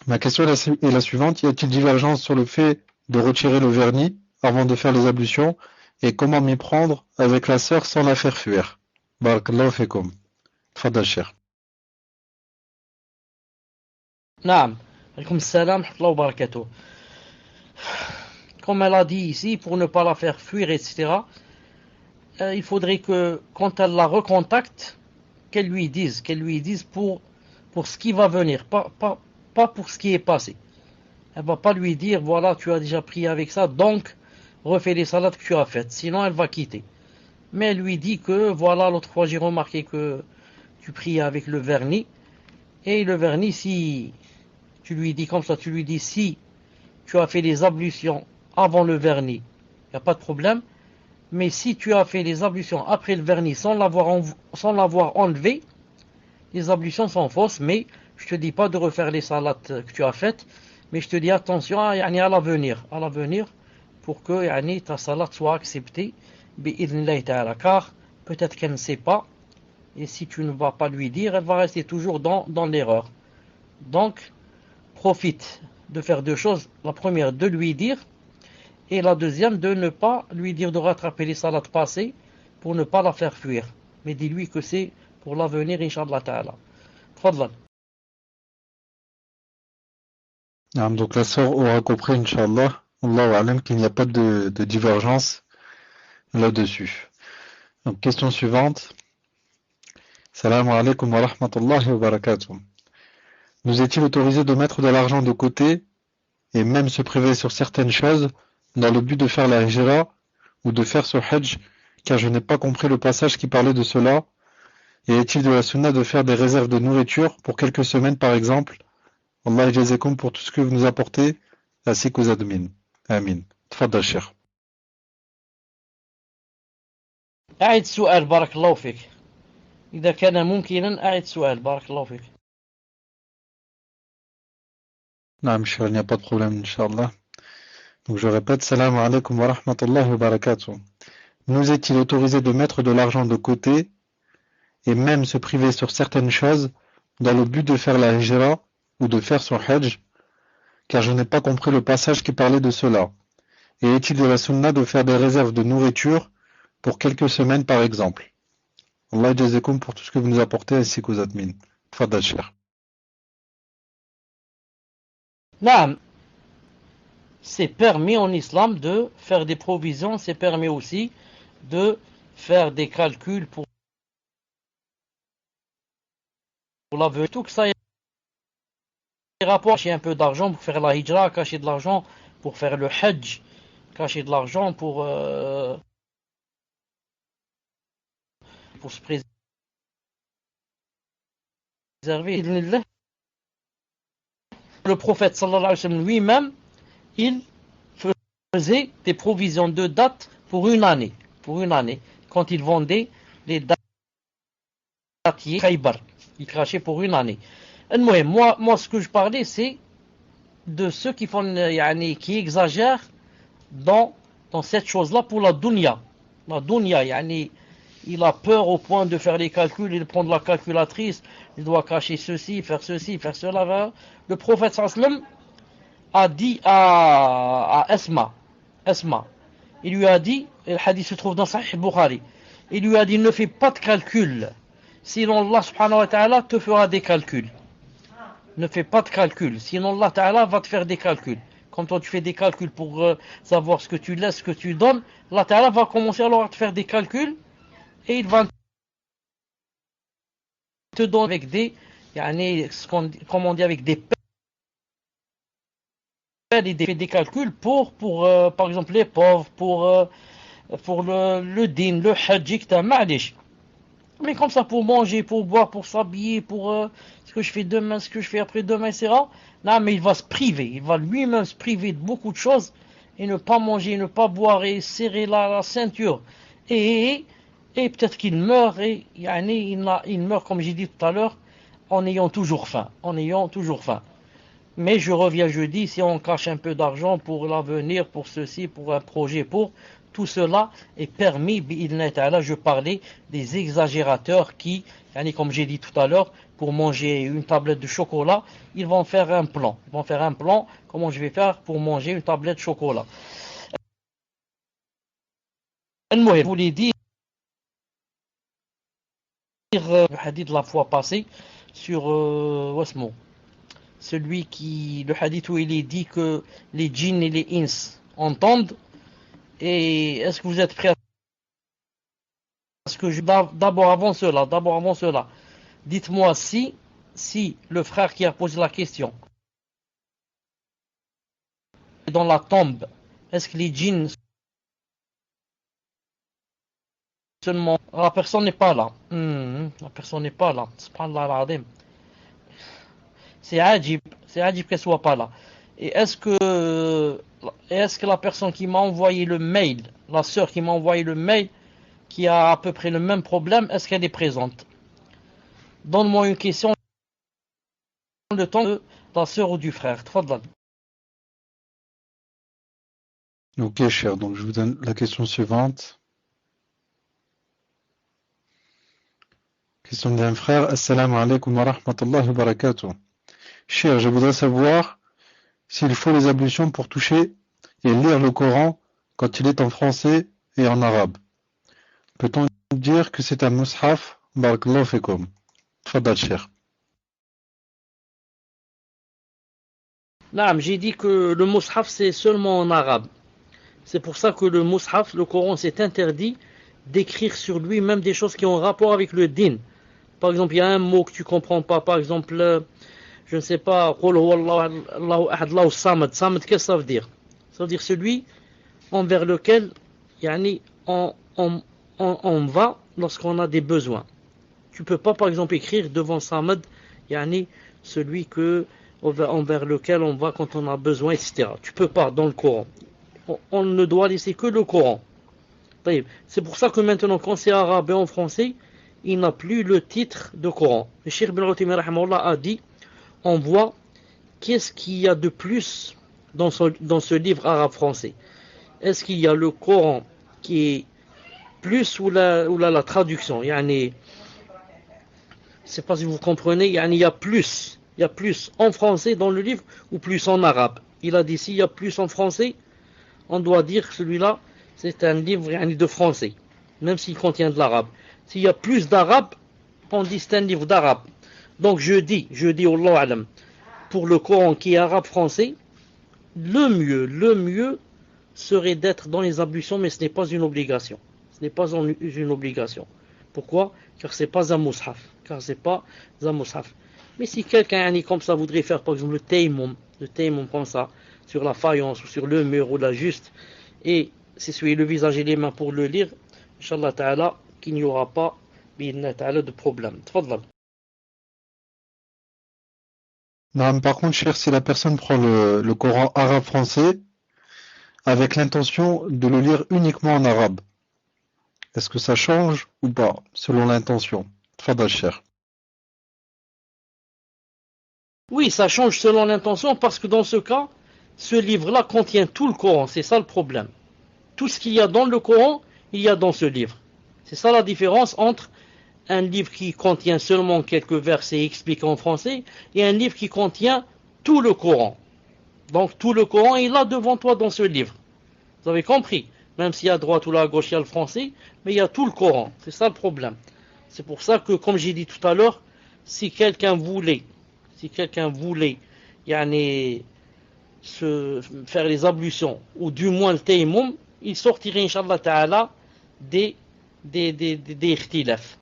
Ma question est la suivante. Y a-t-il divergence sur le fait de retirer le vernis avant de faire les ablutions et comment m'y prendre avec la sœur sans la faire fuir? Barakallahu fikum. Tfadal cher. Naam. Alaykoum salam, wa barakatuh. Comme elle a dit ici, pour ne pas la faire fuir, etc., il faudrait que, quand elle la recontacte, qu'elle lui dise pour ce qui va venir, pas pour ce qui est passé. Elle va pas lui dire, voilà, tu as déjà prié avec ça, donc refais les salades que tu as faites, sinon elle va quitter. Mais elle lui dit que, voilà, l'autre fois j'ai remarqué que tu priais avec le vernis, et le vernis, si tu lui dis comme ça, tu lui dis si tu as fait les ablutions avant le vernis, il n'y a pas de problème, mais si tu as fait les ablutions après le vernis sans l'avoir enlevé, les ablutions sont fausses, mais je te dis pas de refaire les salades que tu as faites, mais je te dis attention à l'avenir, pour que ta salade soit acceptée, car peut-être qu'elle ne sait pas, et si tu ne vas pas lui dire, elle va rester toujours dans l'erreur. Donc, profite de faire deux choses. La première, de lui dire, et la deuxième, de ne pas lui dire de rattraper les salades passées pour ne pas la faire fuir. Mais dis-lui que c'est pour l'avenir, Inch'Allah Ta'ala. Tfadlan. Donc la sœur aura compris, Inch'Allah, Allahu Alam, qu'il n'y a pas de divergence là-dessus. Donc question suivante. Salam alaikum wa rahmatullahi wa barakatuh. Nous est-il autorisé de mettre de l'argent de côté et même se priver sur certaines choses dans le but de faire la hijra ou de faire ce hajj, car je n'ai pas compris le passage qui parlait de cela. Et est-il de la sunna de faire des réserves de nourriture pour quelques semaines par exemple? Allah yajazakum pour tout ce que vous nous apportez, ainsi qu'aux admins. Amin. Tfaddal Cheikh. أعد سؤال بارك الله فيك. إذا كان ممكنا أعد سؤال بارك الله فيك. Non, Cheikh, il n'y a pas de problème, Inch'Allah. Donc je répète, salam alaikum wa rahmatullahi wa barakatuh. Nous est-il autorisé de mettre de l'argent de côté et même se priver sur certaines choses dans le but de faire la hijra ou de faire son hajj, car je n'ai pas compris le passage qui parlait de cela. Et est-il de la sunna de faire des réserves de nourriture pour quelques semaines par exemple? Allah jazakum pour tout ce que vous nous apportez ainsi qu'aux admins. Tfaddal Cheikh. Naam, c'est permis en islam de faire des provisions, c'est permis aussi de faire des calculs pour l'avenir. Tout que ça ait rapport, cacher un peu d'argent pour faire la hijra, cacher de l'argent pour faire le hajj, cacher de l'argent pour se préserver. Le prophète sallallahu alayhi wa sallam lui-même, il faisait des provisions de date pour une année, quand il vendait les dattiers Khaybar, il crachait pour une année. Moi, ce que je parlais, c'est de ceux qui font, qui exagèrent dans cette chose-là pour la dunya. La dunya, il a peur au point de faire les calculs, il prend de la calculatrice, il doit cacher ceci, faire cela. Le prophète sallam a dit à Asma, il lui a dit, le hadith se trouve dans Sahih Bukhari, il lui a dit ne fais pas de calcul, sinon Allah subhanahu wa ta'ala te fera des calculs. Ne fais pas de calcul, sinon Allah ta'ala va te faire des calculs. Quand toi tu fais des calculs pour savoir ce que tu laisses, ce que tu donnes, Allah ta'ala va commencer alors à te faire des calculs et il va te donner avec des, comme on dit, avec des pères et des calculs pour par exemple les pauvres, pour le din, le hajj, mais comme ça pour manger, pour boire, pour s'habiller, pour ce que je fais demain, ce que je fais après-demain, etc. Non, mais il va se priver, il va lui-même se priver de beaucoup de choses et ne pas manger, ne pas boire et serrer la ceinture. Et peut-être qu'il meurt, et il meurt, comme j'ai dit tout à l'heure, en ayant toujours faim. Mais je reviens jeudi, si on cache un peu d'argent pour l'avenir, pour ceci, pour un projet, pour tout cela est permis, bi'idhnillah. Je parlais des exagérateurs qui, comme j'ai dit tout à l'heure, pour manger une tablette de chocolat, ils vont faire un plan. Comment je vais faire pour manger une tablette de chocolat. Je voulais dire le hadith de la fois passée sur celui qui, le hadith où il est dit que les djinns et les ins entendent. Et est-ce que vous êtes prêts à ce que d'abord avant cela, dites-moi si le frère qui a posé la question dans la tombe, est-ce que les djinns seulement la personne n'est pas là. La personne n'est pas là. Subhanallah al-Azim. C'est ajib qu'elle soit pas là. Et est-ce que la personne qui m'a envoyé le mail, la sœur qui m'a envoyé le mail, qui a à peu près le même problème, est-ce qu'elle est présente? Donne-moi une question, le temps de la sœur ou du frère. Tfadal. Ok, cher. Donc, je vous donne la question suivante. Question d'un frère. Assalamu alaikum wa rahmatullahi wa barakatuh. Cher, je voudrais savoir s'il faut les ablutions pour toucher et lire le Coran quand il est en français et en arabe. Peut-on dire que c'est un mushaf? Barakallahu fikum. Tfadal, cher. Naam, j'ai dit que le mushaf c'est seulement en arabe. C'est pour ça que le mushaf, le Coran, c'est interdit d'écrire sur lui même des choses qui ont rapport avec le din. Par exemple, il y a un mot que tu comprends pas. Par exemple, je ne sais pas, Qul huwa Allahu ahad, Allahu samad. Samad, qu'est-ce que ça veut dire? Ça veut dire celui envers lequel yani, on va lorsqu'on a des besoins. Tu peux pas, par exemple, écrire devant samad, yani, celui envers lequel on va quand on a besoin, etc. Tu peux pas dans le Coran. On ne doit laisser que le Coran. C'est pour ça que maintenant, quand c'est arabe et en français, il n'a plus le titre de Coran. Le Cheikh Ibn Uthaymin a dit, on voit qu'est-ce qu'il y a de plus dans ce livre arabe-français. Est-ce qu'il y a le Coran qui est plus ou la traduction? Yani, je ne sais pas si vous comprenez, yani, il y a plus en français dans le livre ou plus en arabe. Il a dit s'il y a plus en français, on doit dire que celui-là, c'est un livre yani, de français, même s'il contient de l'arabe. S'il y a plus d'arabe, on dit c'est un livre d'arabe. Donc je dis, Allahu Alam, pour le Coran qui est arabe-français, le mieux serait d'être dans les ablutions, mais ce n'est pas une obligation. Ce n'est pas une obligation. Pourquoi? Car c'est pas un mushaf. Mais si quelqu'un comme ça voudrait faire par exemple le tayammum comme ça, sur la faïence ou sur le mur ou la juste, et s'essuyer le visage et les mains pour le lire, Inch'Allah Ta'ala, qu'il n'y aura pas de problème. Tfadlal. Non, par contre, cher, si la personne prend le Coran arabe-français avec l'intention de le lire uniquement en arabe, est-ce que ça change ou pas, selon l'intention? Tfadal, cher. Oui, ça change selon l'intention parce que dans ce cas, ce livre-là contient tout le Coran. C'est ça le problème. Tout ce qu'il y a dans le Coran, il y a dans ce livre. C'est ça la différence entre un livre qui contient seulement quelques versets expliqués en français et un livre qui contient tout le Coran. Donc tout le Coran est là devant toi dans ce livre. Vous avez compris? Même s'il y a à droite ou à gauche, il y a le français, mais il y a tout le Coran. C'est ça le problème. C'est pour ça que, comme j'ai dit tout à l'heure, si quelqu'un voulait yani, faire les ablutions, ou du moins le tayammum, il sortirait, Inch'Allah Ta'ala, des ikhtilaf.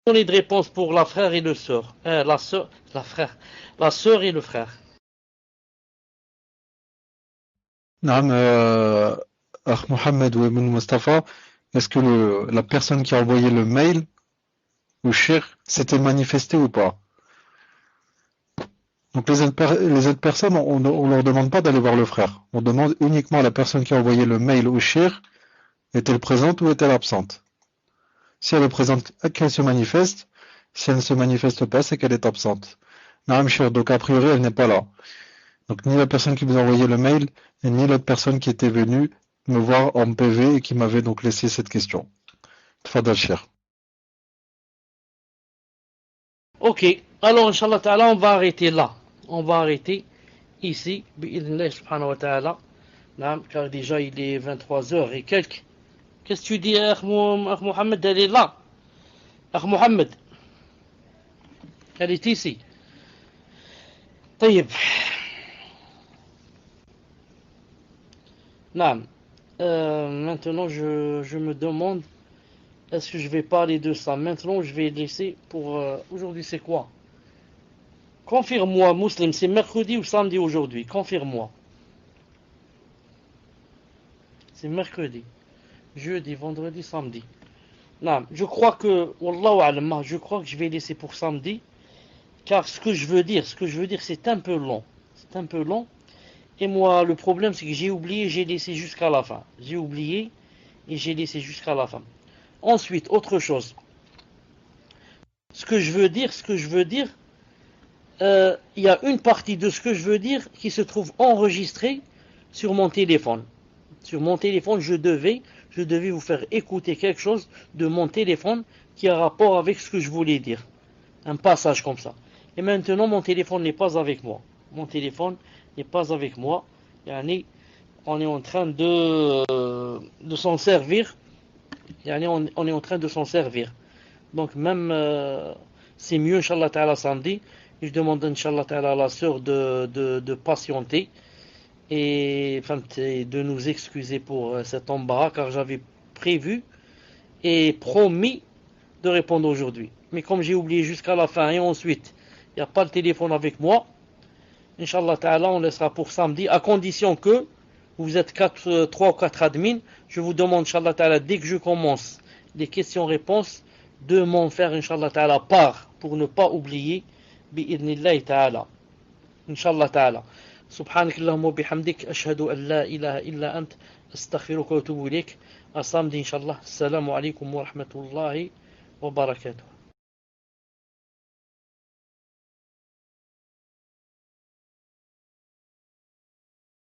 On a de réponses pour la frère et le sœur. La sœur et le frère. Naam, Akh Mohammed ou Ibn Mustafa, est-ce que la personne qui a envoyé le mail au cheikh s'était manifestée ou pas? Donc les autres personnes, on leur demande pas d'aller voir le frère. On demande uniquement à la personne qui a envoyé le mail au cheikh, est-elle présente ou est-elle absente? Si elle est présente, qu'elle se manifeste. Si elle ne se manifeste pas, c'est qu'elle est absente. Naam, cheikh, donc a priori, elle n'est pas là. Donc ni la personne qui vous a envoyé le mail, et ni l'autre personne qui était venue me voir en PV et qui m'avait donc laissé cette question. Tfadal, cheikh. Ok, alors Inch'Allah Ta'ala, on va arrêter là. On va arrêter ici, bi'idhnillah subhanahu wa ta'ala. Car déjà il est 23h et quelques. Qu'est-ce que tu dis, Akh Mohammed? Elle est là. Akh Mohammed, elle est ici. طيب. Maintenant je me demande, est-ce que je vais parler de ça? Maintenant je vais laisser pour... aujourd'hui c'est quoi? Confirme-moi, Muslim, c'est mercredi ou samedi aujourd'hui? Confirme-moi. C'est mercredi. jeudi, vendredi, samedi. Non, je crois que, Wallahu a'lam, je crois que je vais laisser pour samedi, car ce que je veux dire, c'est un peu long. C'est un peu long. Et moi, le problème, c'est que j'ai oublié, j'ai laissé jusqu'à la fin. J'ai oublié et j'ai laissé jusqu'à la fin. Ensuite, autre chose. Ce que je veux dire, il y a une partie de ce que je veux dire qui se trouve enregistrée sur mon téléphone. Sur mon téléphone, je devais vous faire écouter quelque chose de mon téléphone qui a rapport avec ce que je voulais dire. Un passage comme ça. Et maintenant, mon téléphone n'est pas avec moi. Mon téléphone n'est pas avec moi. Yani, on est en train de s'en servir. Yani, on est en train de s'en servir. Donc même, c'est mieux, Inch'Allah Ta'ala, samedi. Je demande, Inch'Allah Ta'ala, à la sœur de patienter et de nous excuser pour cet embarras, car j'avais prévu et promis de répondre aujourd'hui. Mais comme j'ai oublié jusqu'à la fin et ensuite, il n'y a pas le téléphone avec moi, Inch'Allah Ta'ala, on laissera pour samedi, à condition que vous êtes 3 ou 4 admins. Je vous demande, Inch'Allah Ta'ala, dès que je commence les questions-réponses, de m'en faire, Inch'Allah Ta'ala, part, pour ne pas oublier, bi'idnillahi Ta'ala. Inch'Allah Ta'ala. سبحانك اللهم وبحمدك أشهد أن لا إله إلا أنت أستغفرك وأتوب إليك. À samedi, Inch'Allah. Assalamu alaikum wa rahmatullahi wa barakatuh.